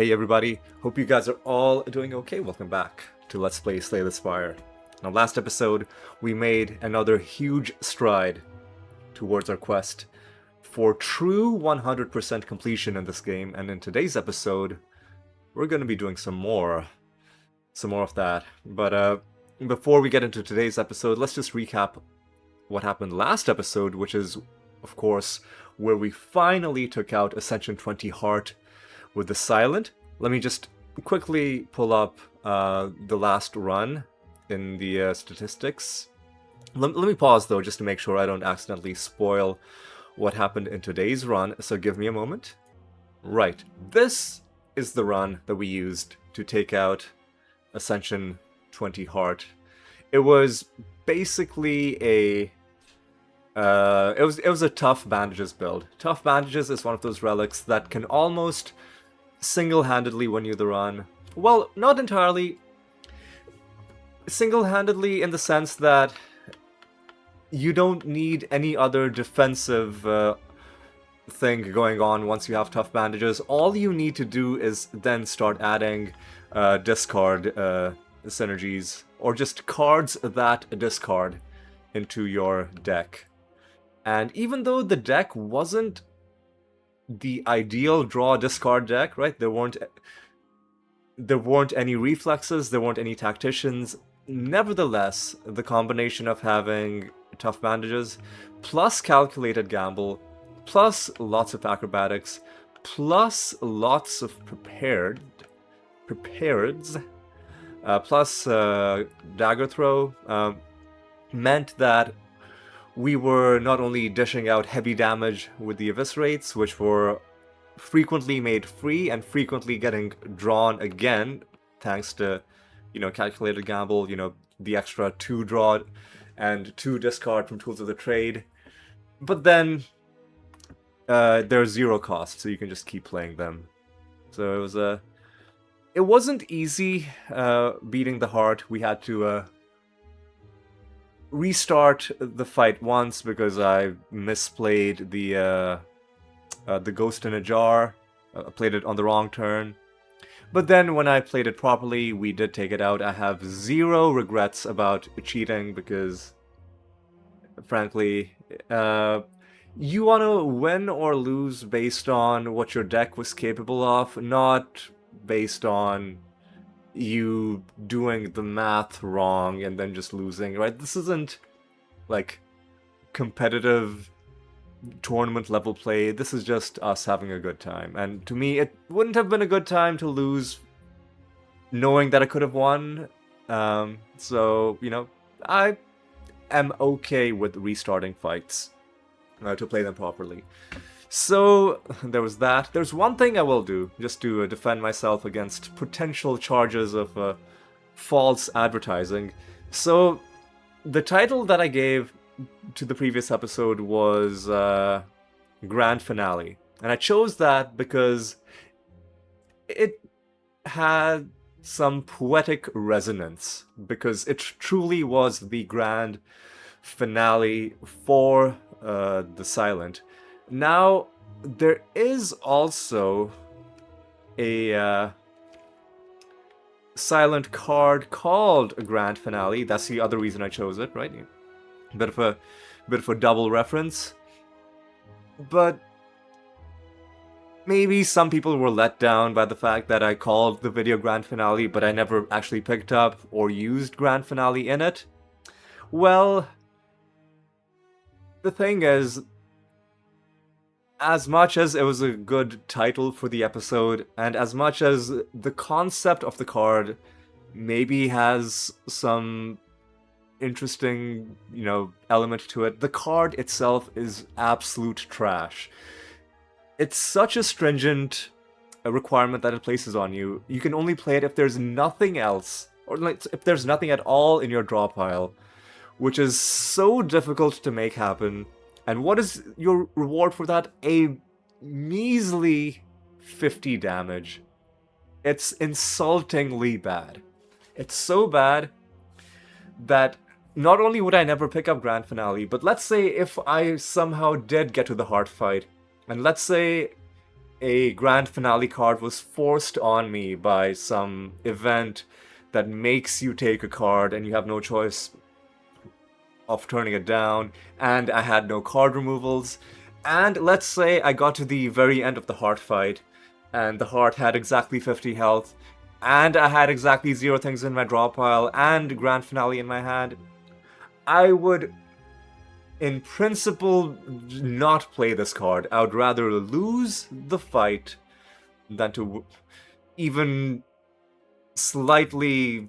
Hey everybody, hope you guys are all doing okay. Welcome back to Let's Play Slay the Spire. Now last episode, we made another huge stride towards our quest for true 100% completion in this game, and in today's episode, we're going to be doing some more of that. But before we get into today's episode, let's just recap what happened last episode, which is, of course, where we finally took out Ascension 20 Heart with the Silent. Let me just quickly pull up the last run in the statistics. Let me pause though, just to make sure I don't accidentally spoil what happened in today's run, so give me a moment. Right, this is the run that we used to take out Ascension 20 Heart. It was basically a it was a tough bandages build. Tough bandages is one of those relics that can almost single-handedly win you the run. Well, not entirely single-handedly in the sense that you don't need any other defensive thing going on once you have tough bandages. All you need to do is then start adding discard synergies, or just cards that discard into your deck. And even though the deck wasn't the ideal draw discard deck, right? There weren't any reflexes, there weren't any tacticians. Nevertheless, the combination of having tough bandages, plus calculated gamble, plus lots of acrobatics, plus lots of prepareds, plus dagger throw, meant that we were not only dishing out heavy damage with the eviscerates, which were frequently made free and frequently getting drawn again, thanks to, calculated gamble, the extra 2 draw and 2 discard from Tools of the Trade. But then there's 0 cost, so you can just keep playing them. So it wasn't easy beating the Heart. We had to restart the fight once because I misplayed the Ghost in a Jar. I played it on the wrong turn. But then when I played it properly, we did take it out. I have 0 regrets about cheating because, frankly, you want to win or lose based on what your deck was capable of, not based on you doing the math wrong and then just losing, right? This isn't like competitive tournament level play. This is just us having a good time. And to me, it wouldn't have been a good time to lose knowing that I could have won. So, I am okay with restarting fights to play them properly. So, there was that. There's one thing I will do, just to defend myself against potential charges of false advertising. So, the title that I gave to the previous episode was Grand Finale. And I chose that because it had some poetic resonance, because it truly was the grand finale for the Silent. Now, there is also a Silent card called a Grand Finale. That's the other reason I chose it, right? Bit of a double reference. But maybe some people were let down by the fact that I called the video Grand Finale, but I never actually picked up or used Grand Finale in it. Well, the thing is, as much as it was a good title for the episode, and as much as the concept of the card maybe has some interesting, element to it, the card itself is absolute trash. It's such a stringent requirement that it places on you. You can only play it if there's nothing else, or if there's nothing at all in your draw pile, which is so difficult to make happen. And what is your reward for that? A measly 50 damage. It's insultingly bad. It's so bad that not only would I never pick up Grand Finale, but let's say if I somehow did get to the Heart fight, and let's say a grand finale card was forced on me by some event that makes you take a card and you have no choice of turning it down, and I had no card removals. And let's say I got to the very end of the heart fight, and the heart had exactly 50 health, and I had exactly 0 things in my draw pile, and grand finale in my hand. I would, in principle, not play this card. I would rather lose the fight than to even slightly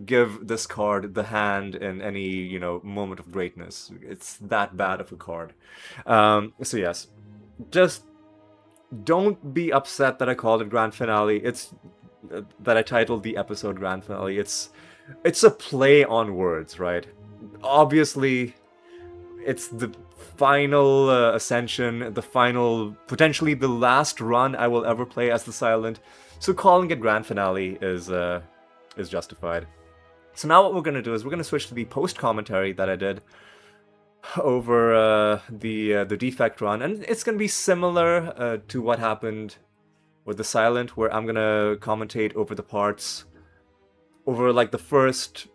give this card the hand in any, moment of greatness. It's that bad of a card. So yes, just don't be upset that I called it Grand Finale. It's that I titled the episode Grand Finale. It's a play on words, right? Obviously, it's the final ascension, the final, potentially the last run I will ever play as the Silent. So calling it Grand Finale is justified. So now what we're going to do is we're going to switch to the post-commentary that I did over the Defect run. And it's going to be similar to what happened with the Silent, where I'm going to commentate over the parts over like the first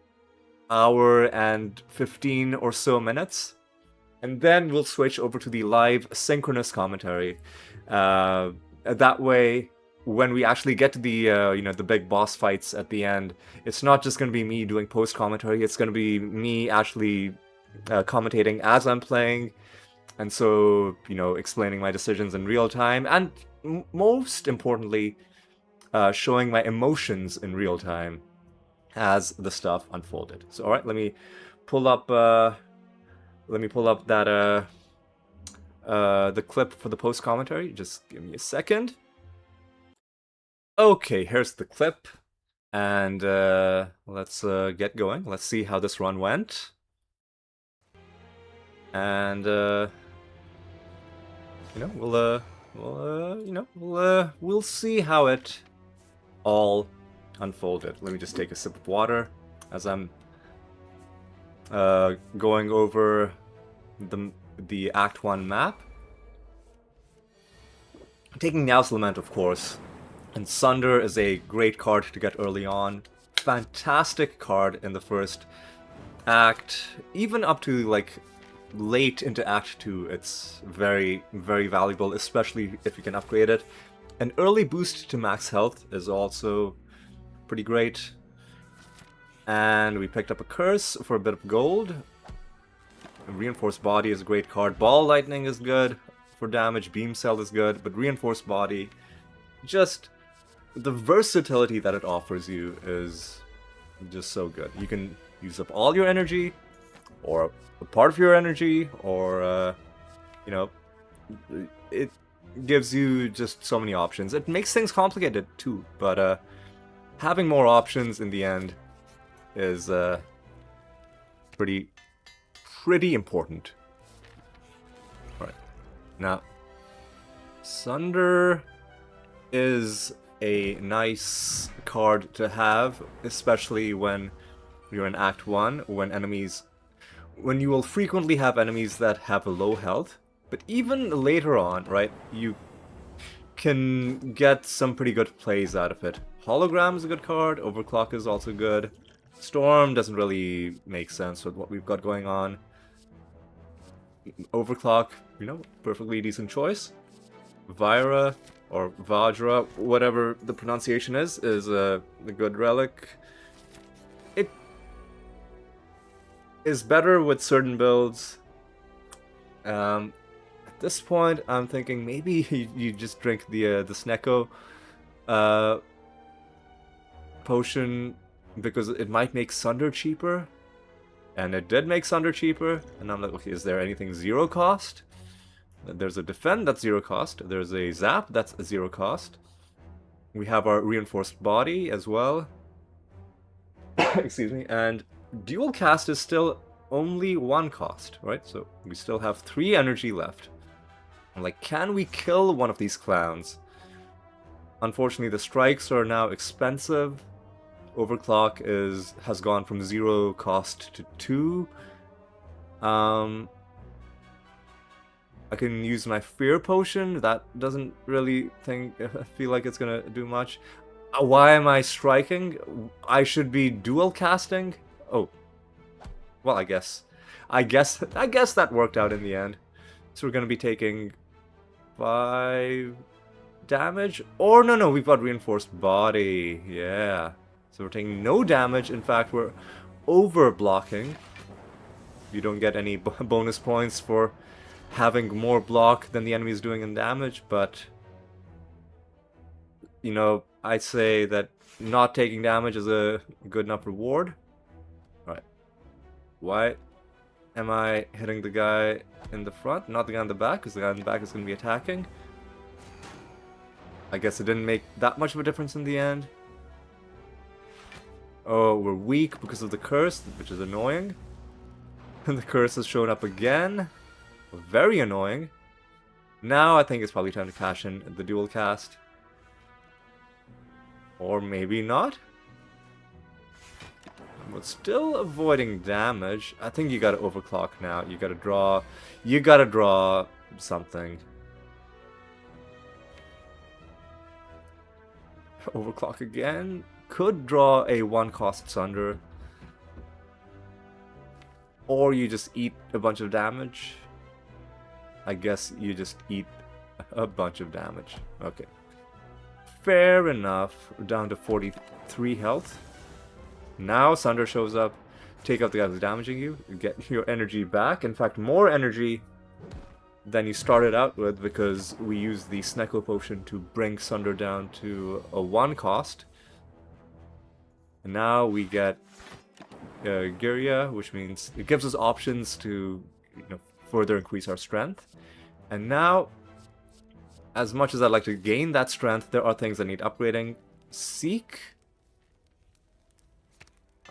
hour and 15 or so minutes. And then we'll switch over to the live synchronous commentary. That way, when we actually get to the the big boss fights at the end, it's not just going to be me doing post commentary. It's going to be me actually commentating as I'm playing, and so explaining my decisions in real time, and most importantly, showing my emotions in real time as the stuff unfolded. So all right, let me pull up that the clip for the post commentary. Just give me a second. Okay, here's the clip, and let's get going. Let's see how this run went, and we'll see how it all unfolded. Let me just take a sip of water as I'm going over the Act 1 map. I'm taking Now's Lament, of course. And Sunder is a great card to get early on. Fantastic card in the first act. Even up to like late into Act 2, it's very, very valuable, especially if you can upgrade it. An early boost to max health is also pretty great. And we picked up a Curse for a bit of gold. Reinforced Body is a great card. Ball Lightning is good for damage. Beam Cell is good, but Reinforced Body, just the versatility that it offers you is just so good. You can use up all your energy, or a part of your energy, or it gives you just so many options. It makes things complicated too, but having more options in the end is pretty important. Alright, now Sunder is a nice card to have, especially when you're in Act 1, when you will frequently have enemies that have a low health, but even later on, right, you can get some pretty good plays out of it. Hologram is a good card, Overclock is also good, Storm doesn't really make sense with what we've got going on. Overclock, perfectly decent choice. Vyra, or Vajra, whatever the pronunciation is a good relic. It is better with certain builds. At this point, I'm thinking maybe you just drink the Snecko potion, because it might make Sunder cheaper. And it did make Sunder cheaper, and I'm like, okay, is there anything 0 cost? There's a Defend, that's 0 cost. There's a Zap, that's 0 cost. We have our Reinforced Body as well. Excuse me. And Dual Cast is still only 1 cost, right? So we still have 3 energy left. I'm like, can we kill one of these clowns? Unfortunately, the strikes are now expensive. Overclock has gone from 0 cost to 2. I can use my Fear Potion. That doesn't really feel like it's gonna do much. Why am I striking? I should be dual casting? Oh. Well, I guess that worked out in the end. So we're gonna be taking 5 damage. Or no, we've got reinforced body. Yeah. So we're taking no damage. In fact, we're over blocking. You don't get any bonus points for having more block than the enemy is doing in damage, but you know, I'd say that not taking damage is a good enough reward. Alright. Why am I hitting the guy in the front, not the guy in the back? Because the guy in the back is going to be attacking. I guess it didn't make that much of a difference in the end. Oh, we're weak because of the curse, which is annoying. And the curse has shown up again. Very annoying. Now I think it's probably time to cash in the dual cast. Or maybe not. But still avoiding damage. I think you gotta overclock now. You gotta draw something. Overclock again. Could draw a 1-cost Sunder. Or you just eat a bunch of damage. I guess you just eat a bunch of damage. Okay. Fair enough. We're down to 43 health. Now Sunder shows up. Take out the guy who's damaging you. Get your energy back. In fact, more energy than you started out with, because we used the Snecko Potion to bring Sunder down to a 1-cost. And now we get Girya, which means it gives us options to further increase our strength. And now, as much as I'd like to gain that strength, there are things that need upgrading. Seek.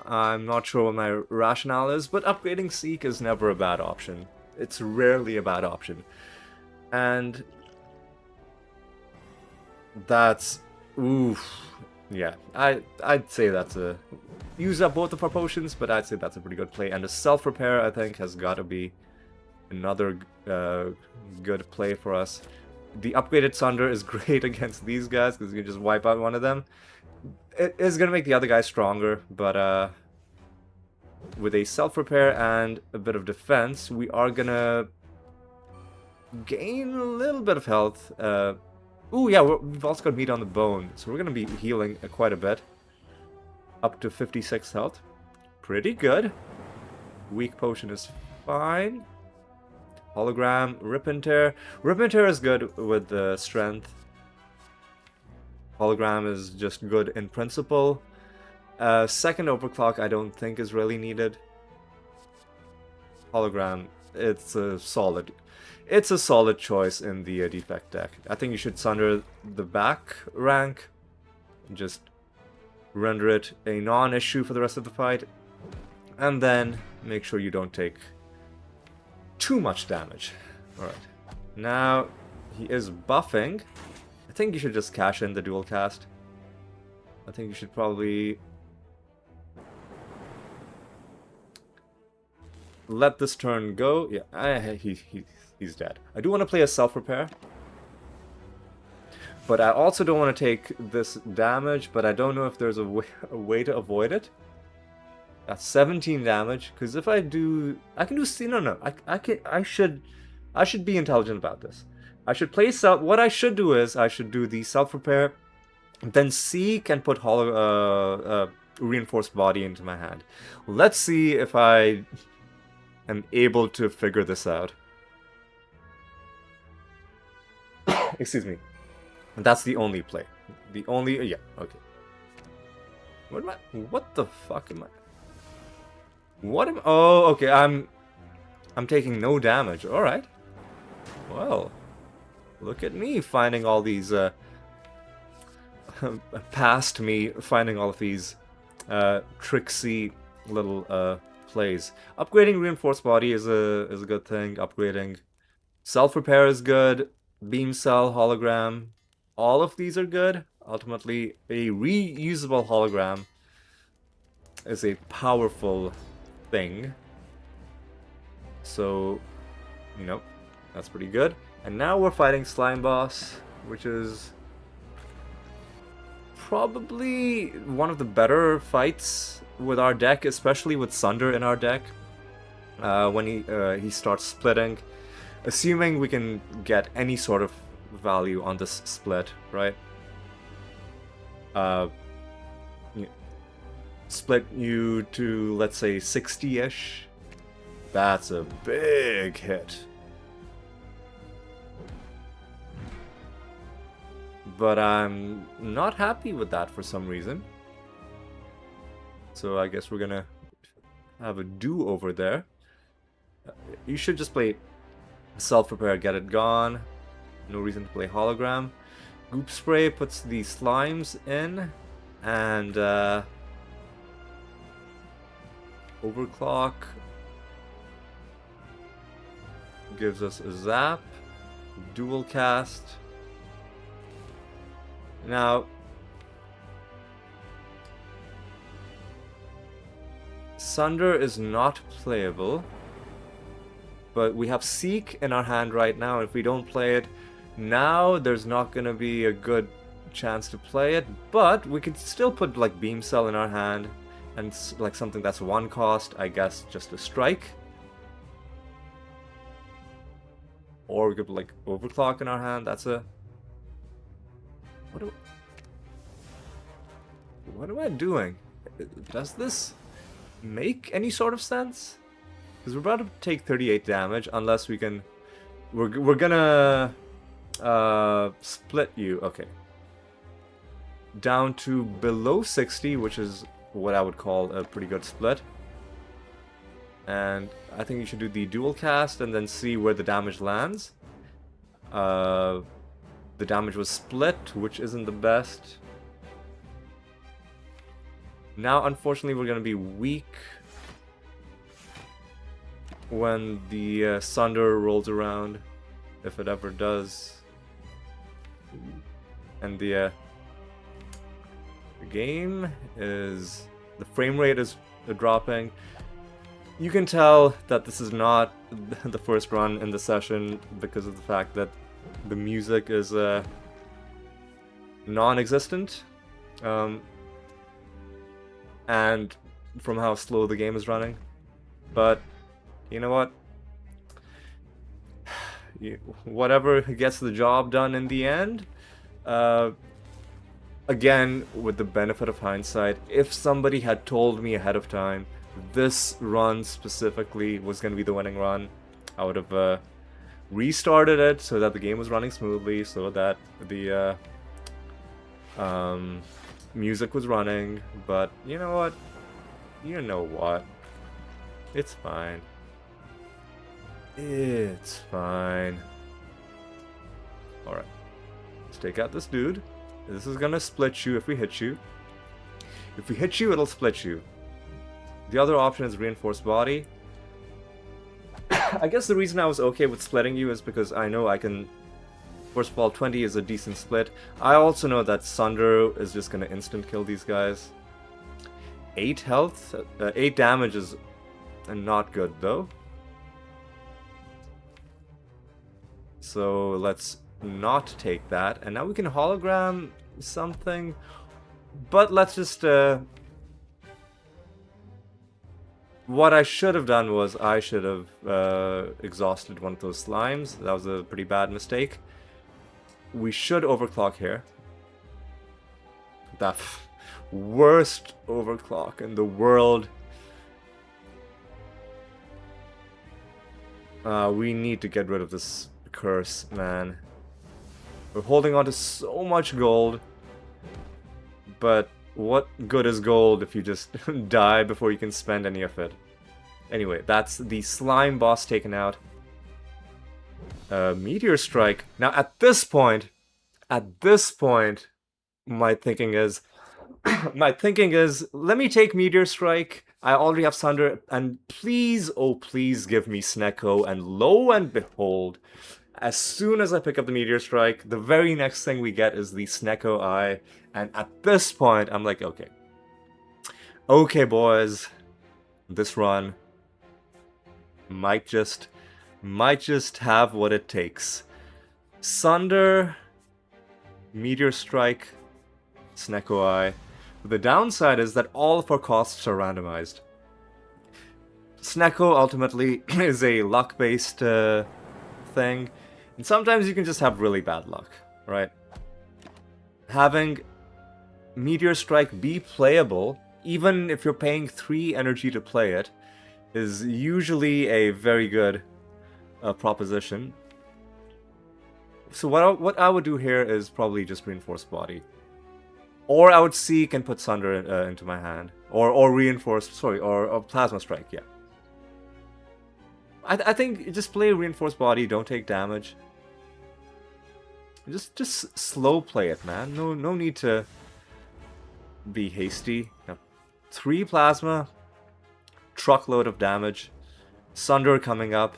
I'm not sure what my rationale is, but upgrading Seek is never a bad option. It's rarely a bad option. And that's... oof. Yeah, I'd say that's a... use up both of our potions, but I'd say that's a pretty good play. And the self-repair, I think, has got to be another good play for us. The upgraded Sunder is great against these guys, because you can just wipe out one of them. It is going to make the other guy stronger, but with a self-repair and a bit of defense, we are going to gain a little bit of health. Ooh, yeah, we've also got meat on the bone, so we're going to be healing quite a bit. Up to 56 health. Pretty good. Weak potion is fine. Hologram, Rip and Tear. Rip and Tear is good with the strength. Hologram is just good in principle. Second overclock I don't think is really needed. Hologram, it's a solid choice in the Defect deck. I think you should Sunder the back rank. Just render it a non-issue for the rest of the fight. And then make sure you don't take too much damage. Alright. Now, he is buffing. I think you should just cash in the dual cast. I think you should probably let this turn go. Yeah, he's dead. I do want to play a self-repair. But I also don't want to take this damage, but I don't know if there's a way to avoid it. That's 17 damage, because if I do... I can do... No. I should be intelligent about this. I should play self... What I should do is, I should do the self-repair, then Seek and put reinforced body into my hand. Let's see if I am able to figure this out. Excuse me. That's the only play. The only... yeah, okay. What the fuck am I... What am... oh, okay, I'm taking no damage. Alright. Well, look at me finding all these... past me finding all of these tricksy little plays. Upgrading Reinforced Body is a good thing. Upgrading Self-Repair is good. Beam Cell, Hologram. All of these are good. Ultimately, a reusable hologram is a powerful thing. So, That's pretty good. And now we're fighting Slime Boss, which is probably one of the better fights with our deck, especially with Sunder in our deck. When he starts splitting, assuming we can get any sort of value on this split, right? Split you to, let's say, 60-ish. That's a big hit. But I'm not happy with that for some reason. So I guess we're gonna have a do-over there. You should just play Self-Repair, get it gone. No reason to play Hologram. Goop Spray puts the slimes in. And Overclock gives us a zap. Dual cast. Now, Sunder is not playable, but we have Seek in our hand right now. If we don't play it now, there's not going to be a good chance to play it, but we could still put like Beam Cell in our hand and like something that's one cost, I guess, just a strike. Or we could put like Overclock in our hand. That's a... What am I doing? Does this make any sort of sense? Because we're about to take 38 damage unless we can... We're gonna split you. Okay. Down to below 60, which is what I would call a pretty good split. And I think you should do the dual cast and then see where the damage lands. The damage was split, which isn't the best. Now, unfortunately, we're going to be weak when the Sunder rolls around, if it ever does. And the game is... The frame rate is dropping. You can tell that this is not the first run in the session because of the fact that the music is non-existent. And from how slow the game is running. But, you know what? Whatever gets the job done in the end. Again, with the benefit of hindsight, if somebody had told me ahead of time this run specifically was going to be the winning run, I would have restarted it so that the game was running smoothly, so that the music was running. But you know what? You know what? It's fine. It's fine. Alright. Let's take out this dude. This is gonna split you if we hit you. If we hit you, it'll split you. The other option is reinforced body. I guess the reason I was okay with splitting you is because I know I can... First of all, 20 is a decent split. I also know that Sunder is just gonna instant kill these guys. 8 health? 8 damage is not good though. So let's not take that. And now we can hologram something. But let's just... What I should have done was I should have exhausted one of those slimes. That was a pretty bad mistake. We should overclock here. That worst overclock in the world. We need to get rid of this curse, man. We're holding on to so much gold. But what good is gold if you just die before you can spend any of it? Anyway, that's the slime boss taken out. Meteor Strike. Now at this point, my thinking is, let me take Meteor Strike. I already have Sunder, and please, oh please give me Snecko, and lo and behold, as soon as I pick up the Meteor Strike, the very next thing we get is the Snecko Eye, and at this point, I'm like, okay. Okay, boys, this run might just might just have what it takes. Sunder, Meteor Strike, Snecko Eye. The downside is that all of our costs are randomized. Snecko ultimately is a luck-based thing, and sometimes you can just have really bad luck, right? Having Meteor Strike be playable, even if you're paying 3 energy to play it, is usually a very good proposition. So what I would do here is probably just Reinforced Body. Or I would Seek and put Sunder into my hand. Or Reinforced, sorry, or Plasma Strike, yeah. I think just play Reinforced Body, don't take damage. Just slow play it, man. No need to be hasty. Now, 3 Plasma, truckload of damage, Sunder coming up.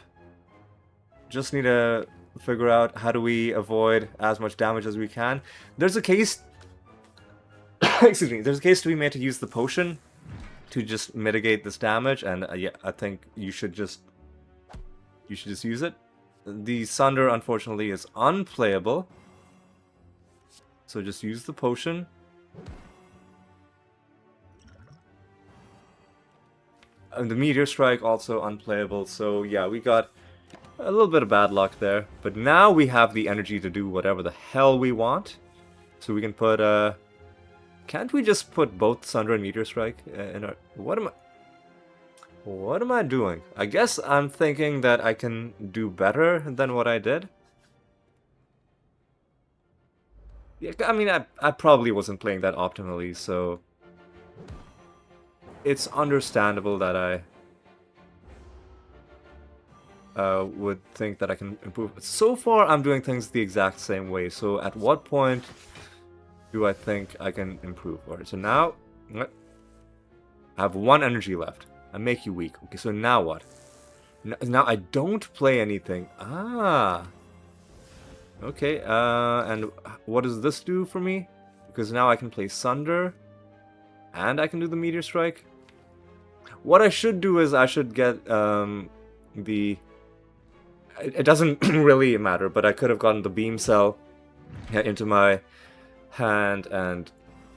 Just need to figure out how do we avoid as much damage as we can. There's a case excuse me, there's a case to be made to use the potion to just mitigate this damage, and yeah, I think you should just use it. The Sunder unfortunately is unplayable, so just use the potion. And the Meteor Strike also unplayable, so yeah, we got a little bit of bad luck there. But now we have the energy to do whatever the hell we want. So we can put, can't we just put both Sunder and Meteor Strike in our... What am I doing? I guess I'm thinking that I can do better than what I did. Yeah, I mean, I probably wasn't playing that optimally, so... It's understandable that I would think that I can improve. So far, I'm doing things the exact same way. So at what point do I think I can improve? Alright, so now I have 1 energy left. I make you weak. Okay, so now what? Now I don't play anything. Ah. Okay, and what does this do for me? Because now I can play Sunder, and I can do the Meteor Strike. What I should do is I should get the... It doesn't really matter, but I could have gotten the Beam Cell into my hand and,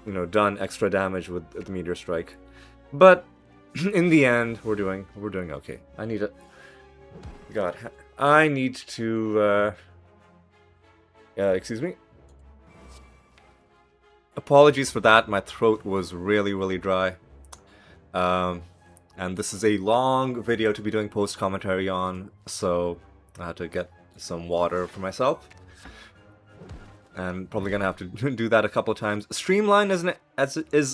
you know, done extra damage with the Meteor Strike. But in the end, we're doing okay. I need to excuse me. Apologies for that. My throat was really dry. And this is a long video to be doing post commentary on, so I had to get some water for myself. And probably gonna have to do that a couple of times. Streamline is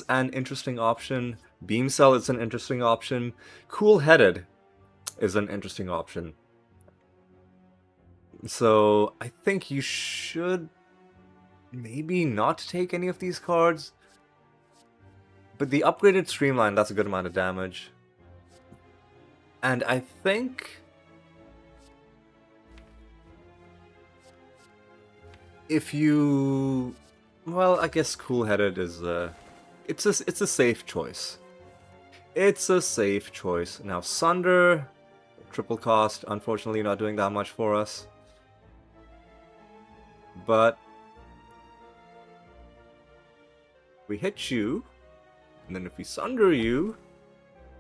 an interesting option. Beam Cell is an interesting option. Cool-Headed is an interesting option. So I think you should maybe not take any of these cards. But the upgraded Streamline, that's a good amount of damage. And I think if you... Well, I guess Cool-Headed is it's a safe choice. It's a safe choice. Now Sunder, triple cost, unfortunately not doing that much for us. But we hit you, and then if we Sunder you,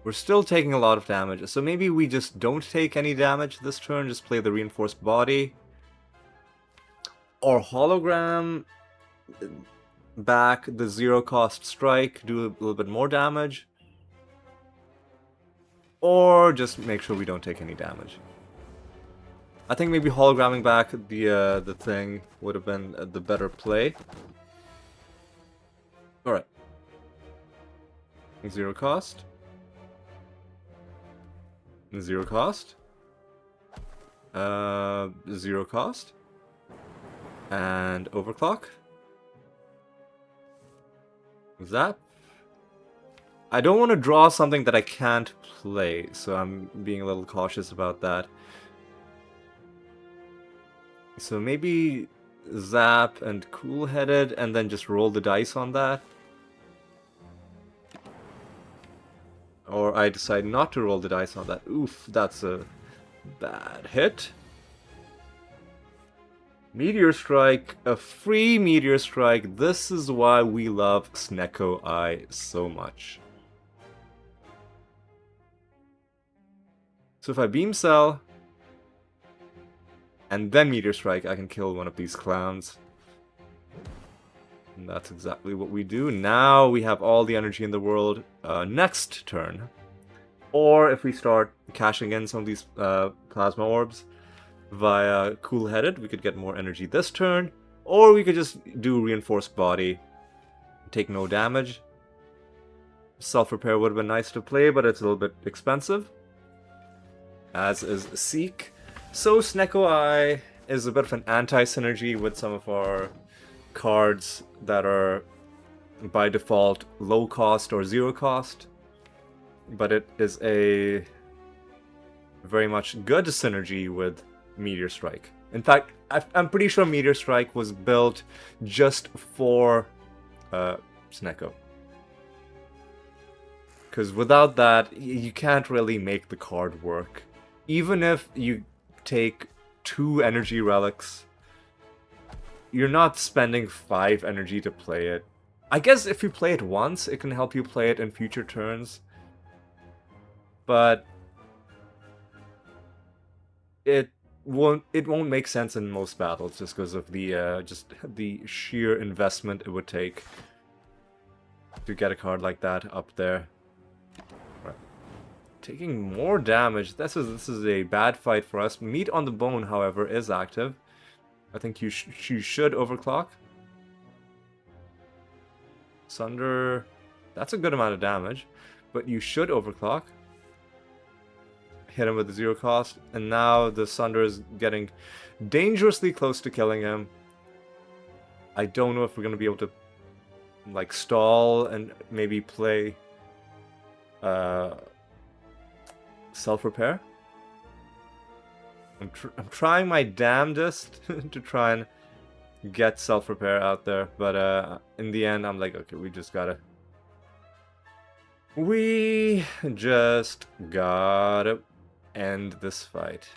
we're still taking a lot of damage. So maybe we just don't take any damage this turn, just play the Reinforced Body. Or Hologram back the 0 cost strike, do a little bit more damage. Or just make sure we don't take any damage. I think maybe hologramming back the thing would have been the better play. Alright. 0 cost. 0 cost. 0 cost. And overclock. Zap. I don't want to draw something that I can't play, so I'm being a little cautious about that. So maybe Zap and Cool-Headed, and then just roll the dice on that. Or I decide not to roll the dice on that. Oof, that's a Bad hit. Meteor Strike, a free Meteor Strike. This is why we love Snecko Eye so much. So if I Beam Cell, and then Meteor Strike, I can kill one of these clowns. And that's exactly what we do. Now we have all the energy in the world next turn. Or if we start cashing in some of these Plasma Orbs via Cool-Headed, we could get more energy this turn. Or we could just do Reinforced Body, take no damage. Self-Repair would have been nice to play, but it's a little bit expensive. As is Seek. So Snecko Eye is a bit of an anti-synergy with some of our cards that are by default low cost or zero cost. But it is a very much good synergy with Meteor Strike. In fact, I'm pretty sure Meteor Strike was built just for Snecko. Because without that, you can't really make the card work. Even if you take 2 energy relics, you're not spending 5 energy to play it. I guess if you play it once, it can help you play it in future turns. But it won't make sense in most battles just because of the sheer investment it would take to get a card like that up there. Right. Taking more damage. This is a bad fight for us. Meat on the Bone, however, is active. I think you should overclock. Sunder, that's a good amount of damage, but you should overclock. Hit him with the 0 cost, and now the Sunder is getting dangerously close to killing him. I don't know if we're going to be able to like stall and maybe play self-repair. I'm trying my damnedest to try and get self-repair out there, but in the end I'm like, okay, we just gotta end this fight.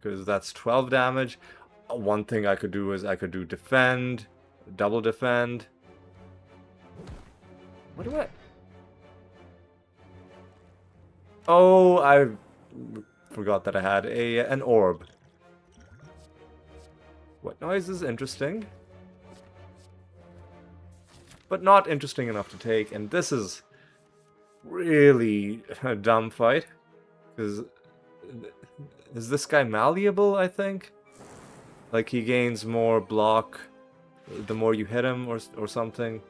Because that's 12 damage. One thing I could do is I could do defend, double defend. What do I... Oh, I forgot that I had an orb. What noise is interesting? But not interesting enough to take, and this is really a dumb fight. Because is this guy malleable, I think? Like he gains more block the more you hit him or something.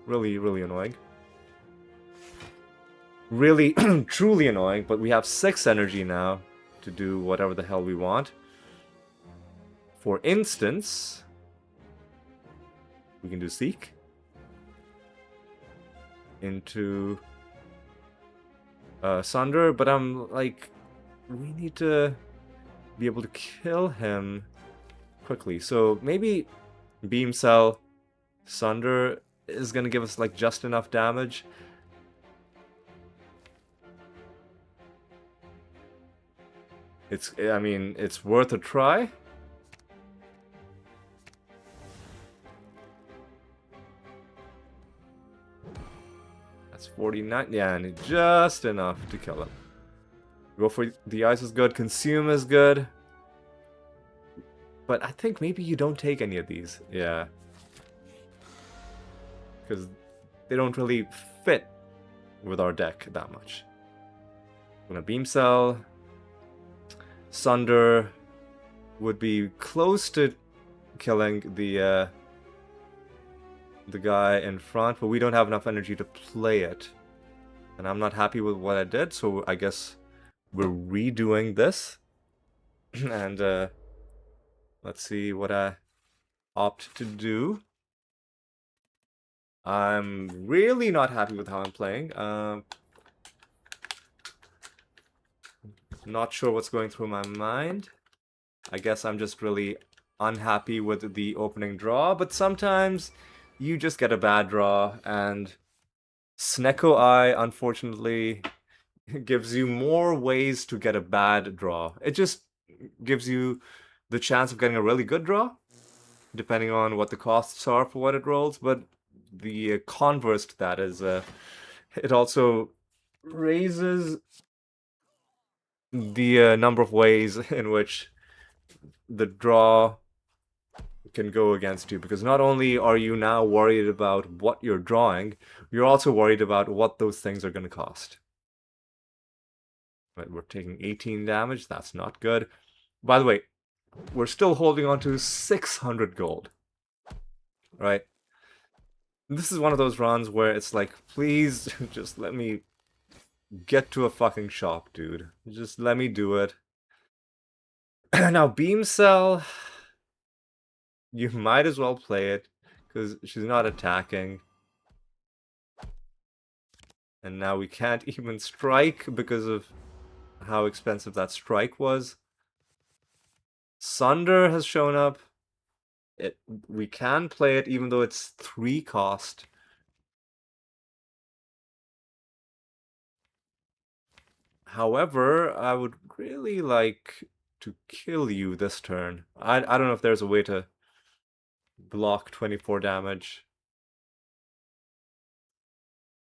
Really, really annoying. Really, truly annoying, but we have 6 energy now to do whatever the hell we want. For instance, we can do Seek into Sunder, but I'm like, we need to be able to kill him quickly. So maybe Beam Cell Sunder is gonna give us like just enough damage. I mean, it's worth a try. That's 49. Yeah, and just enough to kill him. Go for the ice is good. Consume is good. But I think maybe you don't take any of these. Yeah. Because they don't really fit with our deck that much. I'm gonna Beam Cell. Sunder would be close to killing the guy in front, but we don't have enough energy to play it. And I'm not happy with what I did, so I guess we're redoing this. And let's see what I opt to do. I'm really not happy with how I'm playing. Not sure what's going through my mind. I guess I'm just really unhappy with the opening draw, but sometimes you just get a bad draw, and Snecko Eye, unfortunately, gives you more ways to get a bad draw. It just gives you the chance of getting a really good draw, depending on what the costs are for what it rolls. But the converse to that is it also raises the number of ways in which the draw can go against you, because not only are you now worried about what you're drawing, you're also worried about what those things are going to cost. But we're taking 18 damage. That's not good. By the way, we're still holding on to 600 gold. Right? This is one of those runs where it's like, please just let me get to a fucking shop, dude. Just let me do it. Now, Beam Cell, you might as well play it, because she's not attacking. And now we can't even strike because of how expensive that strike was. Sunder has shown up. We can play it even though it's 3 cost. However, I would really like to kill you this turn. I don't know if there's a way to block 24 damage.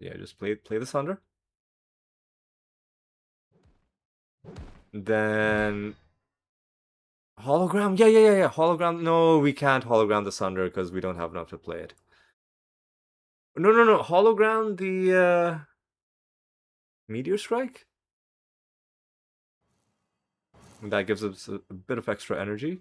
Yeah, just play the Sunder. Then hologram. Yeah. Hologram. No, we can't hologram the Sunder because we don't have enough to play it. No. Hologram the Meteor Strike. That gives us a bit of extra energy.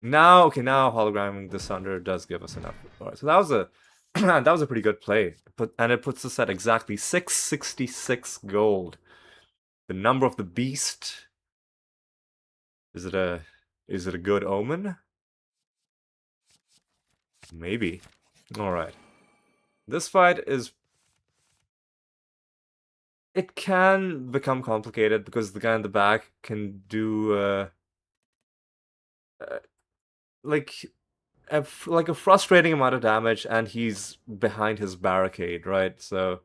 Now, okay, now hologramming the Sunder does give us enough. Alright, so that was a that was a pretty good play. And it puts us at exactly 666 gold. The number of the beast. Is it a good omen? Maybe. Alright. This fight is... It can become complicated because the guy in the back can do like a frustrating amount of damage, and he's behind his barricade, right? So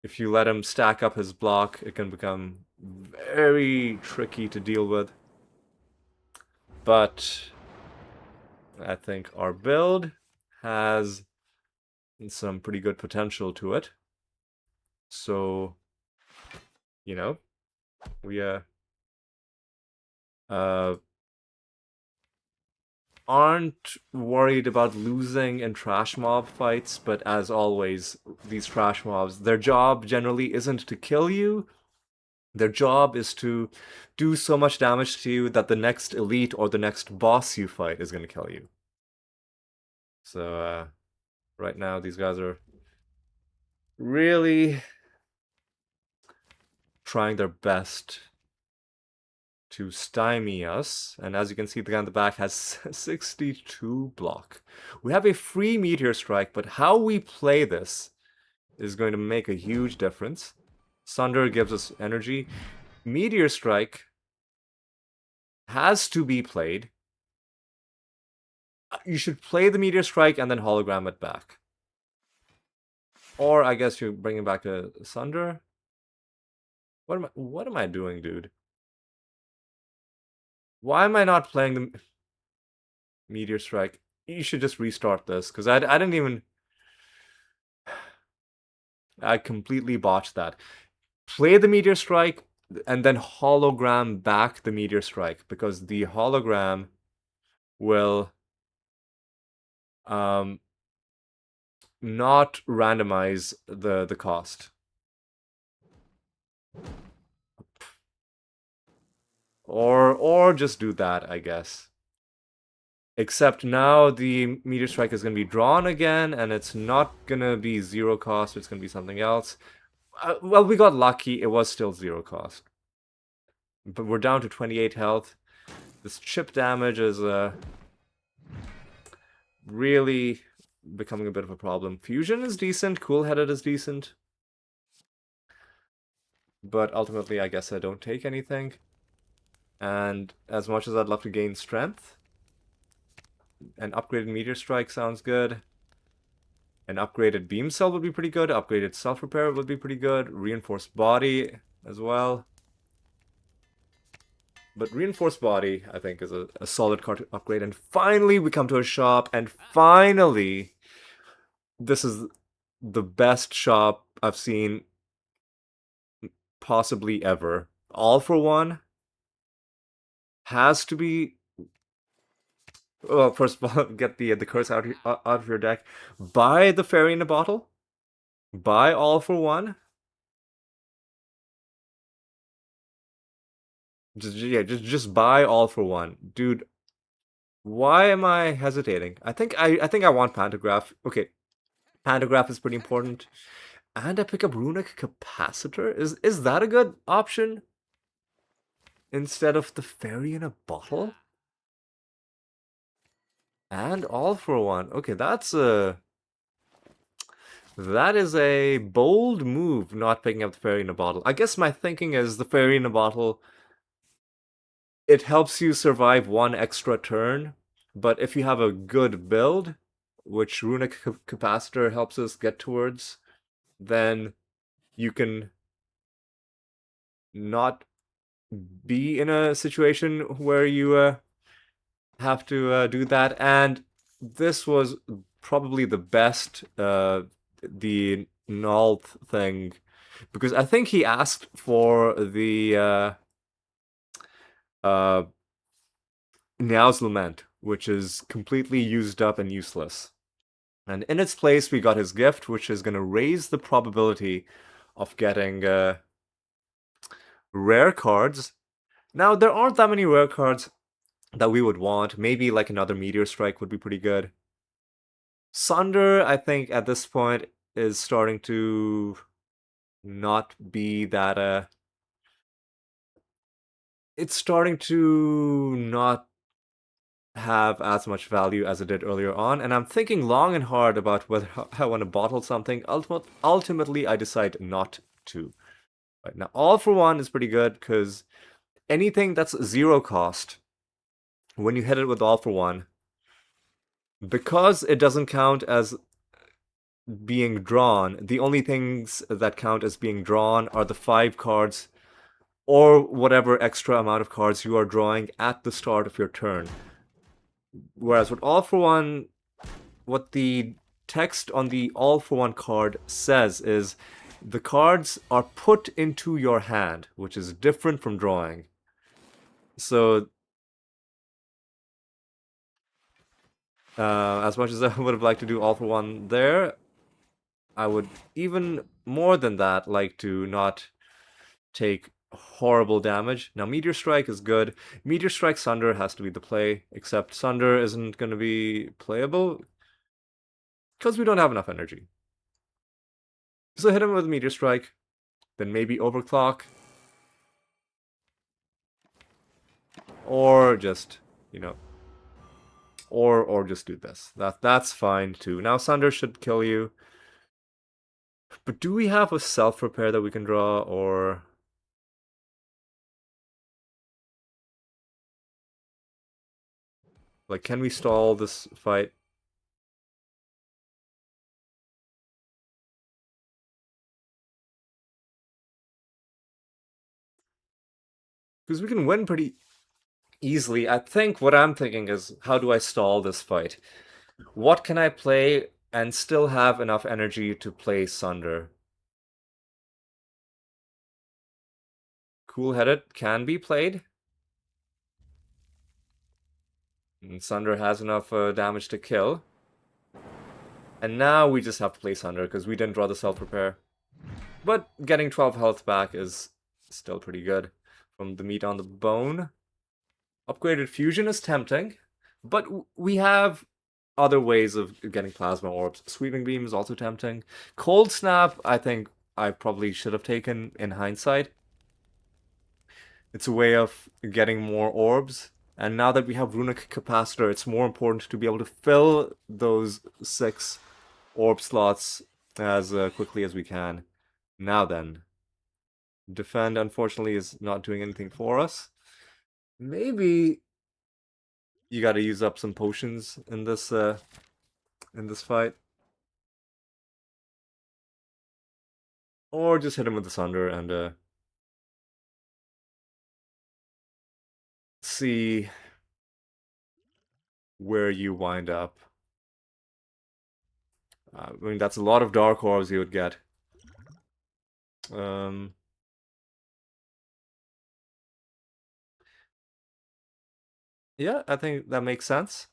if you let him stack up his block, it can become very tricky to deal with. But I think our build has some pretty good potential to it. So, you know, we aren't worried about losing in trash mob fights, but as always, these trash mobs, their job generally isn't to kill you. Their job is to do so much damage to you that the next elite or the next boss you fight is going to kill you. So, right now, these guys are really trying their best to stymie us. And as you can see, the guy in the back has 62 block. We have a free Meteor Strike, but how we play this is going to make a huge difference. Sunder gives us energy. Meteor Strike has to be played. You should play the Meteor Strike and then hologram it back. Or I guess you bring it back to Sunder. What am I doing, dude? Why am I not playing the Meteor Strike? You should just restart this, because I didn't even... I completely botched that. Play the Meteor Strike, and then hologram back the Meteor Strike, because the hologram will not randomize the cost. Or just do that, I guess. Except now the Meteor Strike is going to be drawn again, and it's not going to be 0 cost, it's going to be something else. Well, we got lucky, it was still 0 cost. But we're down to 28 health. This chip damage is really becoming a bit of a problem. Fusion is decent, Cool-Headed is decent. But ultimately, I guess I don't take anything. And as much as I'd love to gain strength, an upgraded Meteor Strike sounds good. An upgraded beam cell would be pretty good. Upgraded self-repair would be pretty good. Reinforced body as well. But reinforced body, I think, is a solid card to upgrade. And finally, we come to a shop, and finally, this is the best shop I've seen possibly ever. All for One has to be. Well, first of all, get the curse out of your deck. Buy the fairy in a bottle. Buy All for One. Just buy All for One, dude. Why am I hesitating? I think I want Pantograph. Okay, Pantograph is pretty important. And I pick up Runic Capacitor? Is that a good option? Instead of the fairy in a bottle? And All for One. Okay, that is a bold move, not picking up the fairy in a bottle. I guess my thinking is the fairy in a bottle, it helps you survive one extra turn, but if you have a good build, which Runic Capacitor helps us get towards, then you can not be in a situation where you have to do that. And this was probably the best, the null thing, because I think he asked for the Niao's Lament, which is completely used up and useless. And in its place, we got his gift, which is going to raise the probability of getting rare cards. Now, there aren't that many rare cards that we would want. Maybe like another Meteor Strike would be pretty good. Sunder, I think at this point is starting to not be that it's starting to not have as much value as it did earlier on, and I'm thinking long and hard about whether I want to bottle something. Ultimately, I decide not to. Right now, All for One is pretty good because anything that's zero cost, when you hit it with All for One, because it doesn't count as being drawn, the only things that count as being drawn are the 5 cards or whatever extra amount of cards you are drawing at the start of your turn. Whereas with All for One, what the text on the All for One card says is the cards are put into your hand, which is different from drawing. So, as much as I would have liked to do All for One there, I would even more than that like to not take horrible damage. Now, Meteor Strike is good. Meteor Strike Sunder has to be the play, except Sunder isn't going to be playable because we don't have enough energy. So hit him with Meteor Strike, then maybe Overclock, or just, or just do this. That's fine too. Now Sunder should kill you. But do we have a self-repair that we can draw, or... Like, can we stall this fight? Because we can win pretty easily. I think what I'm thinking is, how do I stall this fight? What can I play and still have enough energy to play Sunder? Cool-Headed can be played. And Sunder has enough damage to kill. And now we just have to play Sunder because we didn't draw the self-repair. But getting 12 health back is still pretty good from the meat on the bone. Upgraded Fusion is tempting, but we have other ways of getting Plasma Orbs. Sweeping Beam is also tempting. Cold Snap, I think I probably should have taken in hindsight. It's a way of getting more orbs. And now that we have Runic Capacitor, it's more important to be able to fill those 6 orb slots as quickly as we can. Now then. Defend, unfortunately, is not doing anything for us. Maybe you gotta use up some potions in this fight. Or just hit him with the Sunder and see where you wind up. I mean, that's a lot of Dark Orbs you would get. Um, yeah, I think that makes sense.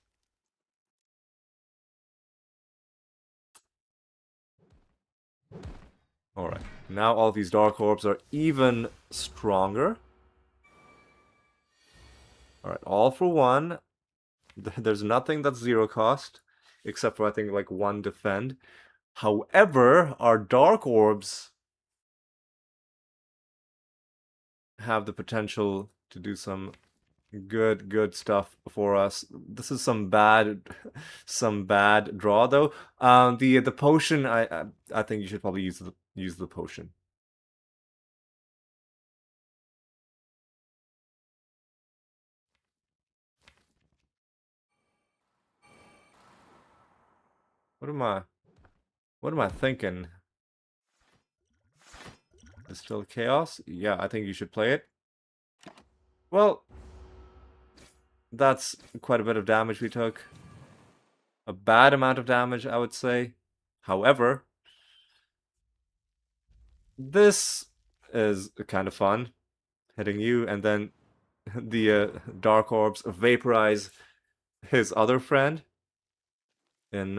Alright, now all these Dark Orbs are even stronger. Alright, all for one. There's nothing that's zero cost, except for I think like one defend. However, our Dark Orbs have the potential to do some good stuff for us. This is some bad some bad draw though. The potion I think you should probably use the potion. What am I thinking? Distill Chaos? Yeah, I think you should play it. Well, that's quite a bit of damage we took. A bad amount of damage, I would say. However, this is kind of fun, hitting you, and then the Dark Orbs vaporize his other friend in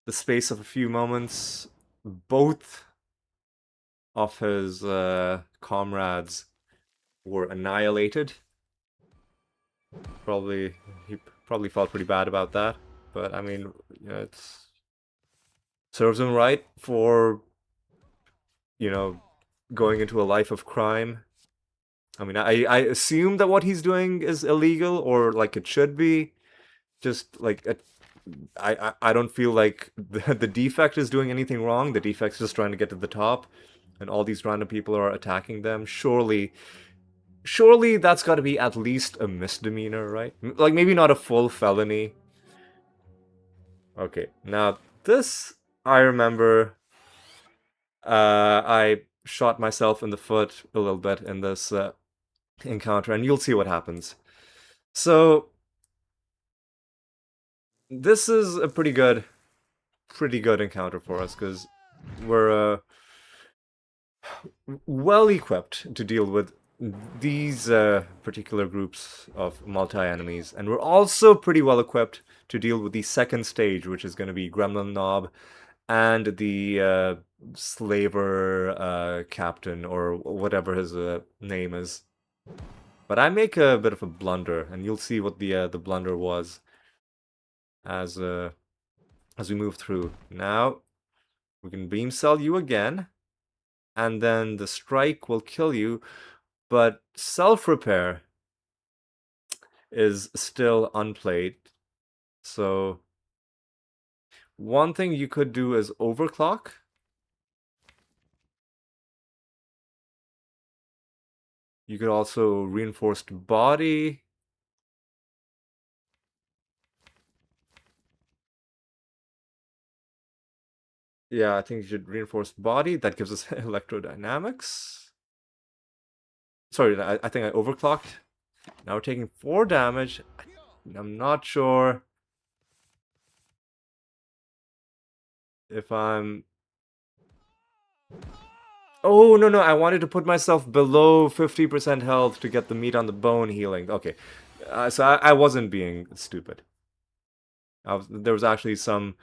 the space of a few moments. Both of his comrades were annihilated. He probably felt pretty bad about that, but I mean, you know, it's serves him right for, you know, going into a life of crime. I mean, I assume that what he's doing is illegal, or like it should be. Just like I don't feel like the defect is doing anything wrong. The defect's just trying to get to the top, and all these random people are attacking them. Surely that's got to be at least a misdemeanor, right? Like maybe not a full felony. Okay, now this I remember. I shot myself in the foot a little bit in this encounter, and you'll see what happens. So this is a pretty good encounter for us because we're well equipped to deal with these particular groups of multi-enemies, and we're also pretty well equipped to deal with the second stage, which is going to be Gremlin Knob and the slaver captain, or whatever his name is. But I make a bit of a blunder, and you'll see what the blunder was as we move through. Now we can beam cell you again, and then the strike will kill you, but self-repair is still unplayed. So one thing you could do is overclock. You could also reinforced body. Yeah, I think you should reinforce body. That gives us electrodynamics. Sorry, I think I overclocked. Now we're taking 4 damage. I'm not sure if I'm... Oh, no, I wanted to put myself below 50% health to get the meat on the bone healing. Okay, so I wasn't being stupid. There was actually some,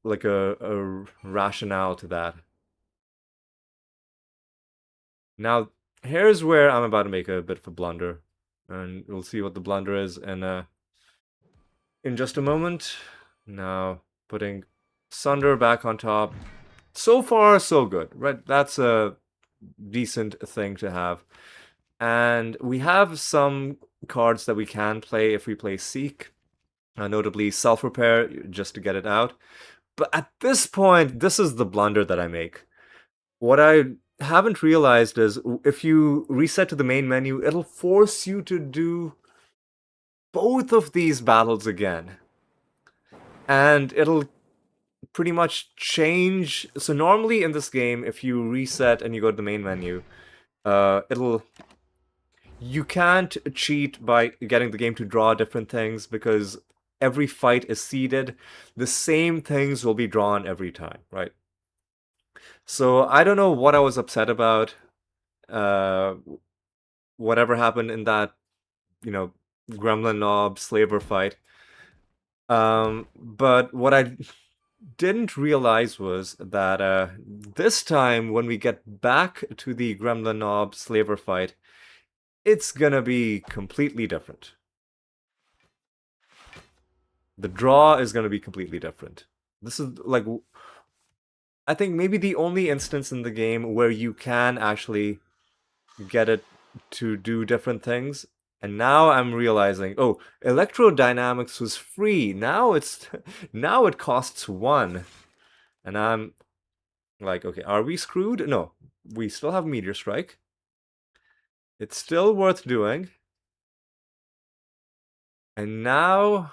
like a rationale to that. Now, here's where I'm about to make a bit of a blunder. And we'll see what the blunder is in just a moment. Now, putting Sunder back on top. So far, so good, right? That's a decent thing to have. And we have some cards that we can play if we play Seek. Notably Self-Repair, just to get it out. But at this point, this is the blunder that I make. What I haven't realized is if you reset to the main menu, it'll force you to do both of these battles again. And it'll pretty much change. So normally in this game, if you reset and you go to the main menu, it'll you can't cheat by getting the game to draw different things because every fight is seeded. The same things will be drawn every time, right? So I don't know what I was upset about. Uh, Whatever happened in that, you know, Gremlin Knob Slaver fight. But what I didn't realize was that this time when we get back to the Gremlin Knob Slaver fight, it's gonna be completely different. The draw is gonna be completely different. This is like, I think maybe the only instance in the game where you can actually get it to do different things. And now I'm realizing, oh, electrodynamics was free. Now it's now it costs 1. And I'm like, okay, are we screwed? No, we still have Meteor Strike. It's still worth doing. And now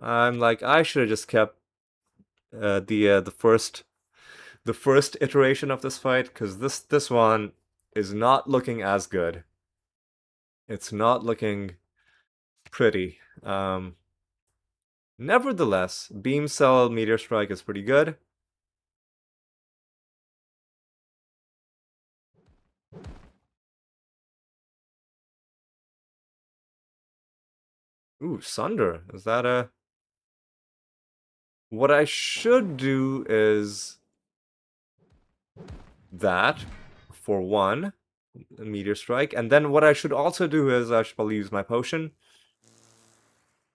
I'm like, I should have just kept the first iteration of this fight, because this one is not looking as good. It's not looking pretty. Nevertheless, Beam Cell Meteor Strike is pretty good. Ooh, Sunder. Is that a... What I should do is that for 1 Meteor Strike, and then what I should also do is I should probably use my potion.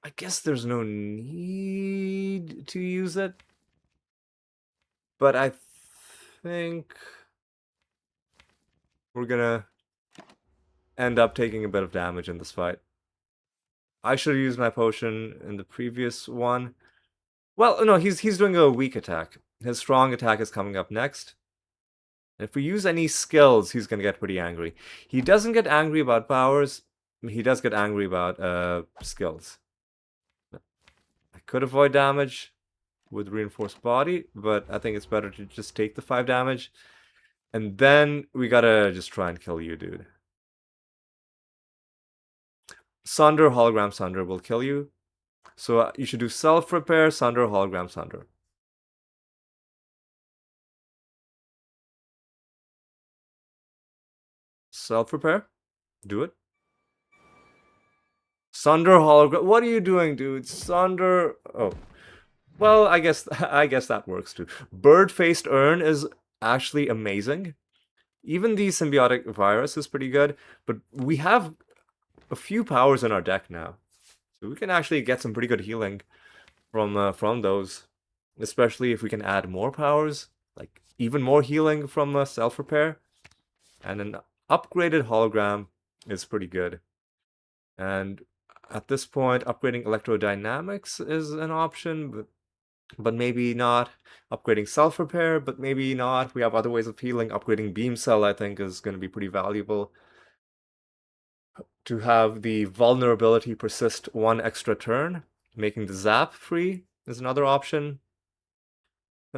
I guess there's no need to use it, but I think we're gonna end up taking a bit of damage in this fight. I should have used my potion in the previous one. Well, no, he's doing a weak attack. His strong attack is coming up next. And if we use any skills, he's gonna get pretty angry. He doesn't get angry about powers. He does get angry about skills. I could avoid damage with reinforced body, but I think it's better to just take the 5 damage. And then we gotta just try and kill you, dude. Sunder, Hologram Sunder will kill you. So you should do self-repair, Sunder, Hologram Sunder. Self-repair? Do it. Sunder, Hologram... What are you doing, dude? Sunder... Oh. Well, I guess that works too. Bird-faced Urn is actually amazing. Even the Symbiotic Virus is pretty good, but we have a few powers in our deck now. So we can actually get some pretty good healing from those, especially if we can add more powers, like even more healing from self-repair. And an upgraded hologram is pretty good. And at this point, upgrading electrodynamics is an option, but maybe not. Upgrading self-repair, but maybe not. We have other ways of healing. Upgrading beam cell, I think, is going to be pretty valuable. To have the vulnerability persist 1 extra turn, making the zap free is another option.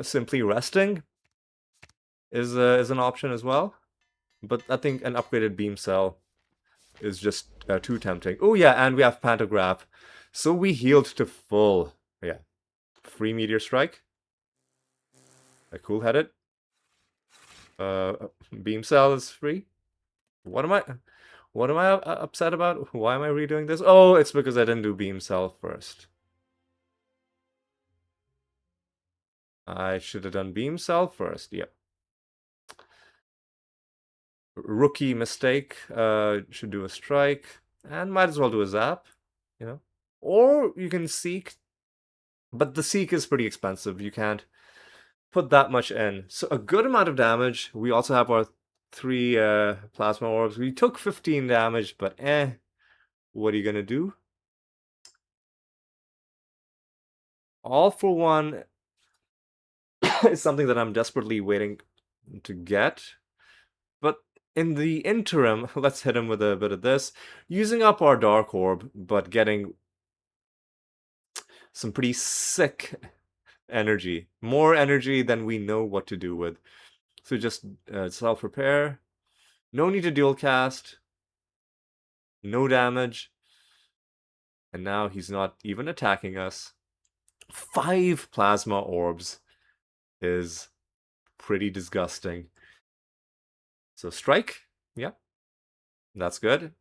Simply resting is an option as well. But I think an upgraded beam cell is just too tempting. Oh yeah, and we have Pantograph. So we healed to full. Yeah. Free Meteor Strike. Cool-headed. Beam cell is free. What am I upset about? Why am I redoing this? Oh, it's because I didn't do beam cell first. I should have done beam cell first. Yep. Rookie mistake. Should do a strike. And might as well do a zap. You know? Or you can seek. But the seek is pretty expensive. You can't put that much in. So a good amount of damage. We also have our 3 plasma orbs. We took 15 damage, but what are you gonna do? All for One is something that I'm desperately waiting to get. But in the interim, let's hit him with a bit of this. Using up our Dark Orb, but getting some pretty sick energy. More energy than we know what to do with. So just self-repair. No need to dual cast. No damage. And now he's not even attacking us. 5 plasma orbs is pretty disgusting. So strike. Yeah. That's good.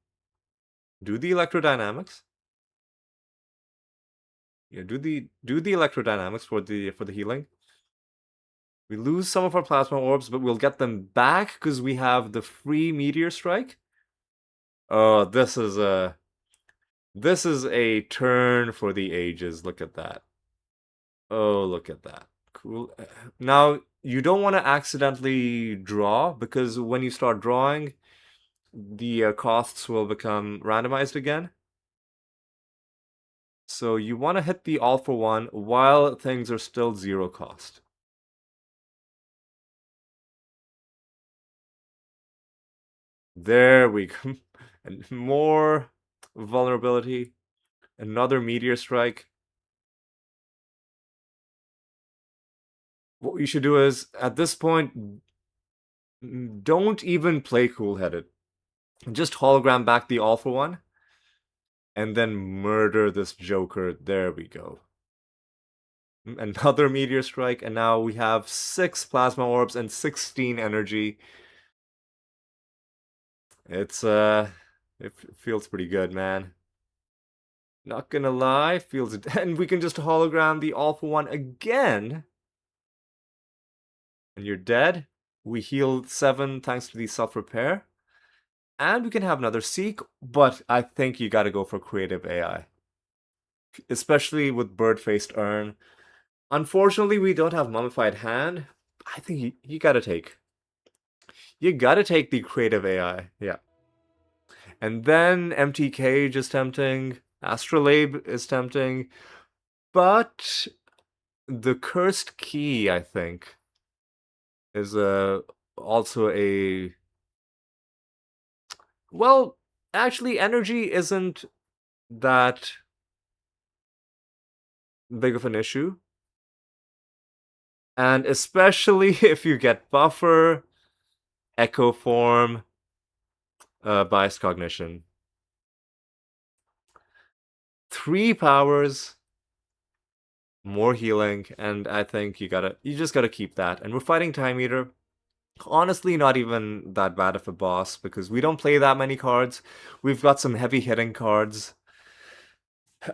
Do the electrodynamics. Yeah, do the electrodynamics for the healing. We lose some of our plasma orbs, but we'll get them back because we have the free meteor strike. Oh, this is a turn for the ages. Look at that. Oh, look at that. Cool. Now, you don't want to accidentally draw because when you start drawing, the costs will become randomized again. So you want to hit the all for one while things are still 0 cost. There we go. And more vulnerability. Another meteor strike. What you should do is, at this point, don't even play cool-headed. Just hologram back the all for one. And then murder this Joker. There we go. Another meteor strike, and now we have 6 plasma orbs and 16 energy. It's it feels pretty good, man. Not gonna lie, feels and we can just hologram the all for one again. And you're dead. We healed 7 thanks to the self-repair. And we can have another seek, but I think you gotta go for creative AI. Especially with bird-faced urn. Unfortunately, we don't have mummified hand. I think you gotta take. You gotta take the creative AI, yeah. And then empty cage is tempting. Astrolabe is tempting. But the cursed key, I think, is also a... Well, actually, energy isn't that big of an issue. And especially if you get buffer, echo form, biased cognition. 3 powers, more healing, and I think you just gotta keep that. And we're fighting Time Eater. Honestly, not even that bad of a boss because we don't play that many cards. We've got some heavy hitting cards.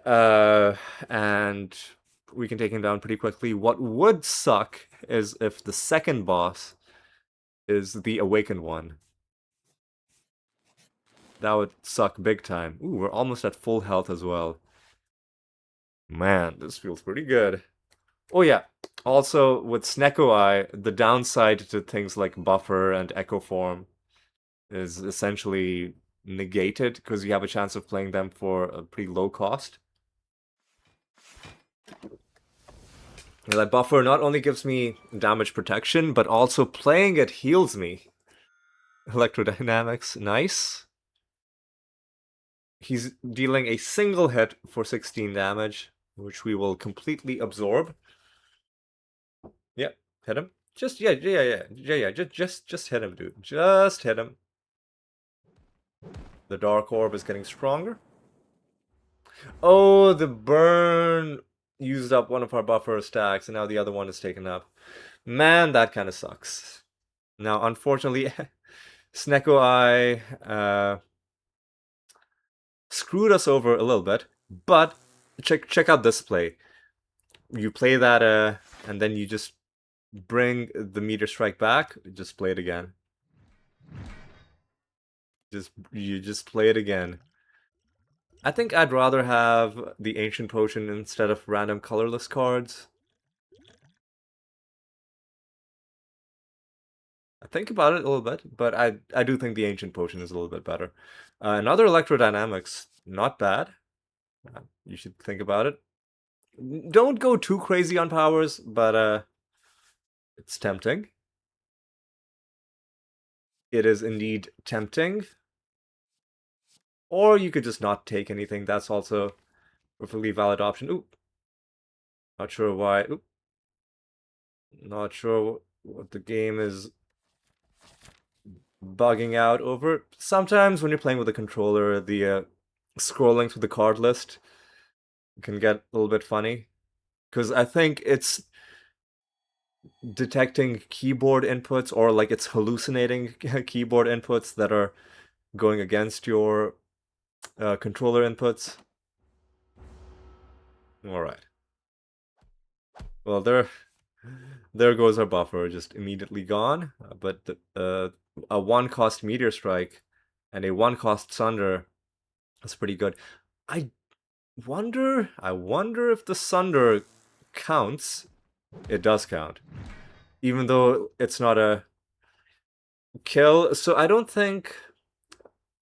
And we can take him down pretty quickly. What would suck is if the second boss is the awakened one. That would suck big time. Ooh, we're almost at full health as well. Man, this feels pretty good. Oh yeah, also with Snecko Eye, the downside to things like buffer and echo form is essentially negated because you have a chance of playing them for a pretty low cost. Yeah, that buffer not only gives me damage protection, but also playing it heals me. Electrodynamics, nice. He's dealing a single hit for 16 damage, which we will completely absorb. Yep, hit him. Just just hit him, dude. Just hit him. The Dark Orb is getting stronger. Oh, the burn used up one of our buffer stacks, and now the other one is taken up. Man, that kind of sucks. Now, unfortunately, Snecko Eye screwed us over a little bit, but check out this play. You play that, and then you just bring the meteor strike back. Just play it again. You just play it again. I think I'd rather have the Ancient Potion instead of random colorless cards. I think about it a little bit, but I do think the Ancient Potion is a little bit better. Another Electrodynamics, not bad. You should think about it. Don't go too crazy on powers, but it's tempting. It is indeed tempting. Or you could just not take anything. That's also a perfectly valid option. Ooh. Not sure why. Ooh. Not sure what the game is bugging out over. Sometimes when you're playing with a controller, the scrolling through the card list can get a little bit funny. Because I think it's detecting keyboard inputs, or like it's hallucinating keyboard inputs that are going against your controller inputs. All right. Well, there goes our buffer, just immediately gone. But a one-cost Meteor Strike and a one-cost Sunder is pretty good. I wonder if the Sunder counts. It does count, even though it's not a kill. So I don't think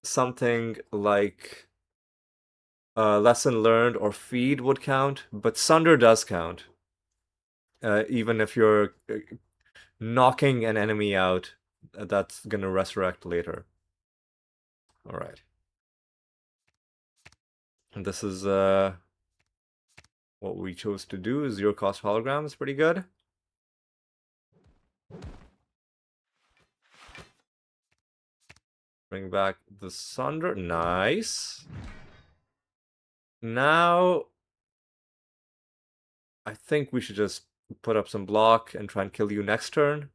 something like lesson learned or feed would count, but Sunder does count. Even if you're knocking an enemy out, that's gonna resurrect later. All right. And this is what we chose to do. Zero cost hologram is pretty good. Bring back the Sunder. Nice. Now, I think we should just put up some block and try and kill you next turn.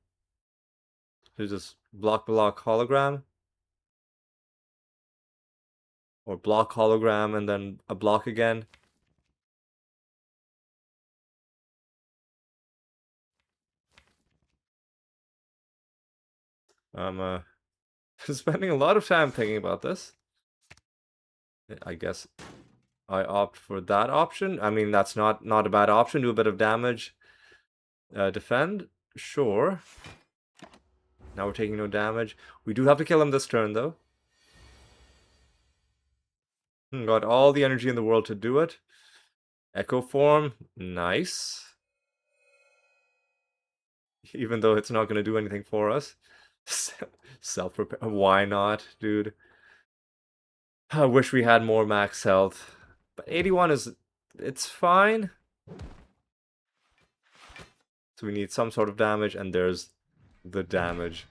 So just block hologram. Or block hologram and then a block again. I'm spending a lot of time thinking about this. I guess I opt for that option. I mean, that's not a bad option. Do a bit of damage. Defend? Sure. Now we're taking no damage. We do have to kill him this turn, though. Got all the energy in the world to do it. Echo form. Nice. Even though it's not going to do anything for us. Self-repair. Why not, dude? I wish we had more max health. But 81 is... it's fine. So we need some sort of damage, and there's the damage.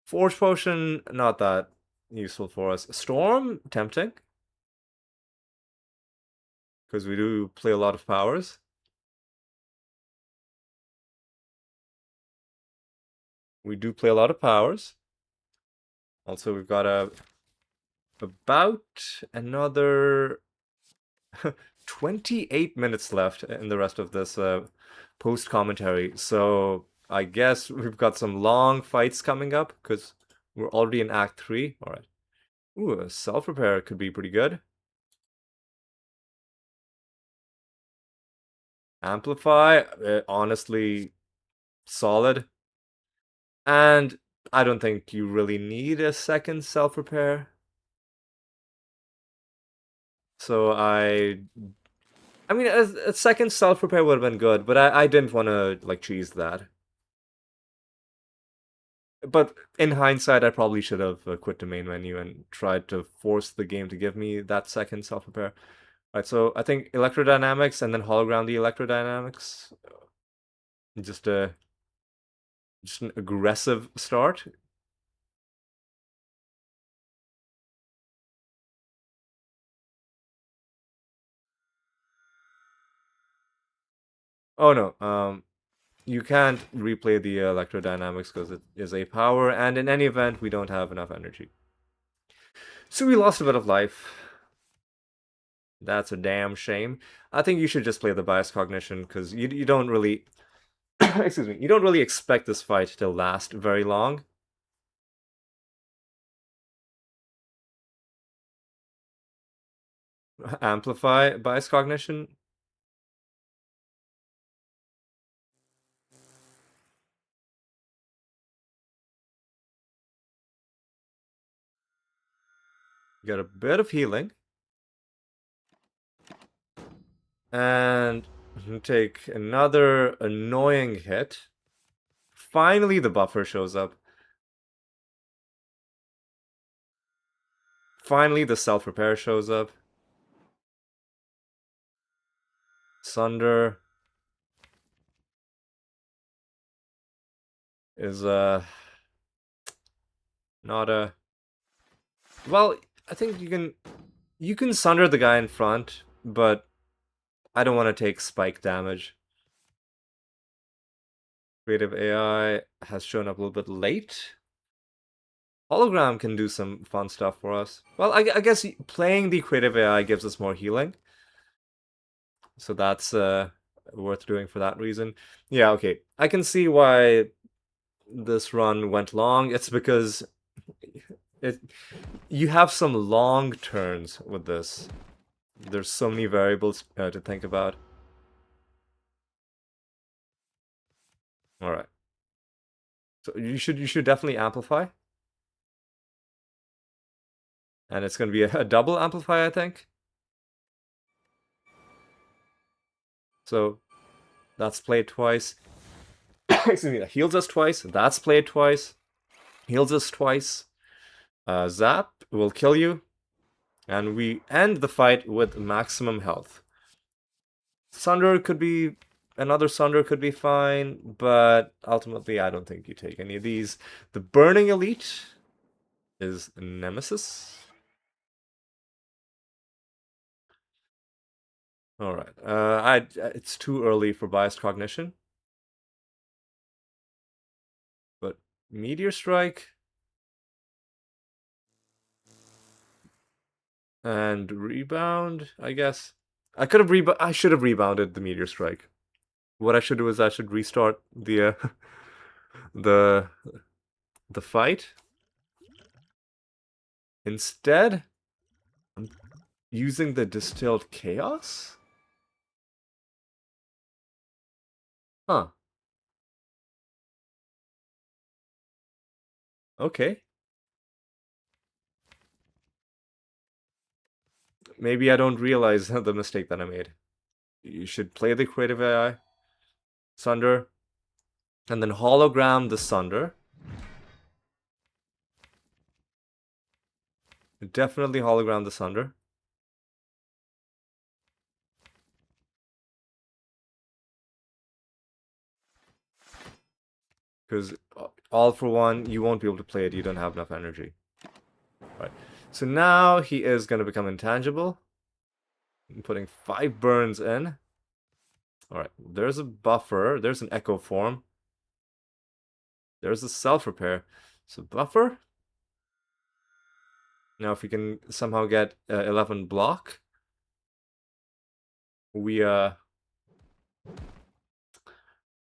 Forge Potion, not that useful for us. Storm, tempting. Because we do play a lot of powers. We do play a lot of powers. Also, we've got about another 28 minutes left in the rest of this post-commentary. So I guess we've got some long fights coming up, because we're already in Act 3. All right. Ooh, a self-repair could be pretty good. Amplify, honestly, solid. And I don't think you really need a second self-repair. So I mean, a second self-repair would have been good, but I didn't want to, like, cheese that. But in hindsight, I probably should have quit the main menu and tried to force the game to give me that second self-repair. Alright, so I think electrodynamics and then hologram the electrodynamics. Just an aggressive start. Oh no, you can't replay the electrodynamics because it is a power, and in any event, we don't have enough energy. So we lost a bit of life. That's a damn shame. I think you should just play the bias cognition, because you don't really... excuse me, you don't really expect this fight to last very long. Amplify bias cognition. Get a bit of healing. And take another annoying hit. Finally, the buffer shows up. Finally, the self-repair shows up. Sunder. is not a... Well, I think you can sunder the guy in front, but I don't want to take spike damage. Creative AI has shown up a little bit late. Hologram can do some fun stuff for us. Well, I guess playing the creative AI gives us more healing. So that's worth doing for that reason. Yeah, okay. I can see why this run went long. It's because you have some long turns with this. There's so many variables to think about. All right. So you should definitely amplify. And it's going to be a double amplify, I think. So that's played twice. Excuse me, that heals us twice. That's played twice. Heals us twice. Zap will kill you. And we end the fight with maximum health. Sunder could be... Another Sunder could be fine, but ultimately I don't think you take any of these. The Burning Elite is Nemesis. Alright, it's too early for Biased Cognition. But Meteor Strike... And Rebound, I guess. I should have rebounded the Meteor Strike. What I should do is I should restart the the fight. Instead, I'm using the Distilled Chaos? Huh. Okay. Maybe I don't realize the mistake that I made. You should play the Creative AI, Sunder, and then hologram the Sunder. Definitely hologram the Sunder. Because all for one, you won't be able to play it, you don't have enough energy. Right. So now he is going to become intangible. I'm putting 5 burns in. Alright, there's a buffer. There's an echo form. There's a self-repair. So buffer. Now if we can somehow get 11 block, we are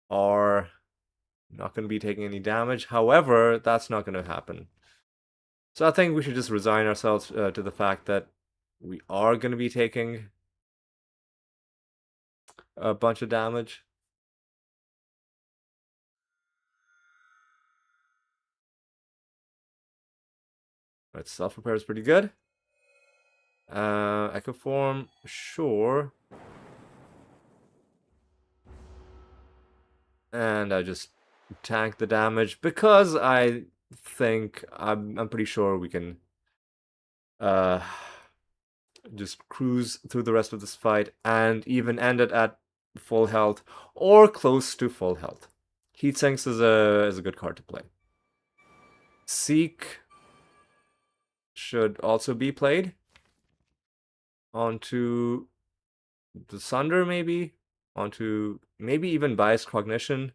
not going to be taking any damage. However, that's not going to happen. So I think we should just resign ourselves to the fact that we are going to be taking a bunch of damage. Right, self-repair is pretty good. Echo form, sure. And I just tank the damage because I think I'm pretty sure we can just cruise through the rest of this fight and even end it at full health or close to full health. Heat Sinks is a good card to play. Seek should also be played onto the Sunder, maybe onto maybe even Biased Cognition.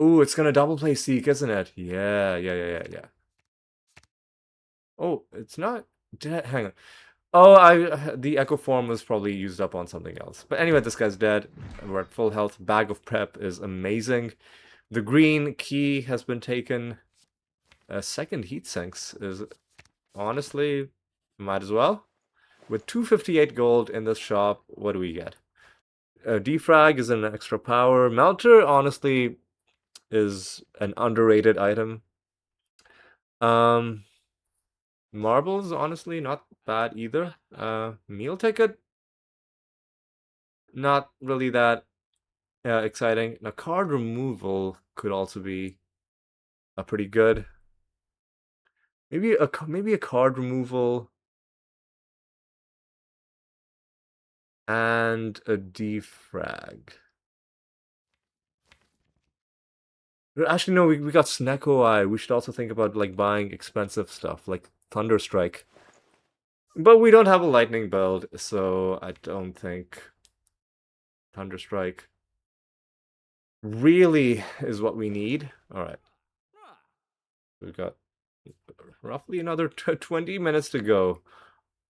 Ooh, it's gonna double play Seek, isn't it? Yeah. Oh, it's not. Hang on. Oh, the Echo Form was probably used up on something else. But anyway, this guy's dead. We're at full health. Bag of Prep is amazing. The green key has been taken. Second Heat Sinks is honestly might as well. With 258 gold in this shop, what do we get? Defrag is an extra power. Melter, honestly, is an underrated item. Marbles, honestly, not bad either. Meal ticket, not really that exciting. Now, card removal could also be pretty good. Maybe a card removal. And a defrag. Actually, no, we got Snecko Eye. We should also think about like buying expensive stuff like Thunderstrike. But we don't have a lightning build, so I don't think Thunderstrike really is what we need. Alright. We've got roughly another 20 minutes to go.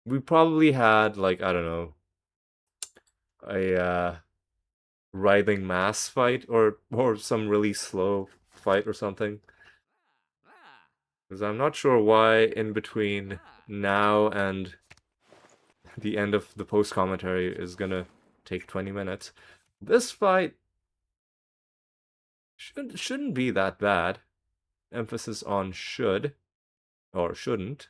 We probably had, like, I don't know, a writhing mass fight or some really slow fight or something. Because I'm not sure why in between now and the end of the post commentary is gonna take 20 minutes. This fight shouldn't be that bad. Emphasis on should or shouldn't.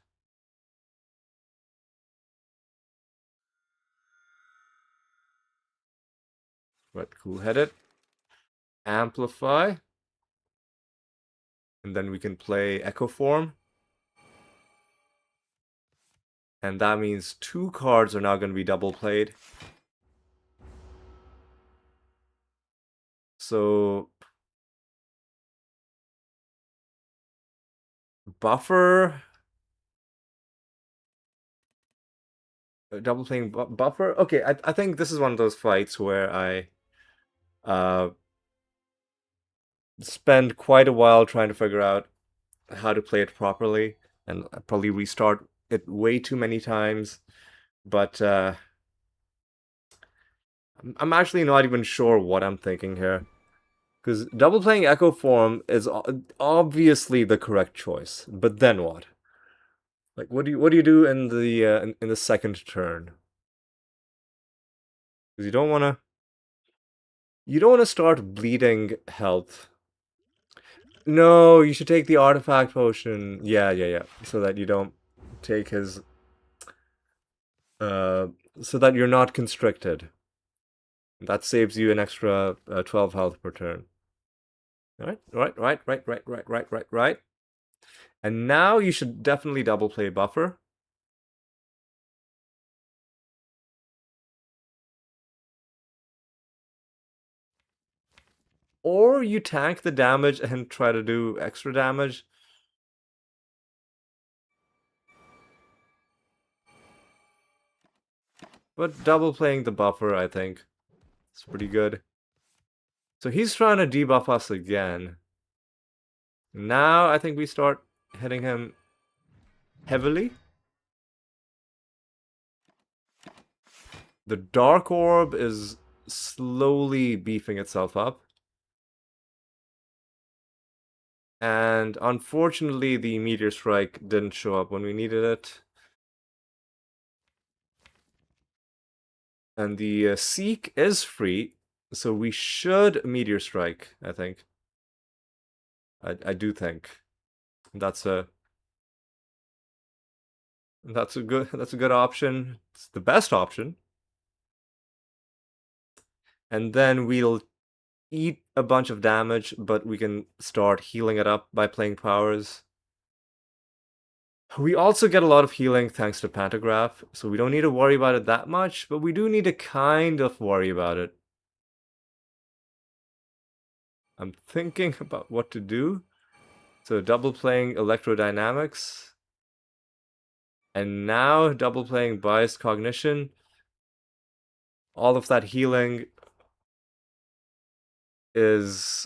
Right, cool-headed. Amplify. And then we can play Echo Form. And that means 2 cards are now going to be double played. So buffer, double playing buffer. Okay, I think this is one of those fights where I spend quite a while trying to figure out how to play it properly, and I probably restart it way too many times. But I'm actually not even sure what I'm thinking here. Because double playing Echo Form is obviously the correct choice. But then what? Like, what do you do in the in the second turn? Because you don't wanna start bleeding health. No, you should take the artifact potion. Yeah. So that you don't take his. So that you're not constricted. That saves you an extra 12 health per turn. Right. And now you should definitely double play buffer. Or you tank the damage and try to do extra damage. But double playing the buffer, I think, is pretty good. So he's trying to debuff us again. Now I think we start hitting him heavily. The Dark Orb is slowly beefing itself up. And unfortunately, the Meteor Strike didn't show up when we needed it. And the Seek is free, so we should Meteor Strike, I think. I do think. That's a good option. It's the best option. And then we'll eat a bunch of damage, but we can start healing it up by playing powers. We also get a lot of healing thanks to Pantograph, so we don't need to worry about it that much, but we do need to kind of worry about it. I'm thinking about what to do. So double playing Electrodynamics. And now double playing Biased Cognition. All of that healing is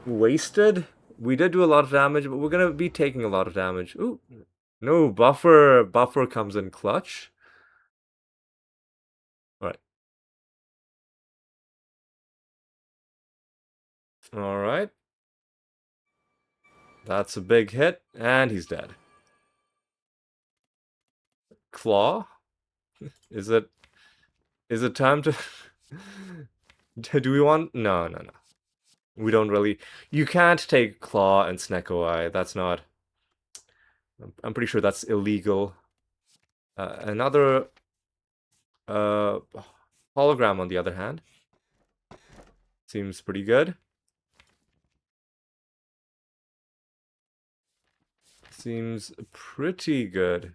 wasted. We did do a lot of damage, but we're gonna be taking a lot of damage. Ooh, no, buffer comes in clutch. Alright. Alright. That's a big hit, and he's dead. Claw? Is it time to do we want? No. We don't really. You can't take Claw and Snecko Eye. That's not. I'm pretty sure that's illegal. Another hologram, on the other hand, seems pretty good. Seems pretty good.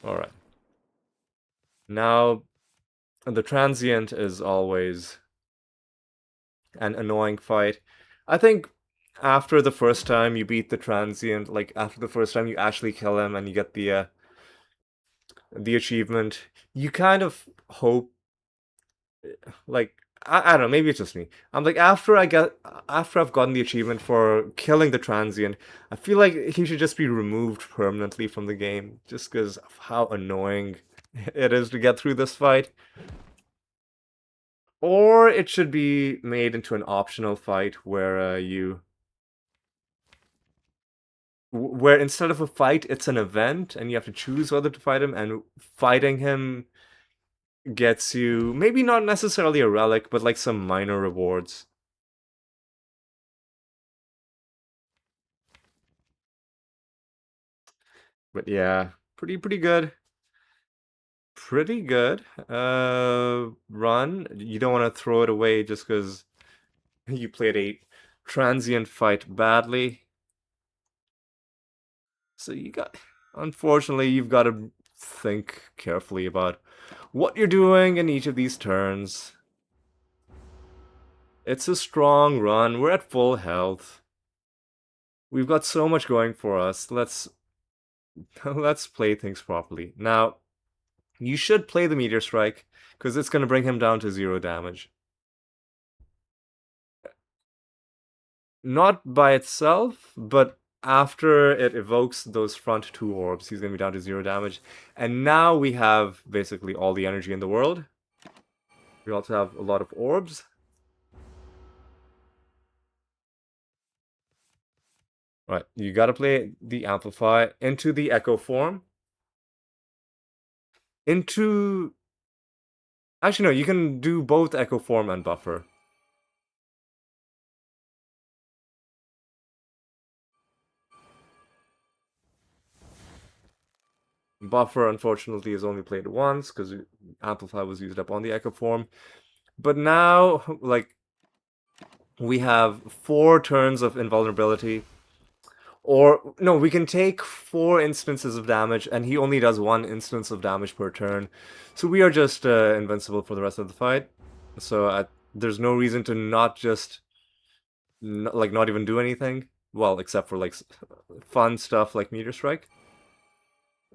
All right. Now, the transient is always an annoying fight. I think after the first time you beat the transient, like after the first time you actually kill him and you get the achievement, you kind of hope like I don't know, maybe it's just me. I'm like after I've gotten the achievement for killing the transient, I feel like he should just be removed permanently from the game just because of how annoying it is to get through this fight. Or it should be made into an optional fight where where instead of a fight, it's an event, and you have to choose whether to fight him, and fighting him gets you maybe not necessarily a relic, but like some minor rewards. But yeah, pretty good. Pretty good. Run. You don't want to throw it away just because you played a transient fight badly. So unfortunately, you've got to think carefully about what you're doing in each of these turns. It's a strong run. We're at full health. We've got so much going for us. Let's play things properly. Now, you should play the Meteor Strike, because it's going to bring him down to 0 damage. Not by itself, but after it evokes those front 2 orbs, he's going to be down to 0 damage. And now we have basically all the energy in the world. We also have a lot of orbs. Right, you gotta play the Amplify into the Echo form. Into... Actually, no, you can do both Echo form and Buffer. Buffer, unfortunately, is only played once, because Amplify was used up on the Echo form. But now, like, we have 4 turns of invulnerability. Or, no, we can take 4 instances of damage, and he only does 1 instance of damage per turn. So we are just invincible for the rest of the fight. So there's no reason to not just, not even do anything. Well, except for, like, fun stuff like Meteor Strike.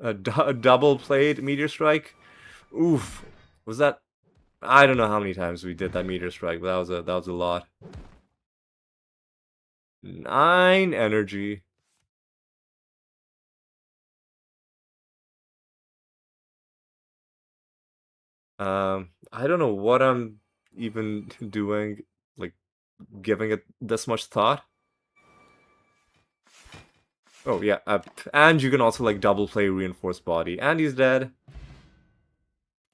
A double played Meteor Strike. Oof. Was that... I don't know how many times we did that Meteor Strike, but that was a lot. 9 energy. I don't know what I'm even doing, like, giving it this much thought. Oh, yeah, and you can also, like, double play Reinforced Body, and he's dead.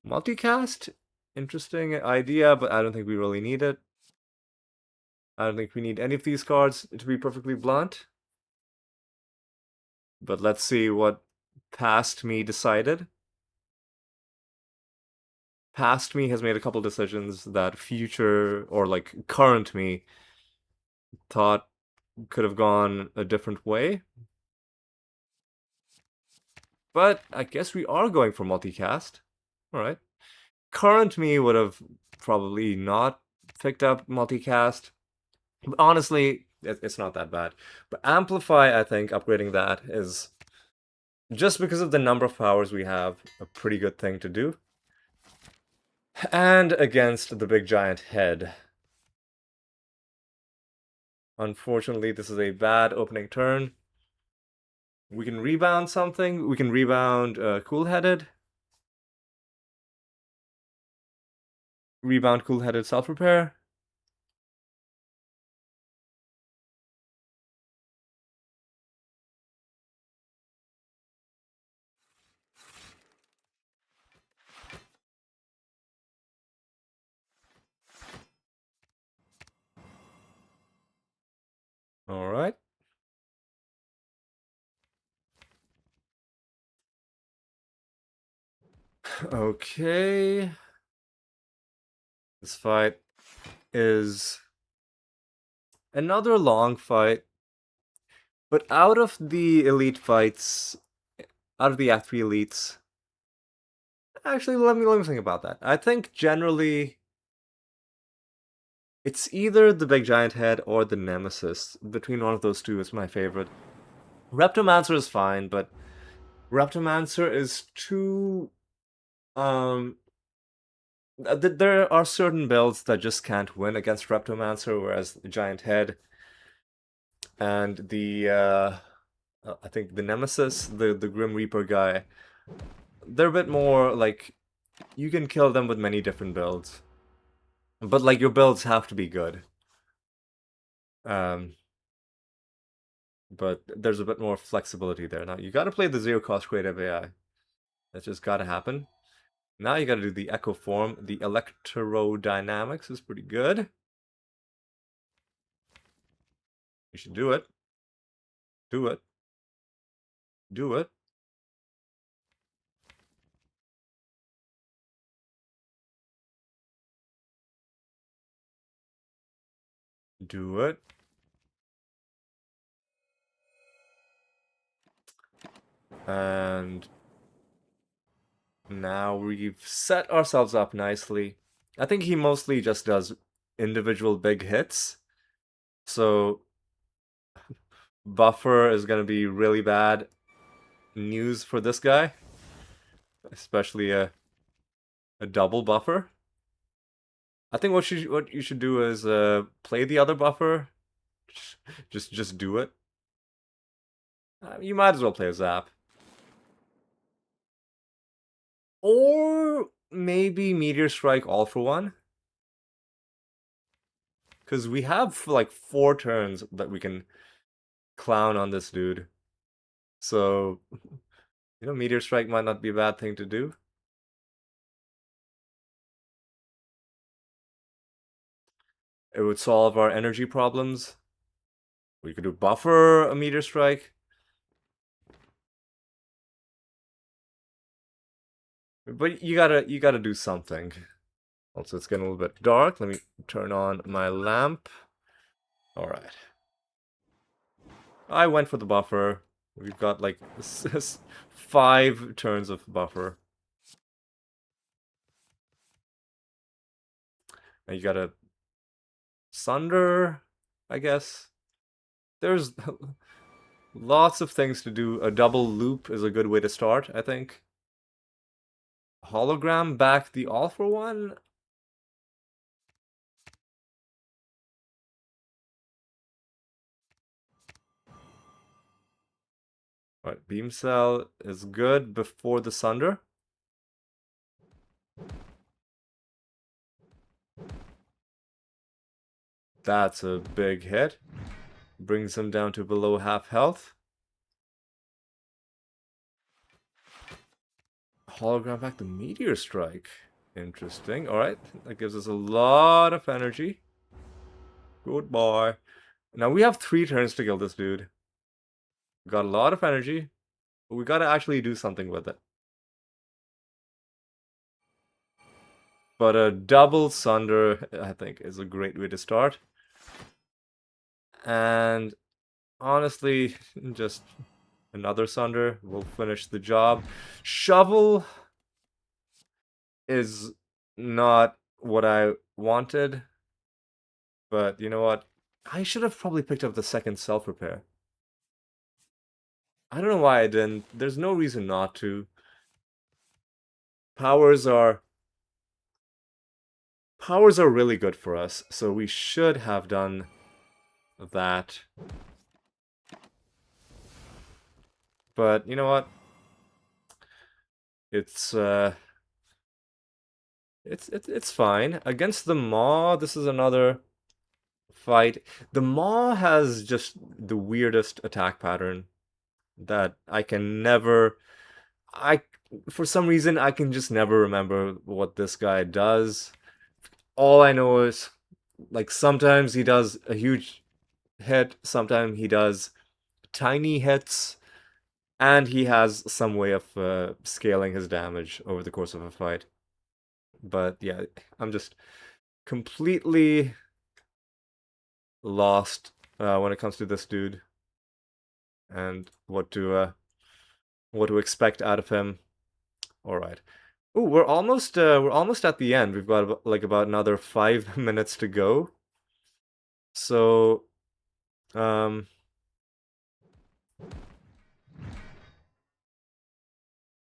Multicast? Interesting idea, but I don't think we really need it. I don't think we need any of these cards, to be perfectly blunt. But let's see what past me decided. Past me has made a couple decisions that future, or like current me, thought could have gone a different way. But I guess we are going for multicast. Alright. Current me would have probably not picked up multicast. But honestly, it's not that bad. But Amplify, I think, upgrading that is, just because of the number of powers we have, a pretty good thing to do. And against the big giant head. Unfortunately, this is a bad opening turn. We can rebound something. We can rebound Cool-Headed. Rebound Cool-Headed Self-Repair. Alright. Okay. This fight is another long fight. But out of the elite fights, out of the Act 3 elites, Actually, let me think about that. I think generally it's either the big giant head or the nemesis. Between one of those two is my favorite. Reptomancer is fine, but Reptomancer is too um there are certain builds that just can't win against Reptomancer, whereas the giant head and the I think the nemesis, the Grim Reaper guy, they're a bit more like you can kill them with many different builds. But like your builds have to be good. Um but there's a bit more flexibility there. Now you gotta play the zero cost creative AI. That's just gotta happen. Now you gotta do the Echo Form. The Electrodynamics is pretty good. You should do it. Do it. Do it. Do it. And now we've set ourselves up nicely. I think he mostly just does individual big hits. So buffer is going to be really bad news for this guy. Especially a double buffer. I think what you should do is play the other buffer. Just do it. You might as well play a zap. Or maybe Meteor Strike all for one. Because we have like 4 turns that we can clown on this dude. So, Meteor Strike might not be a bad thing to do. It would solve our energy problems. We could do buffer a Meteor Strike. But you gotta do something. Also, it's getting a little bit dark. Let me turn on my lamp. Alright. I went for the buffer. We've got like 5 turns of buffer. And you gotta Sunder, I guess. There's lots of things to do. A double loop is a good way to start, I think. Hologram back the all for one? Alright, Beam Cell is good before the Sunder. That's a big hit. Brings him down to below half health. Hologram back the Meteor Strike. Interesting. Alright, that gives us a lot of energy. Goodbye. Now we have 3 turns to kill this dude. Got a lot of energy, but we gotta actually do something with it. But a double Sunder, I think, is a great way to start. And honestly, just another Sunder will finish the job. Shovel is not what I wanted, but you know what? I should have probably picked up the second self-repair. I don't know why I didn't. There's no reason not to. Powers are really good for us, so we should have done that. But you know what? It's fine. Against the Maw, this is another fight. The Maw has just the weirdest attack pattern that I can never for some reason I can just never remember what this guy does. All I know is like sometimes he does a huge hit, sometimes he does tiny hits, and he has some way of scaling his damage over the course of a fight. But yeah, I'm just completely lost when it comes to this dude and what to expect out of him. All right. Ooh, we're almost at the end. We've got like about another 5 minutes to go. So, um,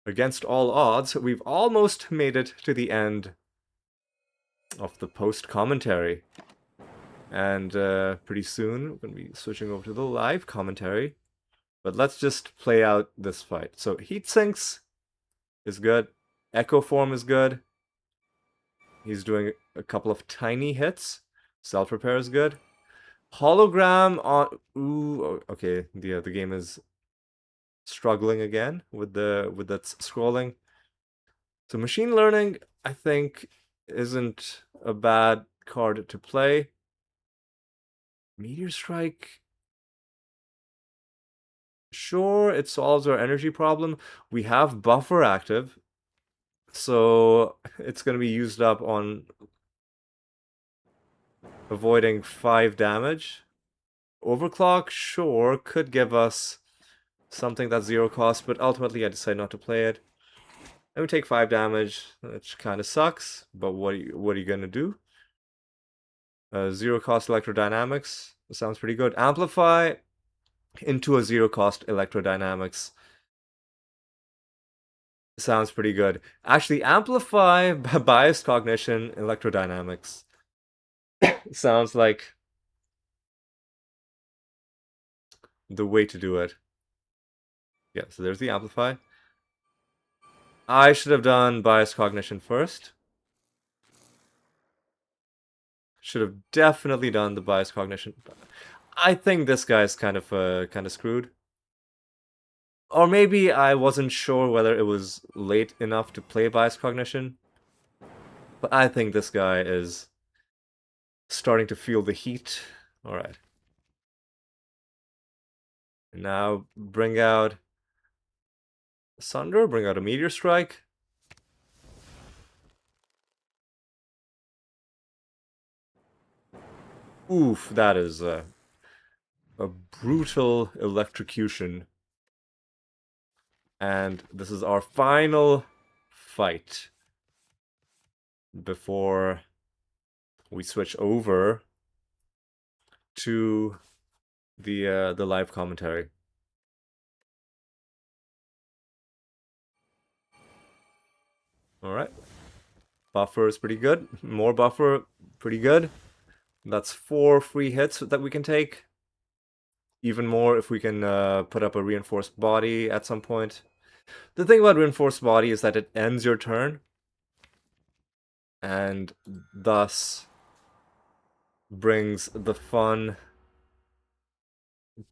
against all odds, we've almost made it to the end of the post commentary. And pretty soon, we're going to be switching over to the live commentary. But let's just play out this fight. So, heat sinks is good. Echo form is good. He's doing a couple of tiny hits. Self repair is good. Hologram on. Ooh, okay. The game is struggling again with that scrolling. So machine learning, I think, isn't a bad card to play. Meteor Strike, sure, it solves our energy problem. We have buffer active, so it's going to be used up on avoiding 5 damage. Overclock, sure, could give us something that's 0 cost, but ultimately I decide not to play it. And we take 5 damage, which kind of sucks, but what are you gonna do? 0 cost electrodynamics, sounds pretty good. Amplify into a 0 cost electrodynamics. Sounds pretty good. Actually, amplify biased cognition electrodynamics. Sounds like the way to do it. Yeah, so there's the amplify. I should have done biased cognition first. Should have definitely done the biased cognition. I think this guy's kind of screwed. Or maybe I wasn't sure whether it was late enough to play biased cognition. But I think this guy is starting to feel the heat. Alright. Now bring out Sunder, bring out a Meteor Strike. Oof, that is a brutal electrocution. And this is our final fight before we switch over to the live commentary. All right. Buffer is pretty good. More buffer, pretty good. That's 4 free hits that we can take. Even more if we can put up a reinforced body at some point. The thing about reinforced body is that it ends your turn. And thus brings the fun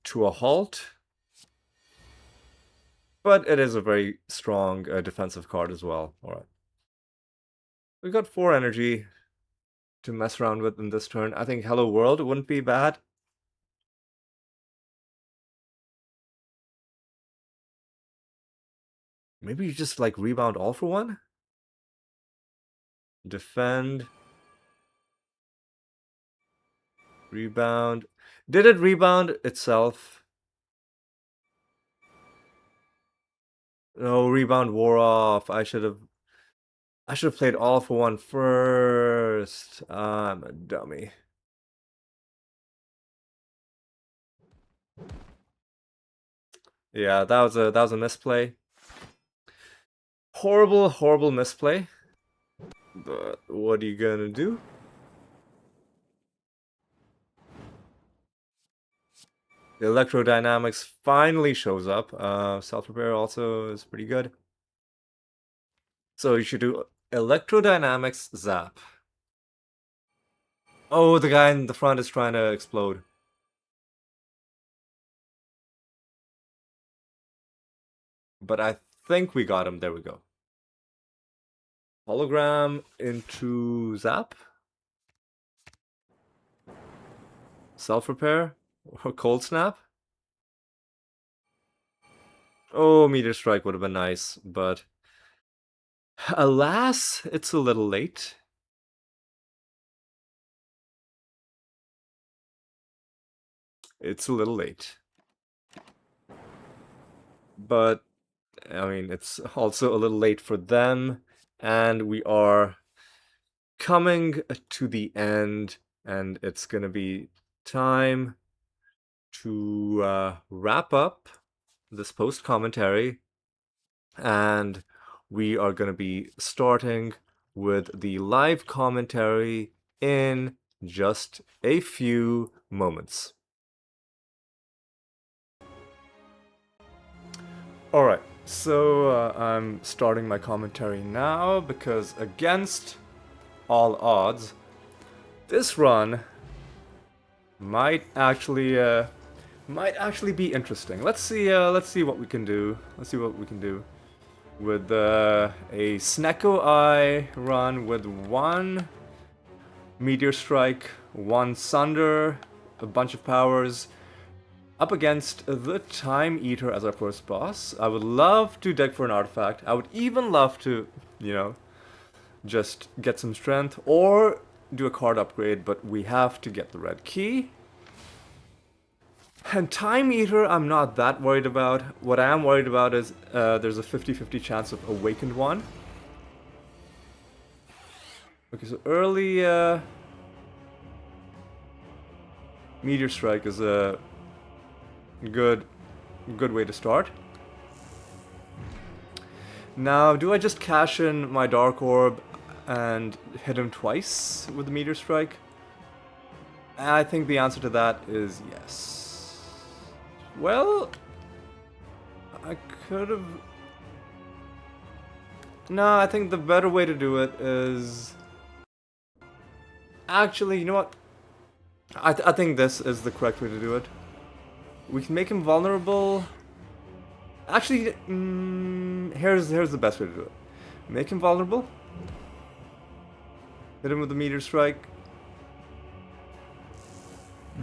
to a halt. But it is a very strong defensive card as well. Alright. We got 4 energy to mess around with in this turn. I think Hello World wouldn't be bad. Maybe you just like rebound all for one? Defend. Rebound. Did it rebound itself? No, rebound wore off. I should have played all for one first. I'm a dummy. Yeah, that was a misplay. Horrible misplay. But what are you gonna do? The electrodynamics finally shows up. Self-repair also is pretty good. So you should do electrodynamics zap. Oh, the guy in the front is trying to explode. But I think we got him. There we go. Hologram into zap. Self-repair. Or cold snap. Oh, meteor strike would have been nice, but alas, it's a little late. It's a little late. But, I mean, it's also a little late for them, And we are coming to the end, and it's gonna be time to wrap up this post commentary, and we are gonna be starting with the live commentary in just a few moments. Alright, so I'm starting my commentary now because against all odds, this run might actually be interesting. Let's see what we can do. Let's see what we can do with a Snecko Eye run with 1 Meteor Strike, 1 Sunder, a bunch of powers, up against the Time Eater as our first boss. I would love to deck for an artifact. I would even love to, just get some strength or do a card upgrade, but we have to get the red key. And Time Eater, I'm not that worried about. What I am worried about is there's a 50-50 chance of Awakened one. Okay, so early Meteor Strike is a good way to start. Now, do I just cash in my Dark Orb and hit him twice with the Meteor Strike? I think the answer to that is yes. Well, I could have... No, I think the better way to do it is... Actually, you know what? I think this is the correct way to do it. We can make him vulnerable. Actually, here's the best way to do it. Make him vulnerable. Hit him with the Meteor Strike.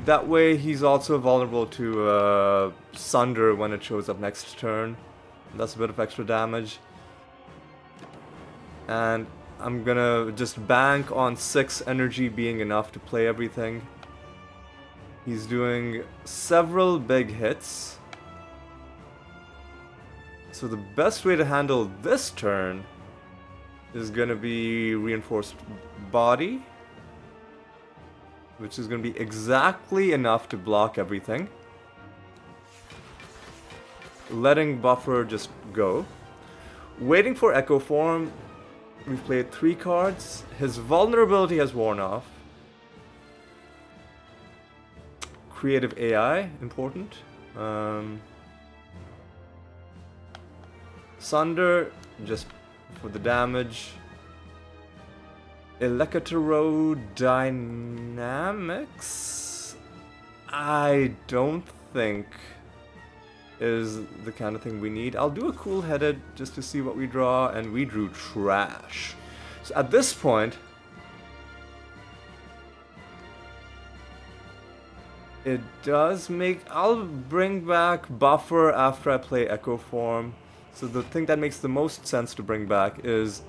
That way he's also vulnerable to Sunder when it shows up next turn. That's a bit of extra damage. And I'm gonna just bank on 6 energy being enough to play everything. He's doing several big hits. So the best way to handle this turn is gonna be Reinforced Body, which is gonna be exactly enough to block everything. Letting Buffer just go. Waiting for Echo Form. We've played 3 cards. His vulnerability has worn off. Creative AI, important. Sunder, just for the damage. Electrodynamics, I don't think is the kind of thing we need. I'll do a cool-headed just to see what we draw, and we drew trash. So at this point, it does make... I'll bring back Buffer after I play Echo Form. So the thing that makes the most sense to bring back is,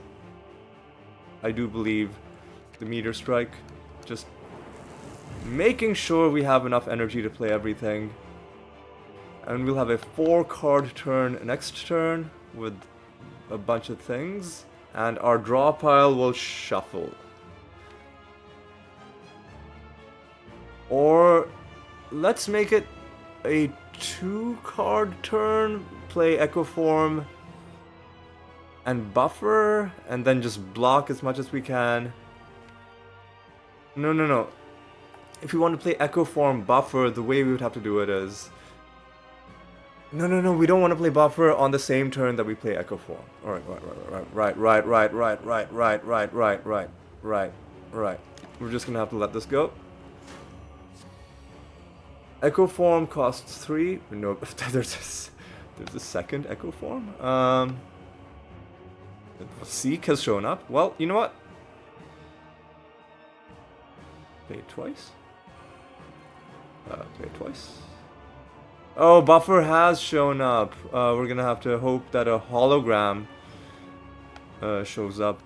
I do believe, the Meteor Strike. Just making sure we have enough energy to play everything. And we'll have a 4-card turn next turn with a bunch of things. And our draw pile will shuffle. Or let's make it a 2-card turn, play Echo Form and Buffer, and then just block as much as we can. No. If we want to play Echo Form Buffer, the way we would have to do it is... No, we don't want to play Buffer on the same turn that we play Echo Form. Alright, right. We're just gonna have to let this go. Echo Form costs 3. No, there's a second Echo Form. Seek has shown up. Well, you know what? Play it twice. Play it twice. Oh, Buffer has shown up. We're gonna have to hope that a hologram shows up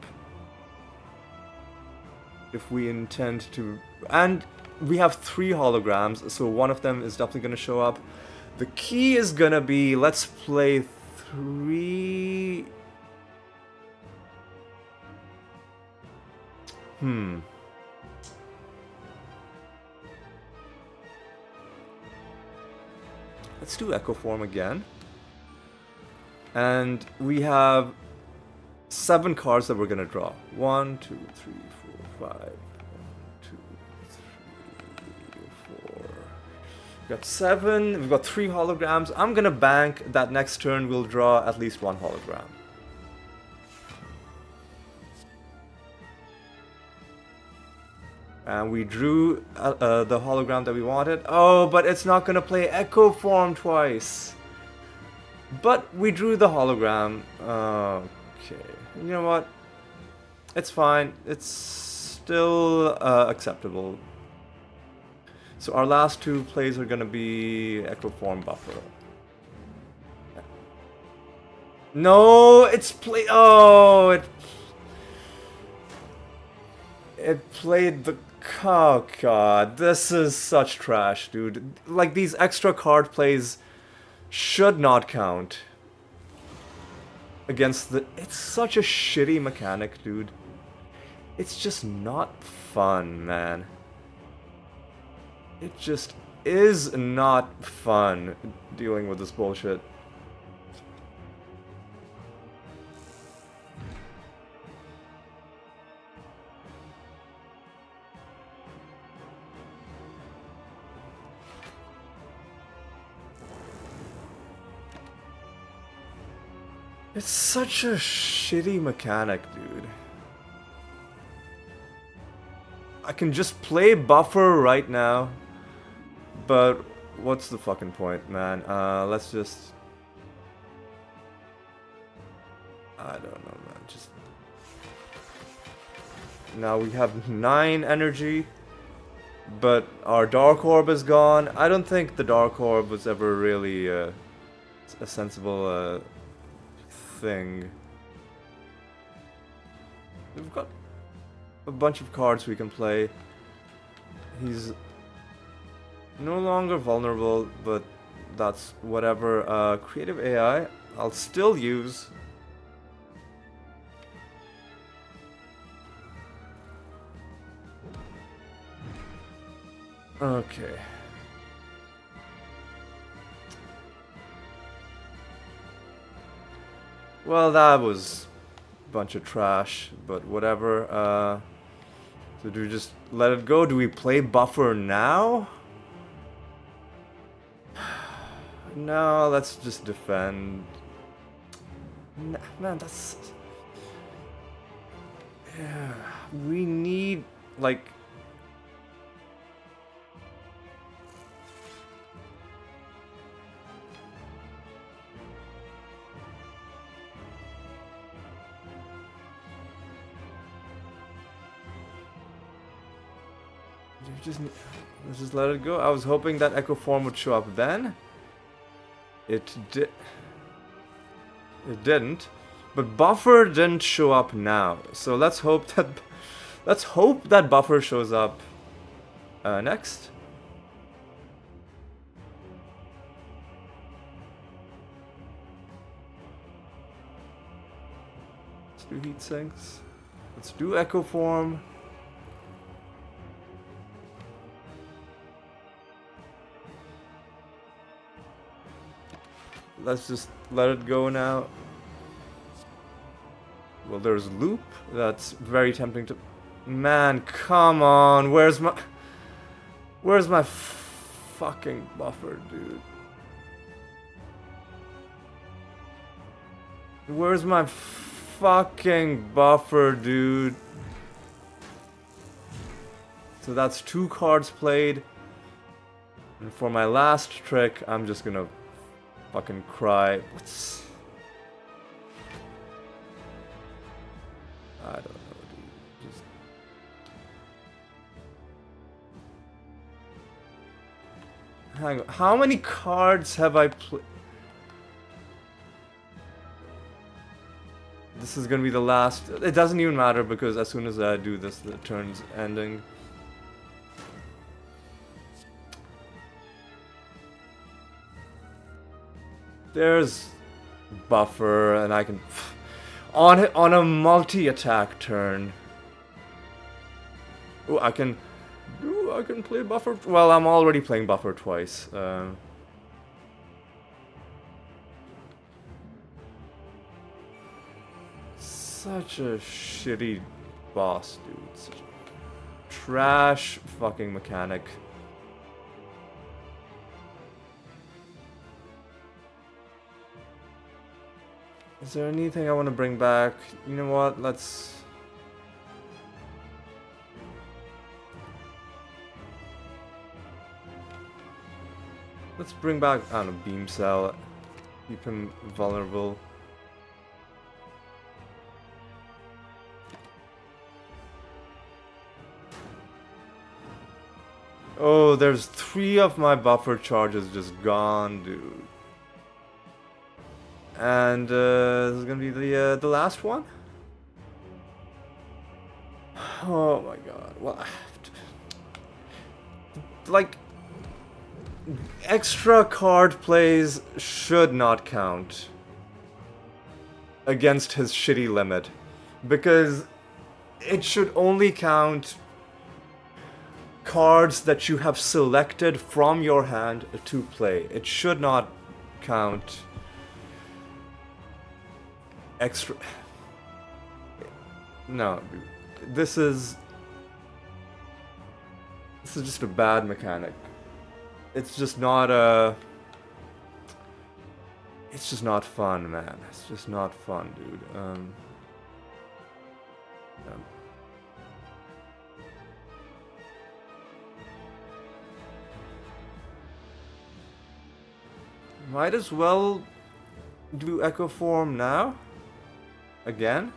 if we intend to. And we have 3 holograms, so one of them is definitely gonna show up. The key is gonna be, let's play 3... Let's do Echo Form again. And we have 7 cards that we're gonna draw. 1, 2, 3, 4, 5. 1, 2, 3, 4. We've got 7. We've got 3 holograms. I'm gonna bank that next turn we'll draw at least 1 hologram. And we drew the hologram that we wanted. Oh, but it's not gonna play Echo Form twice. But we drew the hologram. Okay. You know what? It's fine. It's still acceptable. So our last 2 plays are gonna be Echo Form Buffer. No, it's play. Oh, it played the. Oh god, this is such trash, dude. Like, these extra card plays should not count against the... It's such a shitty mechanic, dude. It's just not fun, man. It just is not fun dealing with this bullshit. It's such a shitty mechanic, dude. I can just play Buffer right now, but what's the fucking point, man? Let's just... I don't know, man. Just... Now we have 9 energy, but our Dark Orb is gone. I don't think the Dark Orb was ever really a sensible... thing. We've got a bunch of cards we can play. He's no longer vulnerable, but that's whatever. Creative AI, I'll still use. Okay. Well, that was a bunch of trash, but whatever. So do we just let it go? Do we play Buffer now? No, let's just defend. Man, that's... Yeah, we need, like... Let's just let it go. I was hoping that Echo Form would show up then. It didn't. But Buffer didn't show up now. So let's hope that Buffer shows up next. Let's do heat sinks. Let's do Echo Form. Let's just let it go now. Well, there's Loop. That's very tempting to... Man, come on. Where's my fucking Buffer, dude? Where's my fucking Buffer, dude? So that's 2 cards played. And for my last trick, I'm just gonna fucking cry. What's... I don't know, dude. Just... Hang on. How many cards have I played? This is gonna be the last. It doesn't even matter because as soon as I do this, the turn's ending. There's Buffer, and I can on a multi-attack turn. Ooh, I can play buffer. Well, I'm already playing buffer twice. Such a shitty boss, dude. Such a trash fucking mechanic. Is there anything I want to bring back? You know what? Let's bring back, I don't know, Beam Cell. Keep him vulnerable. Oh, there's 3 of my buffer charges just gone, dude. And this is gonna be the last one. Oh my god. Well, like, extra card plays should not count against his shitty limit, because it should only count cards that you have selected from your hand to play. It should not count extra. No, this is just a bad mechanic. It's just not it's just not fun, man. It's just not fun, dude. Yeah. Might as well do Echo Form now. Again.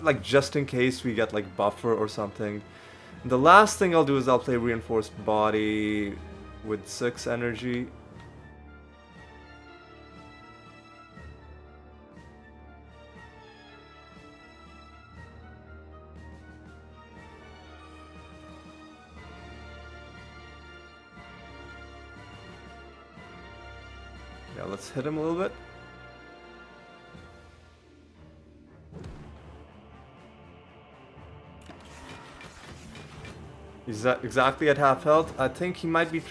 Like, just in case we get, like, buffer or something. The last thing I'll do is I'll play Reinforced Body with 6 energy. Yeah, let's hit him a little bit. He's exactly at half health. I think he might be...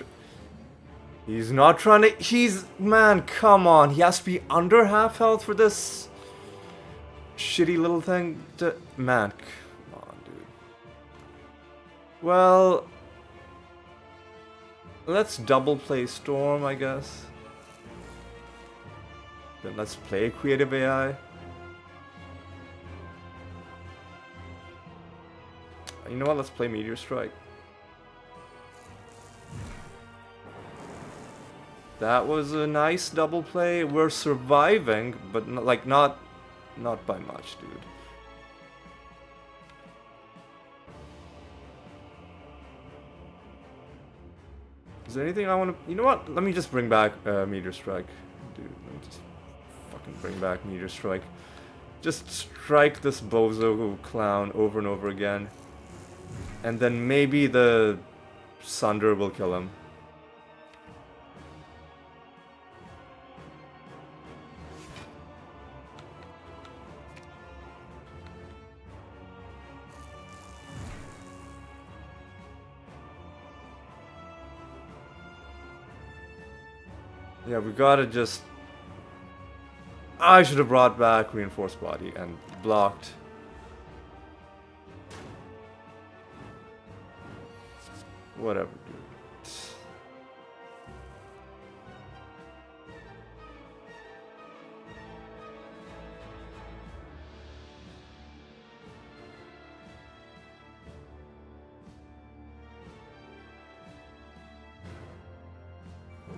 He's not trying to... He's... Man, come on. He has to be under half health for this shitty little thing to... Man, come on, dude. Well... Let's double play Storm, I guess. Then let's play Creative AI. You know what? Let's play Meteor Strike. That was a nice double play. We're surviving, but not by much, dude. Is there anything I want to... You know what? Let me just bring back Meteor Strike. Dude, let me just fucking bring back Meteor Strike. Just strike this bozo clown over and over again. And then maybe the Sunder will kill him. Yeah, we gotta just... I should have brought back Reinforced Body and blocked. Whatever, dude.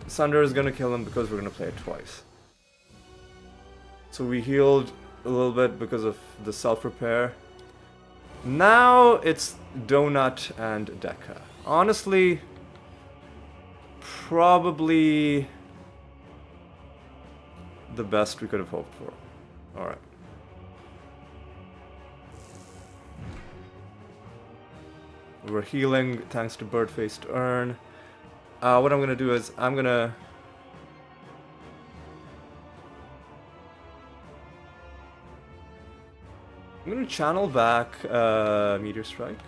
Sunder is gonna kill him because we're gonna play it twice. So we healed a little bit because of the self-repair. Now it's Donut and Deca. Honestly, probably the best we could have hoped for. Alright. We're healing thanks to Bird-Faced Urn. What I'm gonna do is I'm gonna channel back Meteor Strike.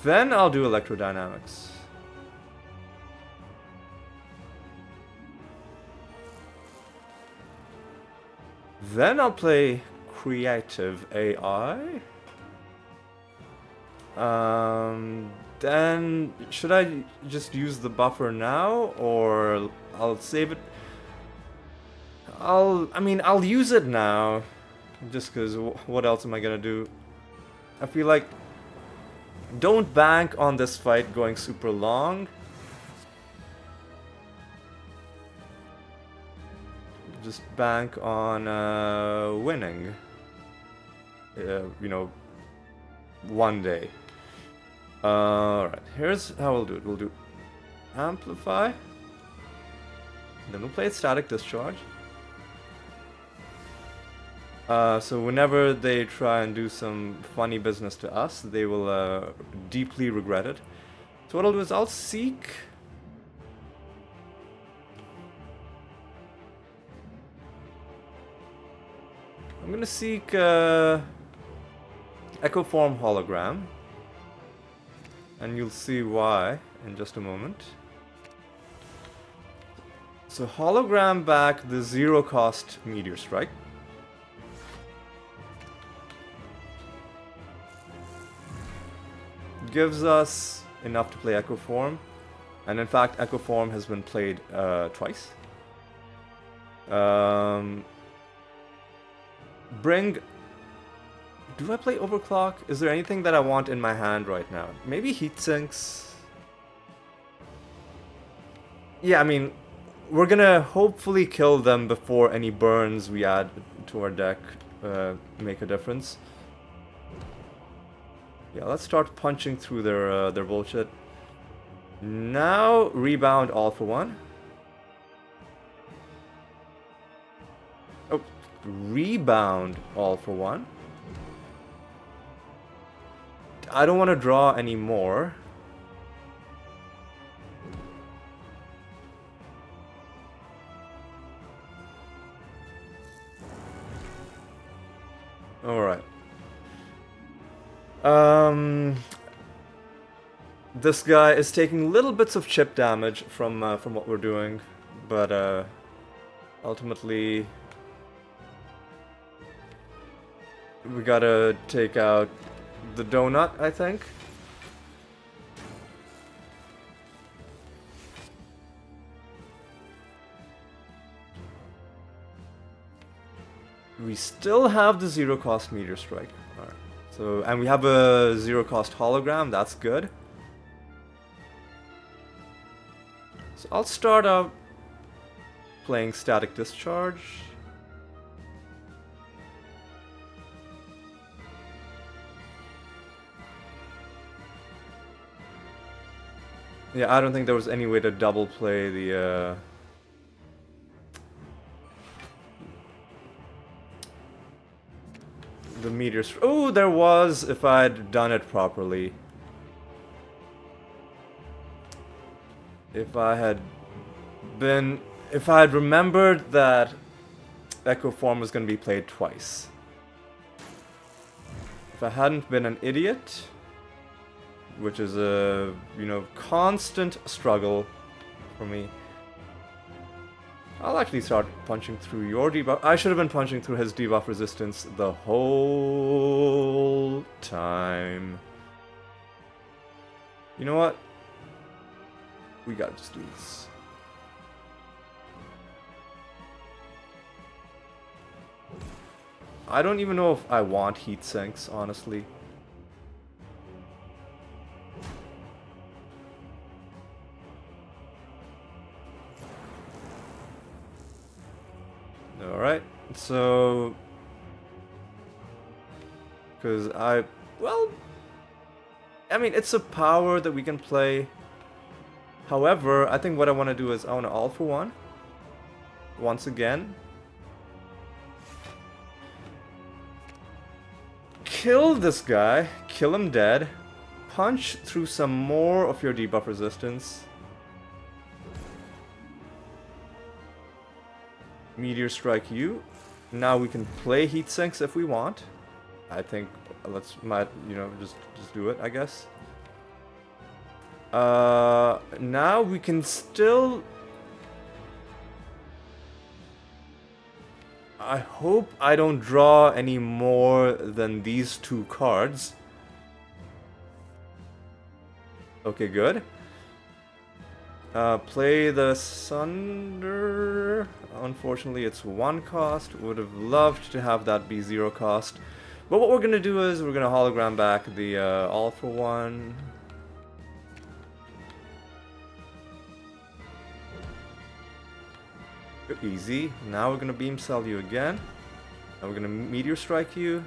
Then I'll do electrodynamics. Then I'll play creative AI. Then should I just use the buffer now, or I'll save it? I'll use it now, just because what else am I gonna do? I feel like don't bank on this fight going super long. Just bank on winning. You know, one day. Alright, here's how we'll do it. We'll do amplify. Then we'll play static discharge. So whenever they try and do some funny business to us, they will deeply regret it. So what I'll do is I'll seek... I'm gonna seek Echo Form Hologram. And you'll see why in just a moment. So hologram back the 0 cost Meteor Strike. Gives us enough to play Echo Form. And in fact, Echo Form has been played twice. Bring... Do I play Overclock? Is there anything that I want in my hand right now? Maybe Heat Sinks? Yeah, I mean, we're gonna hopefully kill them before any burns we add to our deck make a difference. Yeah, let's start punching through their bullshit. Now, rebound all for one. Oh, rebound all for one. I don't want to draw anymore. Alright. This guy is taking little bits of chip damage from what we're doing, but ultimately we gotta take out the donut, I think. We still have the 0 cost Meteor Strike. Alright. So, and we have a 0 cost hologram, that's good. So I'll start out playing Static Discharge. Yeah, I don't think there was any way to double play the meteors. Oh, there was, if I'd done it properly. If I had remembered that Echo Form was going to be played twice. If I hadn't been an idiot, which is a, constant struggle for me. I'll actually start punching through your debuff. I should have been punching through his debuff resistance the whole time. You know what? We gotta just do this. I don't even know if I want heat sinks, honestly. Alright, so... Because I mean, it's a power that we can play. However, I think what I want to do is I want to all for one. Once again. Kill this guy. Kill him dead. Punch through some more of your debuff resistance. Meteor Strike you. Now we can play heat sinks if we want. I think let's just do it, I guess. Now we can still... I hope I don't draw any more than these 2 cards. Okay, good. Play the Sunder. Unfortunately, it's 1 cost. Would have loved to have that be 0 cost. But what we're gonna do is we're gonna hologram back the All for One. Easy. Now we're gonna Beam Cell you again. Now we're gonna Meteor Strike you.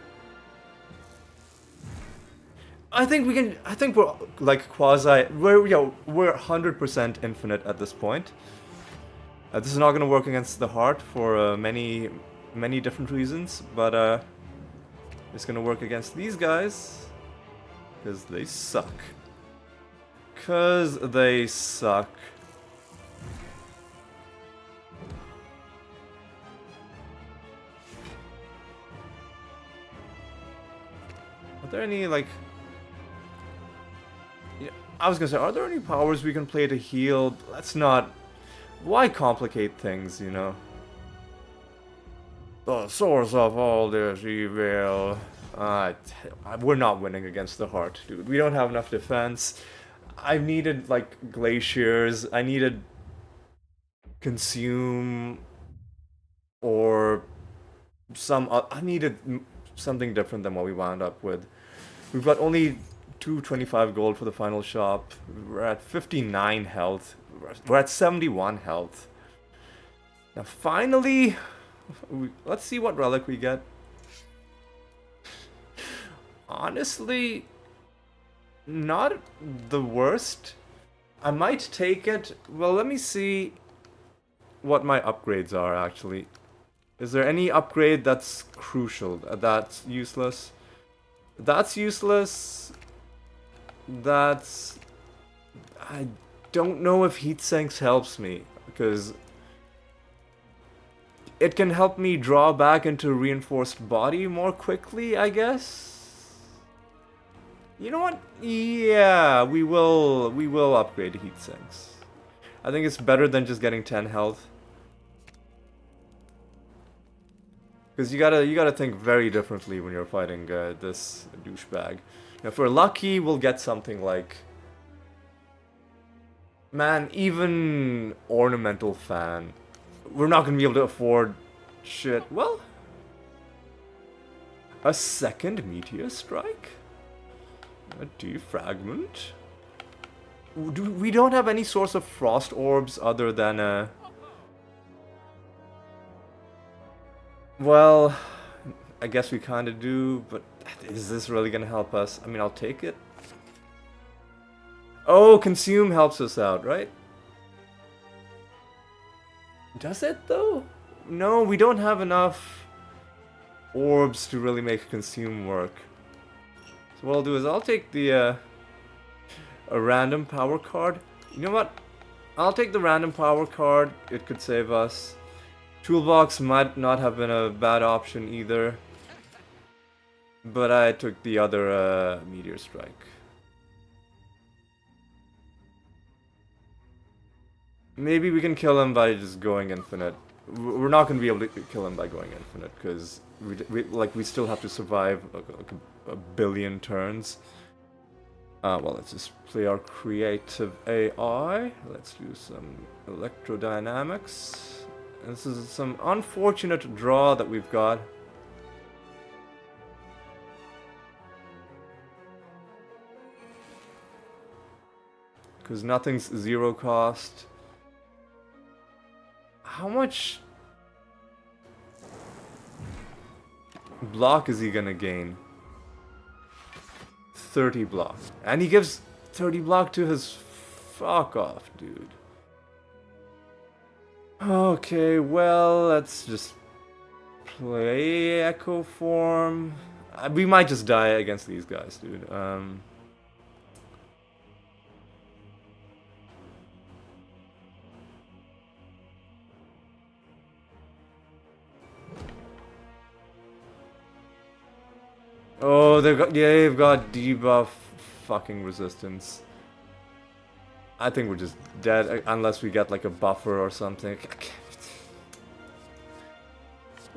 I think we can. I think we're like quasi. We're 100% infinite at this point. This is not gonna work against the heart for many different reasons, but it's gonna work against these guys because they suck. Cause they suck. Are there any, like... Yeah, I was gonna say, are there any powers we can play to heal? Let's not... Why complicate things, you know? The source of all this evil... we're not winning against the heart, dude. We don't have enough defense. I needed, like, glaciers. I needed... consume... Or... some... I needed something different than what we wound up with. We've got only 225 gold for the final shop. We're at 59 health. We're at 71 health. Now finally, let's see what relic we get. Honestly, not the worst. I might take it. Well, let me see what my upgrades are actually. Is there any upgrade that's crucial? That's useless. That's useless. That's... I don't know if heat sinks helps me, because it can help me draw back into reinforced body more quickly, I guess? You know what? Yeah, we will upgrade heat sinks. I think it's better than just getting 10 health. Because you gotta think very differently when you're fighting this douchebag. Now, if we're lucky, we'll get something like... Man, even Ornamental Fan. We're not gonna be able to afford shit. Well... A second Meteor Strike? A Defragment? We don't have any source of Frost Orbs other than Well, I guess we kind of do, but is this really going to help us? I mean, I'll take it. Oh, Consume helps us out, right? Does it, though? No, we don't have enough orbs to really make Consume work. So what I'll do is I'll take the, a random power card. You know what? I'll take the random power card. It could save us. Toolbox might not have been a bad option either. But I took the other Meteor Strike. Maybe we can kill him by just going infinite. We're not going to be able to kill him by going infinite because we still have to survive a billion turns. Well, let's just play our creative AI. Let's do some electrodynamics. This is some unfortunate draw that we've got. Because nothing's zero cost. How much block is he gonna gain? 30 block. And he gives 30 block to his... Fuck off, dude. Okay, well, let's just play Echo Form. We might just die against these guys, dude. Oh, they've got debuff fucking resistance. I think we're just dead unless we get like a buffer or something.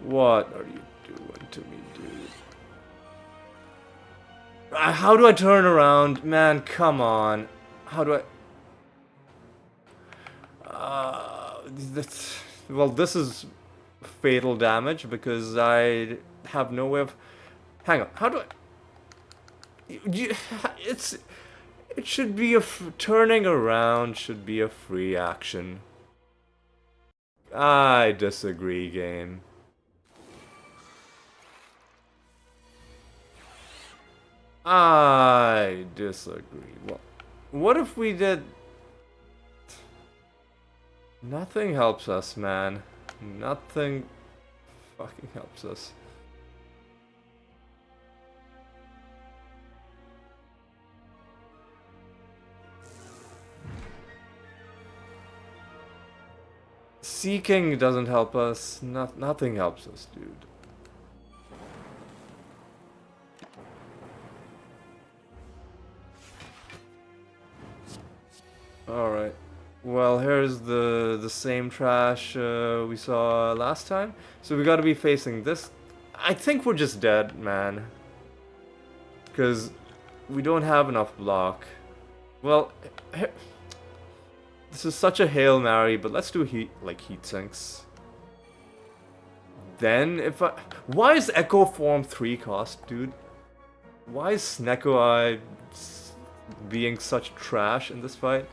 What are you doing to me, dude? How do I turn around? Man, come on. How do I... well, this is fatal damage because I have no way of... Hang on, how do I... It's... It should be a... Turning around should be a free action. I disagree, game. I disagree. Well, what if we did... Nothing helps us, man. Nothing fucking helps us. Seeking doesn't help us. Nothing helps us, dude. Alright. Well, here's the same trash we saw last time. So we gotta be facing this. I think we're just dead, man. Because we don't have enough block. Well, this is such a Hail Mary, but let's do heat sinks. Then if I... Why is Echo Form 3 cost, dude? Why is Sneko Eye being such trash in this fight?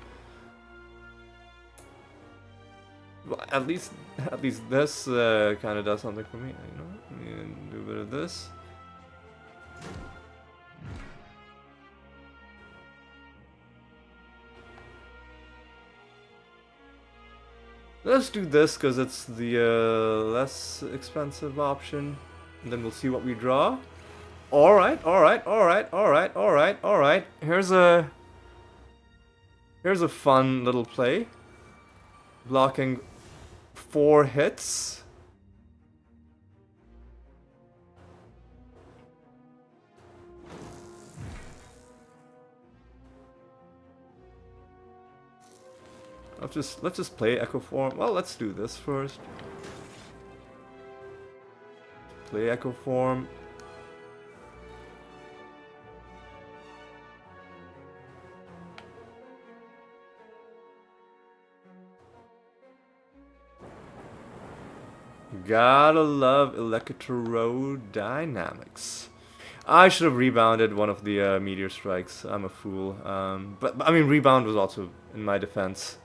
Well, at least this kind of does something for me, you know? Do a bit of this. Let's do this because it's the less expensive option, and then we'll see what we draw. Alright. Here's a fun little play. Blocking 4 hits. Let's just play Echo Form. Well, let's do this first. Play Echo Form. Gotta love electrodynamics. I should have rebounded one of the meteor strikes. I'm a fool. But I mean, rebound was also, in my defense,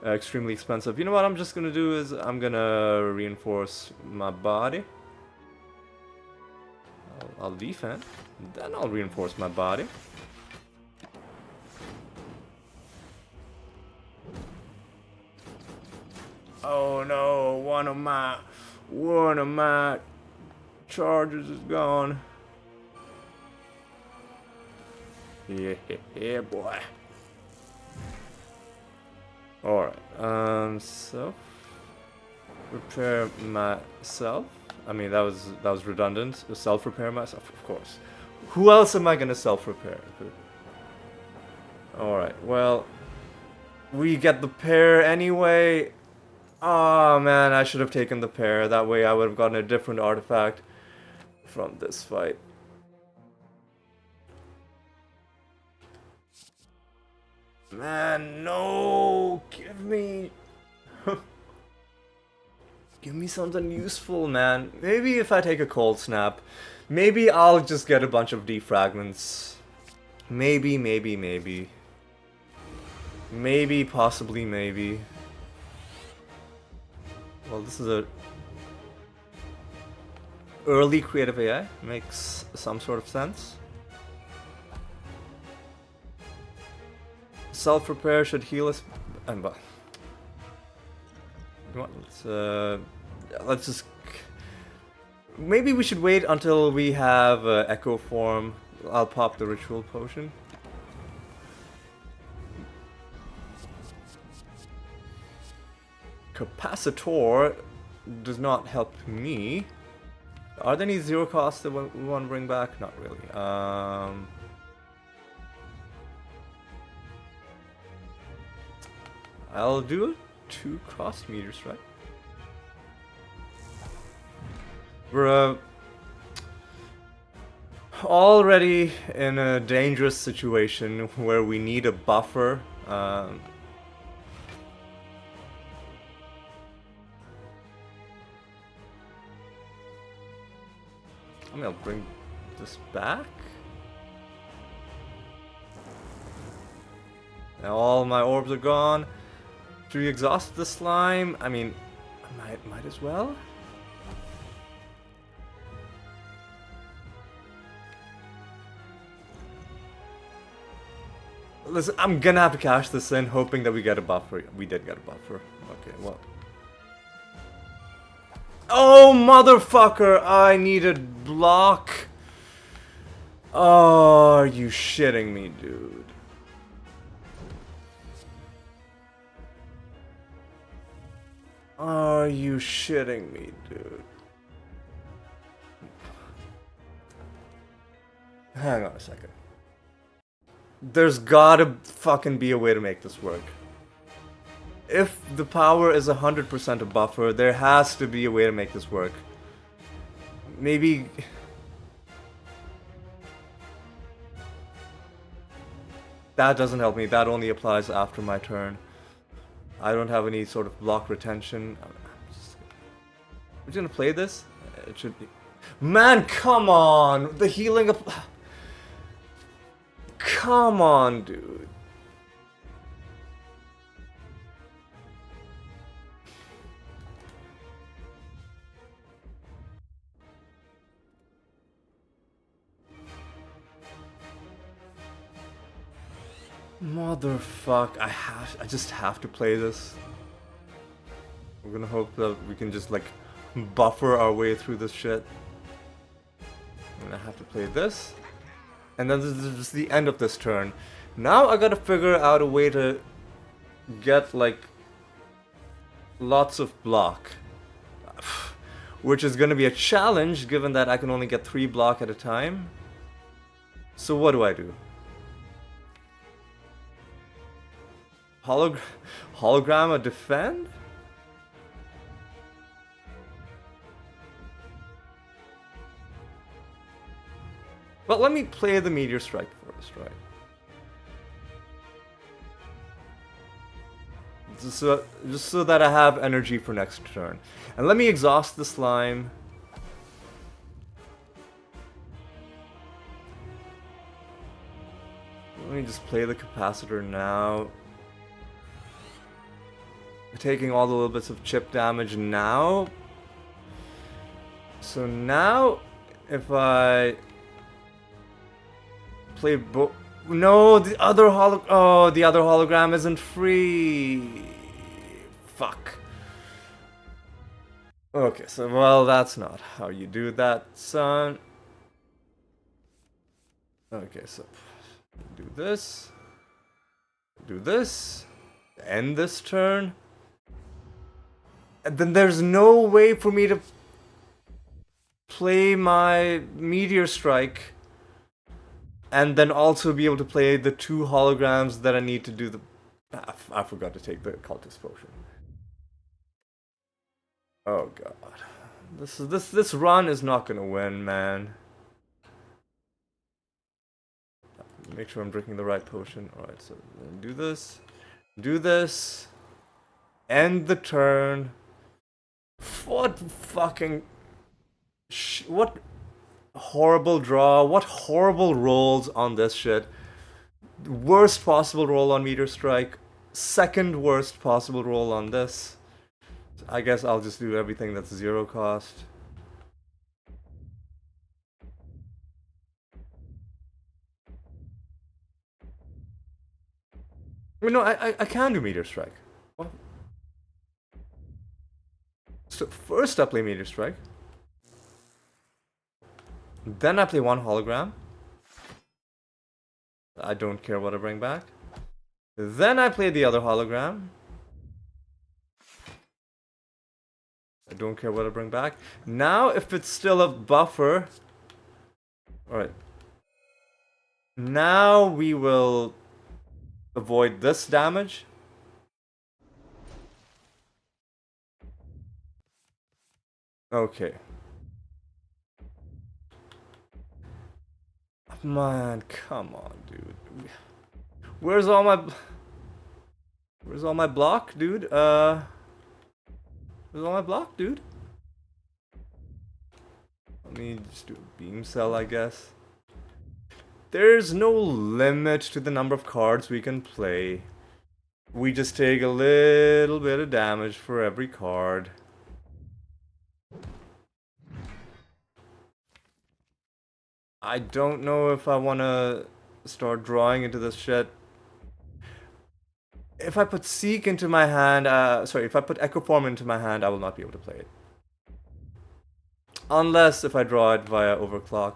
extremely expensive. You know what I'm just gonna do is I'm gonna reinforce my body. I'll defend, then I'll reinforce my body. Oh no, one of my charges is gone. Yeah, boy. Alright, so repair myself. I mean, that was redundant. Self-repair myself, of course. Who else am I gonna self-repair? Alright, well, we get the pair anyway. Oh man, I should have taken the pair. That way I would have gotten a different artifact from this fight. Man, no! Give me... Give me something useful, man. Maybe if I take a cold snap, maybe I'll just get a bunch of defragments. Maybe. Maybe, possibly, maybe. Well, this is a early creative AI. Makes some sort of sense. Self-repair should heal us. Let's just... Maybe we should wait until we have Echo Form. I'll pop the Ritual Potion. Capacitor does not help me. Are there any 0 costs that we want to bring back? Not really. I'll do 2 cross meteor strike. We're already in a dangerous situation where we need a buffer. I mean, I'll bring this back. Now all my orbs are gone. Should we exhaust the slime? I mean, I might as well. Listen, I'm gonna have to cash this in, hoping that we get a buffer. We did get a buffer. Okay, well. Oh, motherfucker! I needed block. Oh, are you shitting me, dude? Are you shitting me, dude? Hang on a second. There's gotta fucking be a way to make this work. If the power is 100% a buffer, there has to be a way to make this work. Maybe... That doesn't help me. That only applies after my turn. I don't have any sort of block retention. We're gonna play this? It should be... Man, come on! The healing of... Come on, dude. Motherfuck, I just have to play this. We're gonna hope that we can just like buffer our way through this shit. And I have to play this. And then this is the end of this turn. Now I gotta figure out a way to get like lots of block. Which is gonna be a challenge given that I can only get 3 block at a time. So what do I do? Hologram a defend? Well, let me play the meteor strike first, right? Just so that I have energy for next turn. And let me exhaust the slime. Let me just play the capacitor now. Taking all the little bits of chip damage now. So now, if I play no, the other the other hologram isn't free. Fuck. Okay, so well, that's not how you do that, son. Okay, so do this, end this turn. And then there's no way for me to play my meteor strike and then also be able to play the 2 holograms that I need to do the... I forgot to take the cultist potion. Oh god. This run is not gonna win, man. Make sure I'm drinking the right potion. Alright, so do this. End the turn. What fucking... what horrible draw, what horrible rolls on this shit. Worst possible roll on meteor strike. Second worst possible roll on this. I guess I'll just do everything that's 0 cost. I mean, no, I can do meteor strike. What? So first I play meteor strike. Then I play 1 hologram. I don't care what I bring back. Then I play the other hologram. I don't care what I bring back. Now, if it's still a buffer... Alright. Now we will avoid this damage. Okay. Man, come on, dude. Where's all my... Where's all my block, dude? Where's all my block, dude? Let me just do a beam cell, I guess. There's no limit to the number of cards we can play. We just take a little bit of damage for every card. I don't know if I want to start drawing into this shit. If I put Seek into my hand, sorry, if I put Echo Form into my hand, I will not be able to play it. Unless if I draw it via Overclock.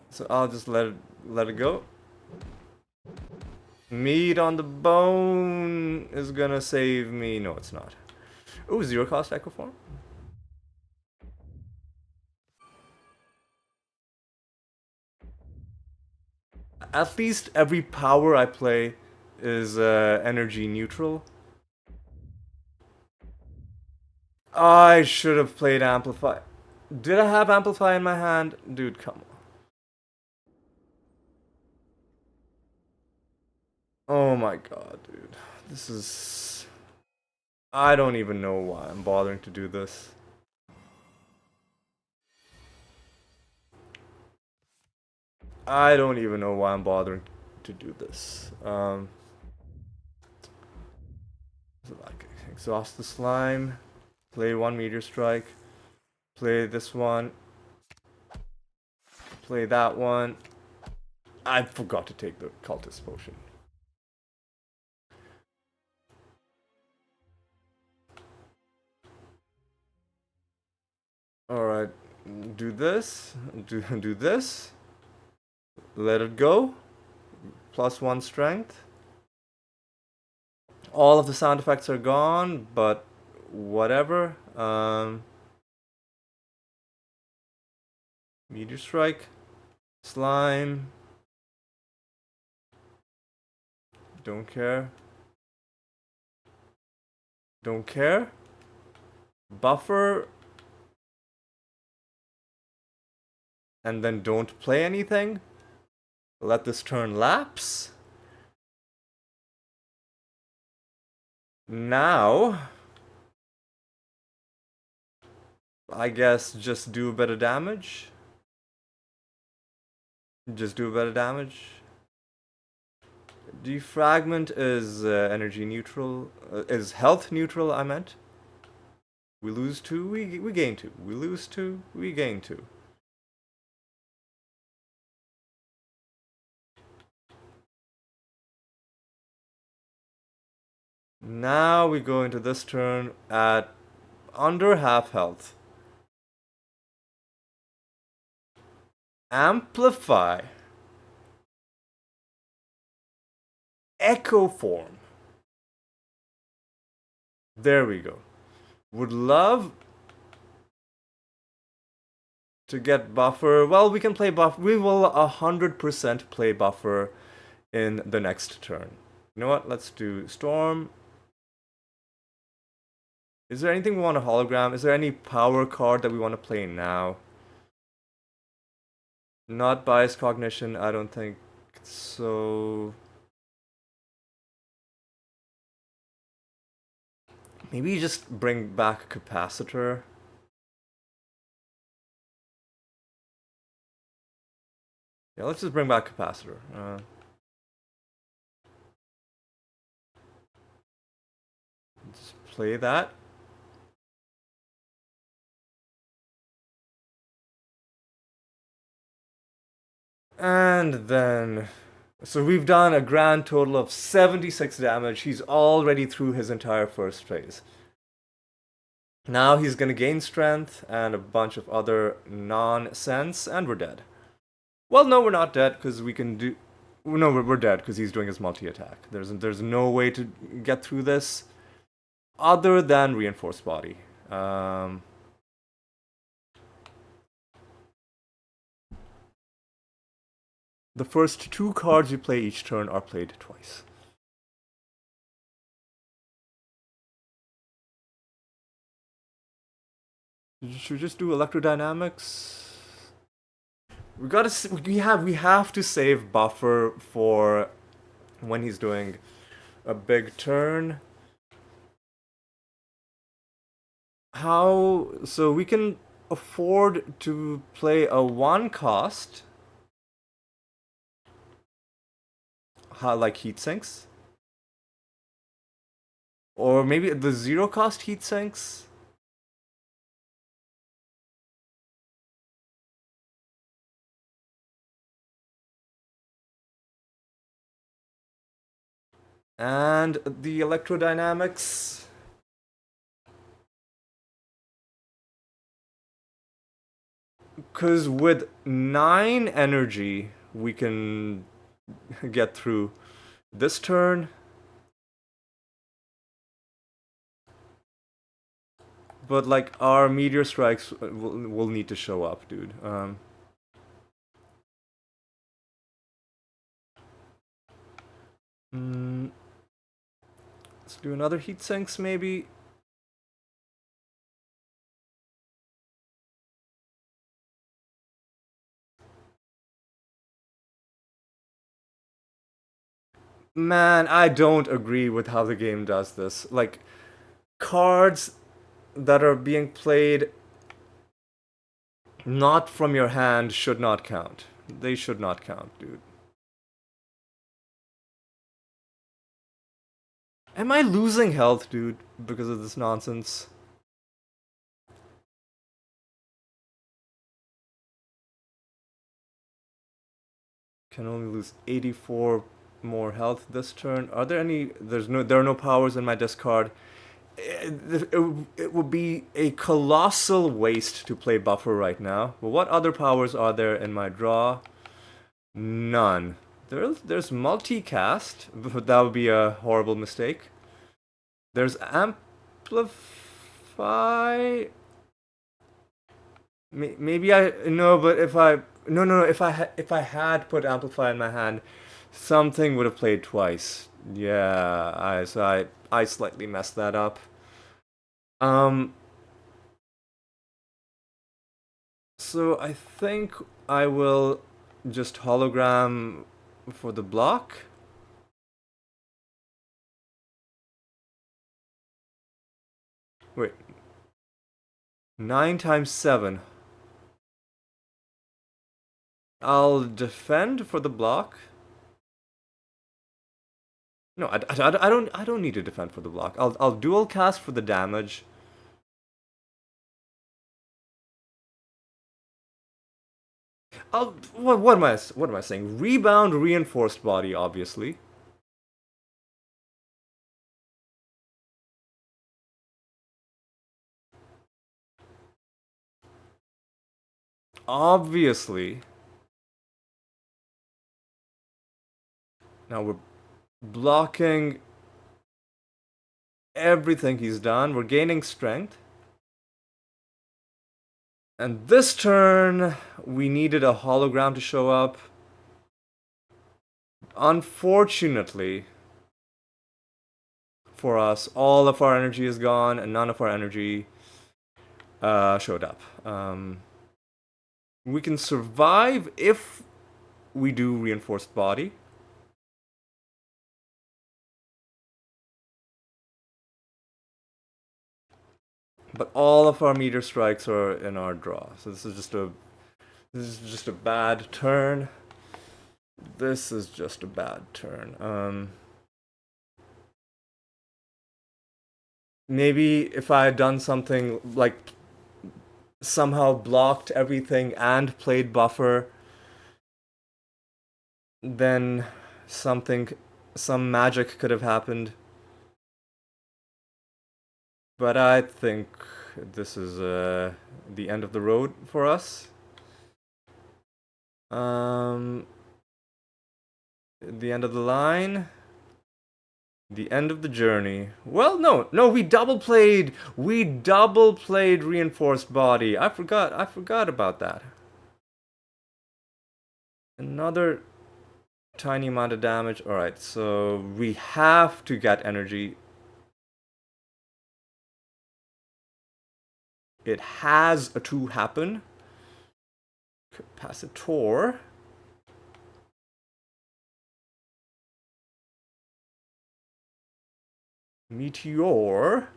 So I'll just let it go. Meat on the bone is gonna save me. No, it's not. Ooh, 0 cost Echo Form. At least every power I play is energy neutral. I should have played Amplify. Did I have Amplify in my hand? Dude, come on. Oh my god, dude. This is... I don't even know why I'm bothering to do this. I don't even know why I'm bothering to do this. Like, exhaust the slime. Play 1 Meteor Strike. Play this one. Play that one. I forgot to take the Cultist Potion. Alright, do this. Do this. Let it go. +1 strength. All of the sound effects are gone, but whatever. Meteor Strike. Slime. Don't care. Don't care. Buffer. And then don't play anything. Let this turn lapse. Now, I guess just do a bit of damage. Just do a bit of damage. Defragment is energy neutral. Is health neutral, I meant. We lose 2, we gain 2. We lose 2, we gain 2. Now we go into this turn at under half health. Amplify. Echo Form. There we go. Would love to get Buffer. Well, we can play Buffer. We will 100% play Buffer in the next turn. You know what? Let's do Storm. Is there anything we want to hologram? Is there any power card that we want to play now? Not Bias Cognition, I don't think so. Maybe just bring back Capacitor. Yeah, let's just bring back Capacitor. Just play that. And then... So we've done a grand total of 76 damage. He's already through his entire first phase. Now he's gonna gain strength and a bunch of other nonsense, and we're dead. Well, no, we're not dead, because we can do... No, we're dead, because he's doing his multi-attack. There's no way to get through this other than Reinforced Body. The first 2 cards you play each turn are played twice. Should we just do electrodynamics? We have to save buffer for when he's doing a big turn. How so we can afford to play a one cost, how like heat sinks, or maybe the zero cost heat sinks. And the electrodynamics. Because with 9 energy, we can get through this turn. But like our meteor strikes will need to show up, dude. Mm, let's do another heat sinks maybe. Man, I don't agree with how the game does this. Like, cards that are being played not from your hand should not count. They should not count, dude. Am I losing health, dude, because of this nonsense? Can only lose 84 more health this turn. Are there any? There are no powers in my discard. It would be a colossal waste to play buffer right now. But what other powers are there in my draw? None. There's multicast, but that would be a horrible mistake. There's amplify. Maybe I no, but if I no, if I had put amplify in my hand, something would have played twice. Yeah, I slightly messed that up. Um, so I think I will just hologram for the block. Wait, 9 times 7. I'll defend for the block. No, I don't need to defend for the block. I'll dual cast for the damage. What am I saying? Rebound reinforced body, obviously. Obviously. Now we're blocking everything he's done. We're gaining strength. And this turn, we needed a hologram to show up. Unfortunately for us, all of our energy is gone and none of our energy showed up. We can survive if we do reinforced body. But all of our meteor strikes are in our draw. So this is just a bad turn. This is just a bad turn. Maybe if I had done something like somehow blocked everything and played buffer, then some magic could have happened. But I think this is the end of the road for us. The end of the line. The end of the journey. Well, no, we double played. We double played reinforced body. I forgot about that. Another tiny amount of damage. All right, so we have to get energy. it has to happen. Capacitor. Meteor.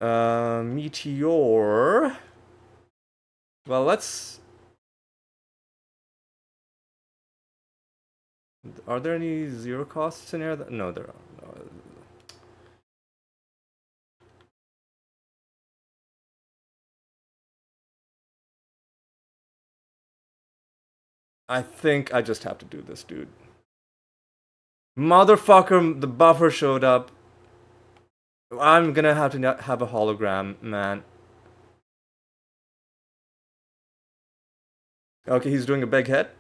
Meteor. Well, let's... Are there any zero costs in here? No, there are. No. I think I just have to do this, dude. Motherfucker, the buffer showed up. I'm gonna have to have a hologram, man. Okay, he's doing a big hit.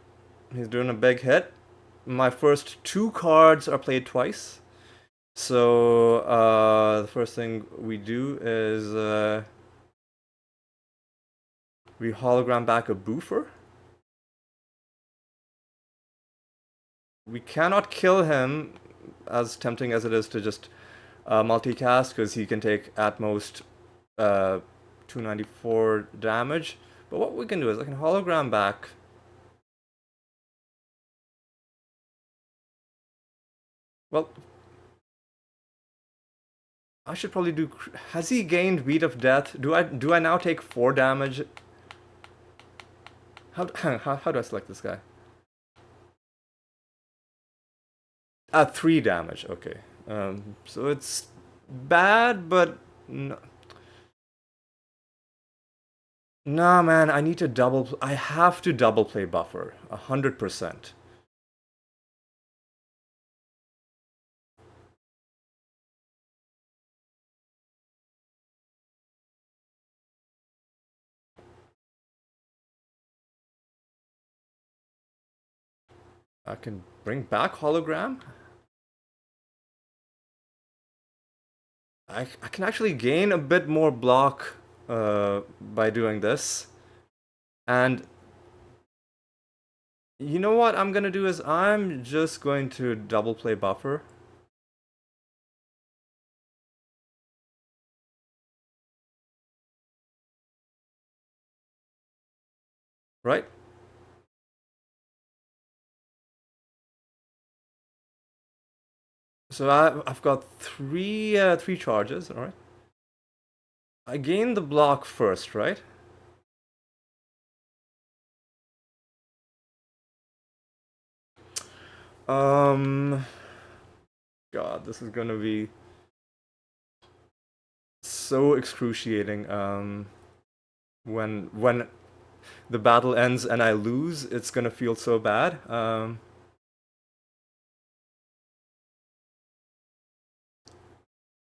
He's doing a big hit. My first 2 cards are played twice. So, the first thing we do is, we hologram back a boofer. We cannot kill him, as tempting as it is to just multicast, because he can take at most 294 damage. But what we can do is I can hologram back. Well, I should probably do... Has he gained Beat of Death? Do I now take 4 damage? How do I select this guy? 3 damage, okay. So it's bad, but... No. Nah, man, I need to double... I have to double play buffer. 100%. I can bring back hologram. I can actually gain a bit more block by doing this. And you know what I'm gonna do is I'm just going to double play buffer. Right? So I've got three charges, alright? I gain the block first, right? God, this is gonna be so excruciating. When the battle ends and I lose, it's gonna feel so bad.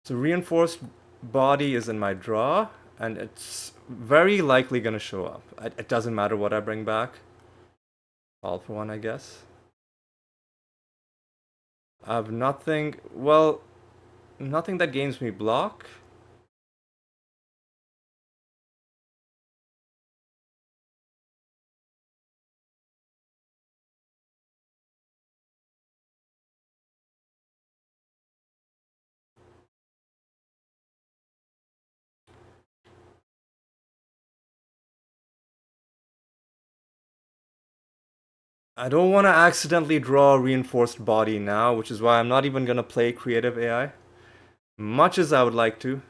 So reinforced body is in my draw, and it's very likely gonna show up. It doesn't matter what I bring back. All for one, I guess. I have nothing. Well, nothing that gains me block. I don't want to accidentally draw a reinforced body now, which is why I'm not even gonna play creative AI. Much as I would like to.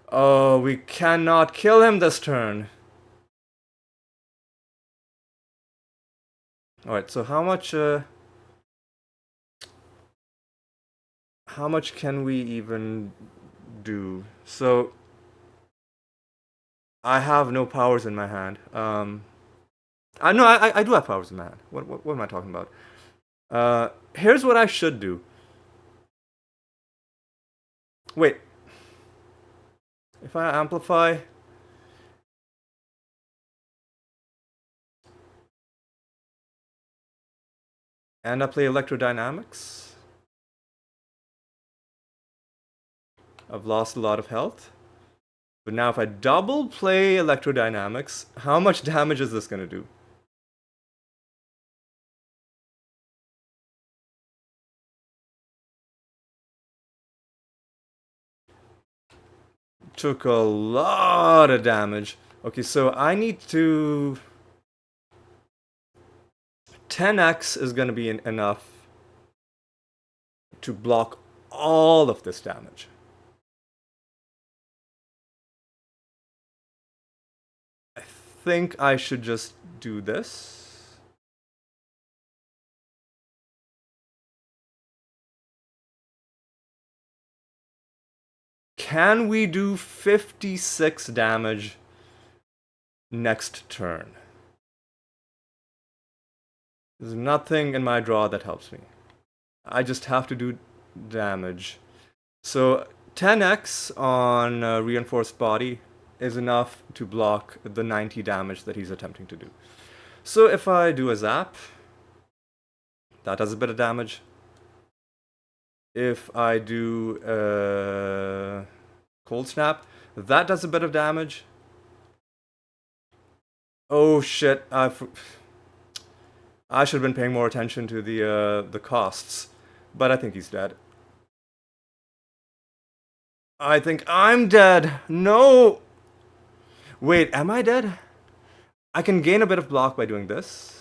Oh, we cannot kill him this turn. Alright, so how much can we even do? So I have no powers in my hand. I know I do have powers in my hand. What am I talking about? Here's what I should do. Wait. If I amplify... and I play electrodynamics, I've lost a lot of health. But now if I double play electrodynamics, how much damage is this gonna do? took a lot of damage. Okay, so I need to... 10x is gonna be enough to block all of this damage. I think I should just do this. Can we do 56 damage next turn? There's nothing in my draw that helps me. I just have to do damage. So 10x on reinforced body is enough to block the 90 damage that he's attempting to do. So if I do a zap, that does a bit of damage. If I do a cold snap, that does a bit of damage. Oh shit, I should have been paying more attention to the costs, but I think he's dead. I think I'm dead. No! Wait, am I dead? I can gain a bit of block by doing this.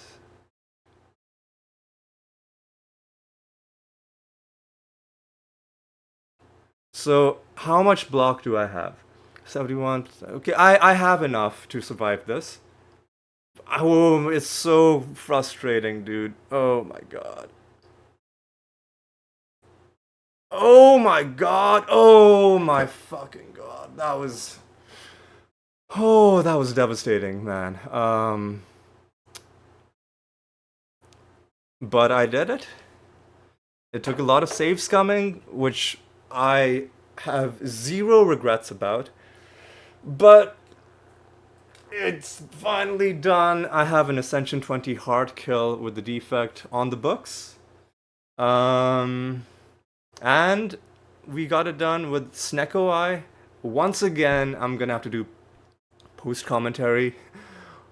So, how much block do I have? 71. Okay, I have enough to survive this. Oh, it's so frustrating, dude. Oh my god. Oh my god. Oh my fucking god. That was... Oh, that was devastating, man. But I did it. It took a lot of save scumming, which I have zero regrets about. But it's finally done. I have an Ascension 20 hard kill with the defect on the books. And we got it done with Sneko Eye. Once again, I'm gonna have to do post-commentary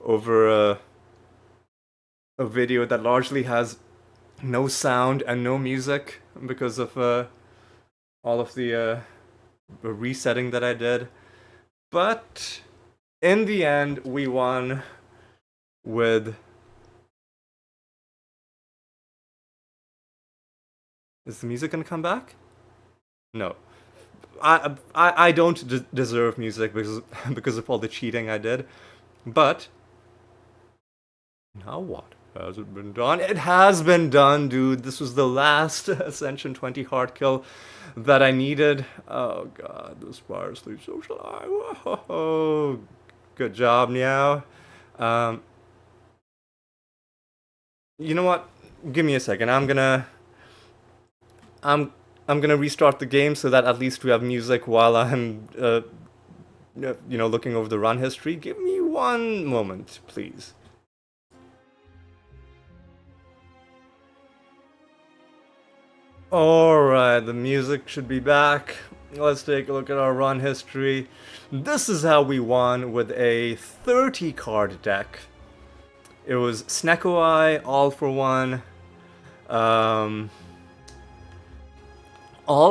over a video that largely has no sound and no music because of all of the resetting that I did. But in the end, we won with... Is the music gonna come back? No. I don't deserve music because of all the cheating I did. But now what? Has it been done? It has been done, dude. This was the last Ascension 20 hard kill that I needed. Oh god, the Spire sleep social. Oh, good job, Meow. You know what? Give me a second. I'm gonna restart the game so that at least we have music while I'm looking over the run history. Give me one moment, please. Alright, the music should be back. Let's take a look at our run history. This is how we won with a 30 card deck. It was Sneko Eye, All for One. All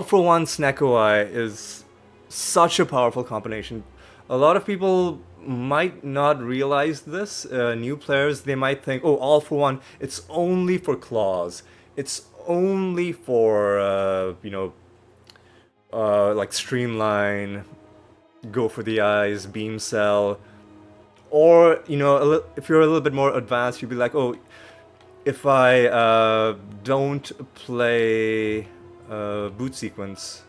for One Sneko Eye is such a powerful combination. A lot of people might not realize this. New players, they might think, oh, All for One, it's only for claws. It's only for, like Streamline, Go for the Eyes, Beam Cell. Or, if you're a little bit more advanced, you'd be like, oh, if I don't play Boot Sequence...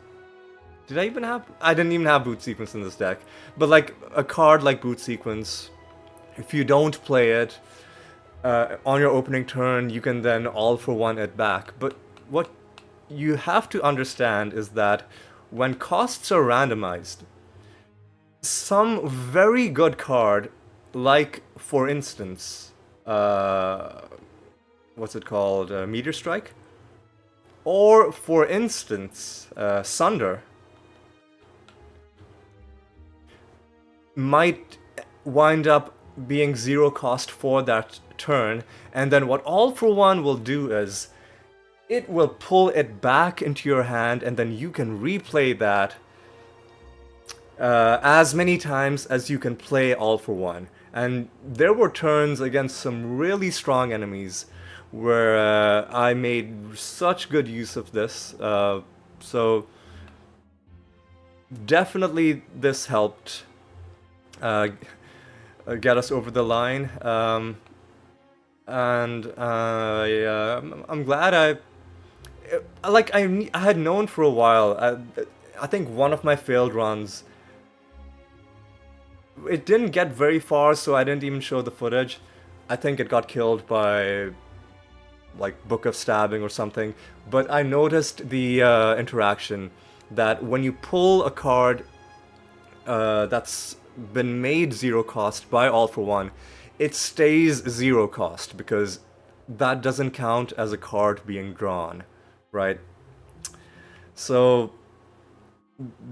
Did I even have... I didn't even have Boot Sequence in this deck. But like, a card like Boot Sequence, if you don't play it, on your opening turn, you can then All for One it back. But what you have to understand is that when costs are randomized, some very good card, like, for instance, what's it called? Meteor Strike? Or, for instance, Sunder, might wind up being 0 cost for that turn, and then what All for One will do is it will pull it back into your hand, and then you can replay that as many times as you can play all for one. And there were turns against some really strong enemies where I made such good use of this. So definitely this helped uh, get us over the line. And yeah, I'm glad I had known for a while. I think one of my failed runs, it didn't get very far, so I didn't even show the footage. I think it got killed by like Book of Stabbing or something. But I noticed the interaction that when you pull a card that's been made zero cost by All for One, it stays zero cost because that doesn't count as a card being drawn, right? So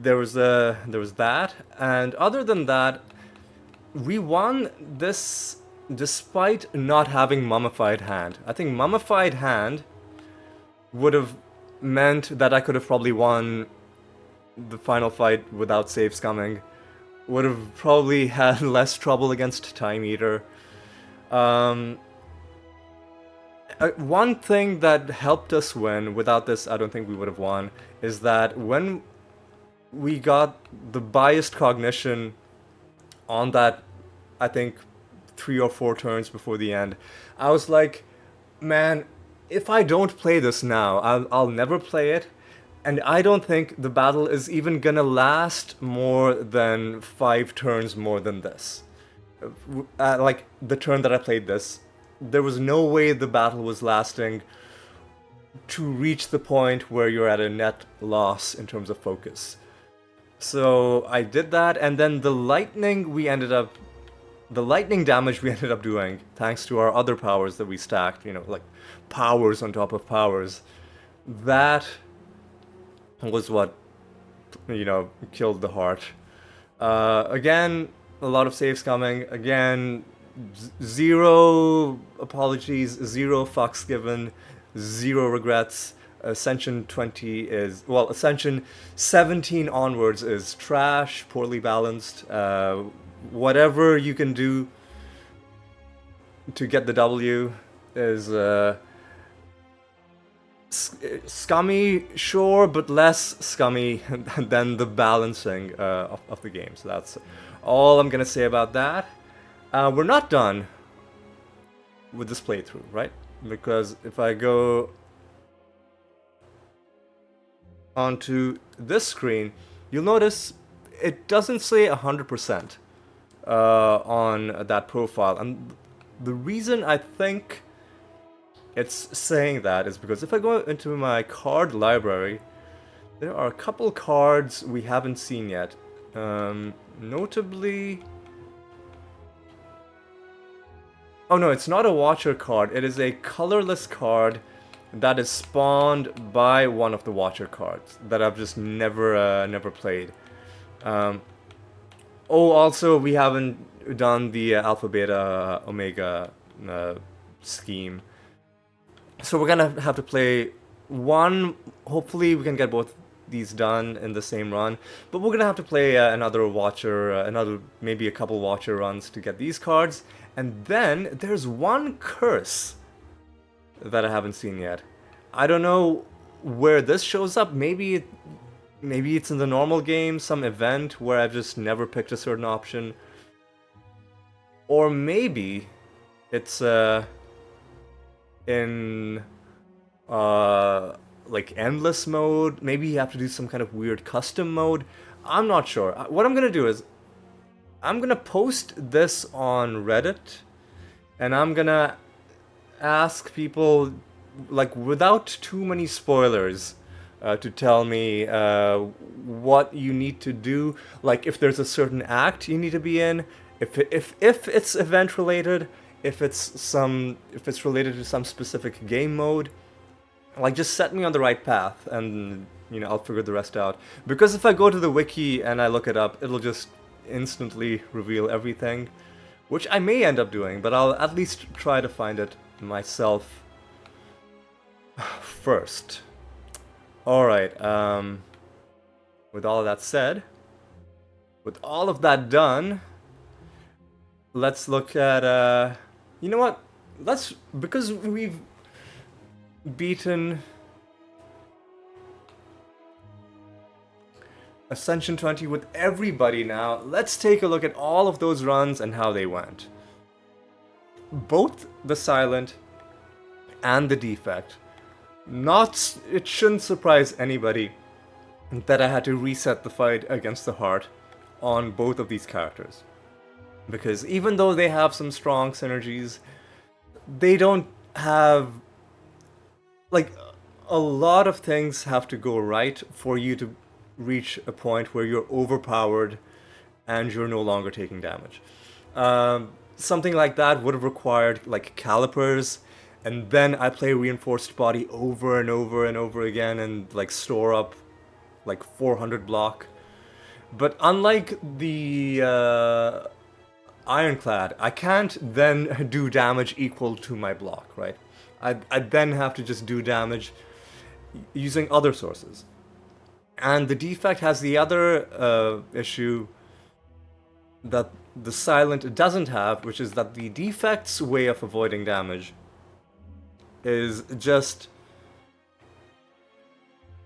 there was that, and other than that, we won this despite not having Mummified Hand. I think Mummified Hand would have meant that I could have probably won the final fight without saves coming. Would have probably had less trouble against Time Eater. One thing that helped us win, without this I don't think we would have won, is that when we got the biased cognition on that, I think 3 or 4 turns before the end, I was like, man, if I don't play this now, I'll never play it, and I don't think the battle is even gonna last more than 5 turns more than this. Like, the turn that I played this, there was no way the battle was lasting to reach the point where you're at a net loss in terms of focus. So I did that, and then the lightning damage we ended up doing, thanks to our other powers that we stacked, like powers on top of powers, that was what, killed the heart. Again, a lot of saves coming. Again, zero apologies, zero fucks given, zero regrets. Ascension 17 onwards is trash, poorly balanced. Whatever you can do to get the W is scummy, sure, but less scummy than the balancing of the game. So that's all I'm gonna say about that. We're not done with this playthrough, right? Because if I go onto this screen, you'll notice it doesn't say 100% on that profile. And the reason I think it's saying that is because if I go into my card library, there are a couple cards we haven't seen yet. Notably... Oh no, it's not a Watcher card. It is a colorless card that is spawned by one of the Watcher cards that I've just never played. Also, we haven't done the Alpha, Beta, Omega scheme. So we're gonna have to play one. Hopefully we can get both these done in the same run. But we're gonna have to play another Watcher, maybe a couple Watcher runs to get these cards. And then there's one curse that I haven't seen yet. I don't know where this shows up. Maybe it's in the normal game, some event where I've just never picked a certain option. Or maybe it's in like endless mode. Maybe you have to do some kind of weird custom mode. I'm not sure. What I'm gonna do is I'm gonna post this on Reddit, and I'm gonna ask people, like, without too many spoilers, to tell me what you need to do. Like, if there's a certain act you need to be in, if it's event related, if it's related to some specific game mode. Like, just set me on the right path, and I'll figure the rest out. Because if I go to the wiki and I look it up, it'll just instantly reveal everything, which I may end up doing, but I'll at least try to find it myself first. Alright, with all of that said, With all of that done, let's look at, you know what? Because we've beaten Ascension 20 with everybody now, let's take a look at all of those runs and how they went. Both the Silent and the Defect. It shouldn't surprise anybody that I had to reset the fight against the Heart on both of these characters. Because even though they have some strong synergies, they don't have... like, a lot of things have to go right for you to reach a point where you're overpowered and you're no longer taking damage. Something like that would have required like calipers, and then I play reinforced body over and over and over again and like store up like 400 block. But unlike the Ironclad, I can't then do damage equal to my block, right? I then have to just do damage using other sources. And the Defect has the other issue that the Silent doesn't have, which is that the Defect's way of avoiding damage is just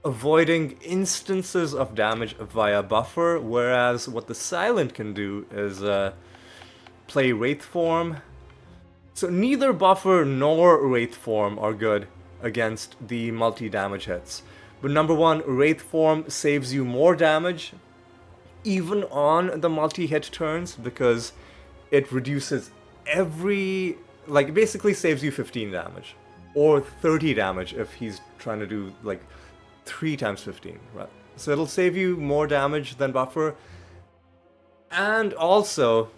avoiding instances of damage via buffer, whereas what the Silent can do is play Wraith form. So neither buffer nor Wraith form are good against the multi-damage hits. But number one, Wraith form saves you more damage, even on the multi-hit turns, because it reduces every... like, basically saves you 15 damage. Or 30 damage if he's trying to do, like, 3 times 15, right? So it'll save you more damage than buffer. And also,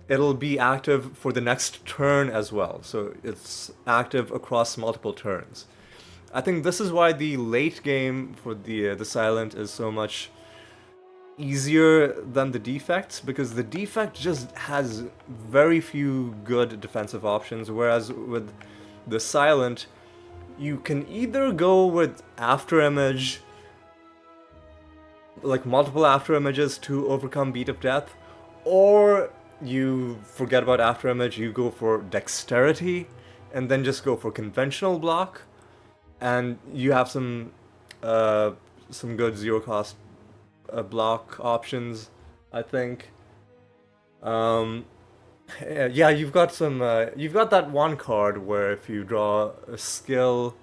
it'll be active for the next turn as well. So it's active across multiple turns. I think this is why the late game for the Silent is so much easier than the Defects, because the Defect just has very few good defensive options, whereas with the Silent, you can either go with After Image, like multiple After Images to overcome Beat of Death, or you forget about After Image, you go for Dexterity, and then just go for conventional block. And you have some good zero cost block options, I think. Yeah, you've got that one card where if you draw a skill,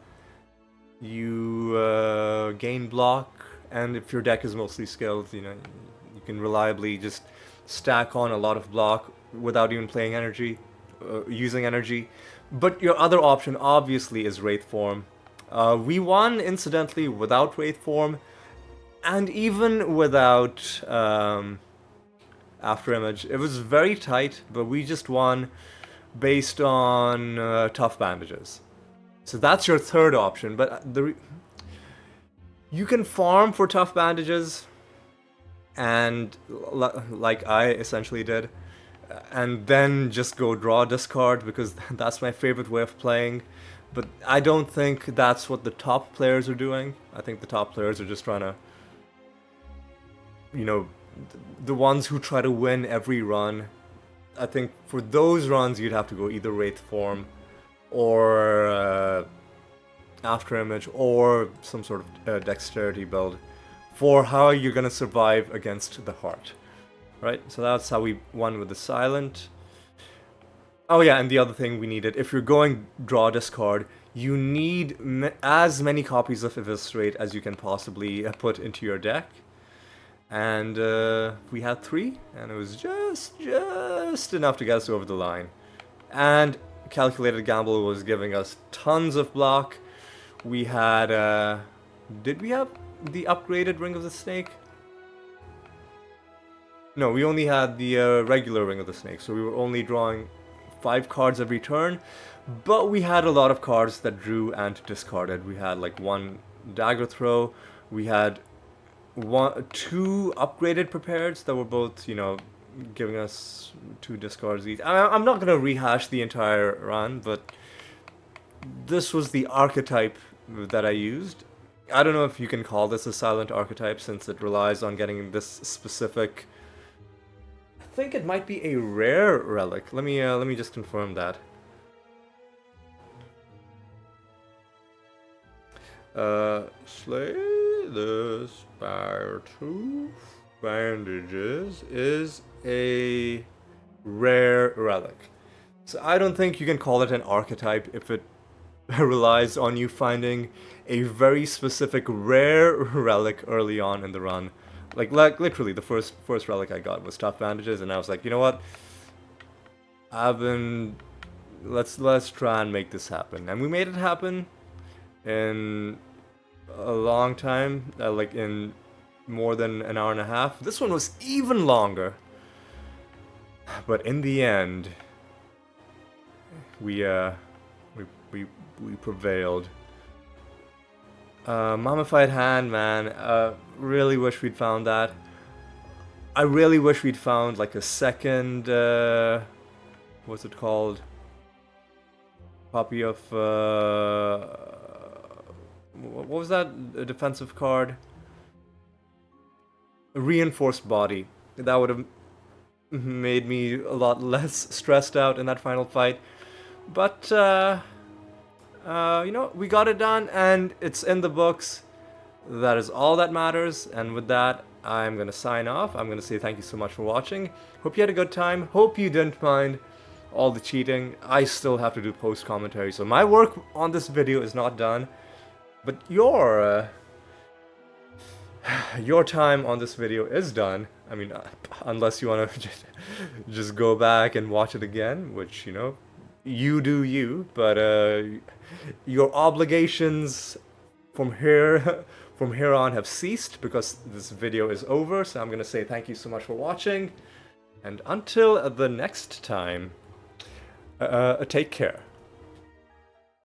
you gain block, and if your deck is mostly skilled, you know, you can reliably just stack on a lot of block without even playing energy, using energy. But your other option obviously is Wraith form. We won, incidentally, without Wraith form, and even without After Image. It was very tight, but we just won based on tough bandages. So that's your third option, but you can farm for tough bandages, and like I essentially did, and then just go draw discard, because that's my favorite way of playing. But I don't think that's what the top players are doing. I think the top players are just trying to, you know, the ones who try to win every run. I think for those runs you'd have to go either Wraith form or After Image or some sort of dexterity build for how you're gonna survive against the Heart, right? So that's how we won with the Silent. Oh yeah, and the other thing we needed, if you're going draw discard, you need as many copies of Eviscerate as you can possibly put into your deck. And we had 3, and it was just enough to get us over the line. And Calculated Gamble was giving us tons of block. We had, did we have the upgraded Ring of the Snake? No, we only had the regular Ring of the Snake, so we were only drawing 5 cards every turn, but we had a lot of cards that drew and discarded. We had like 1 Dagger Throw, we had 2 upgraded prepareds that were both, you know, giving us 2 discards each. I'm not gonna rehash the entire run, but this was the archetype that I used. I don't know if you can call this a Silent archetype, since it relies on getting this specific think it might be a rare relic. Let me just confirm that. Slay the Spire 2 bandages is a rare relic. So I don't think you can call it an archetype if it relies on you finding a very specific rare relic early on in the run. Like literally the first relic I got was tough bandages, and I was like, you know what? Let's try and make this happen. And we made it happen in a long time, like in more than an hour and a half. This one was even longer. But in the end, we prevailed. Mummified hand, man. Really wish we'd found that. I really wish we'd found like a second, what's it called? Copy of, what was that? A defensive card? A reinforced body. That would have made me a lot less stressed out in that final fight. But, you know, we got it done, and it's in the books. That is all that matters, and with that, I'm gonna sign off. I'm gonna say thank you so much for watching. Hope you had a good time. Hope you didn't mind all the cheating. I still have to do post commentary, so my work on this video is not done. But your time on this video is done. I mean, unless you wanna just go back and watch it again, which, you know, you do you. But your obligations from here on have ceased because this video is over. So I'm gonna say thank you so much for watching, and until the next time, take care.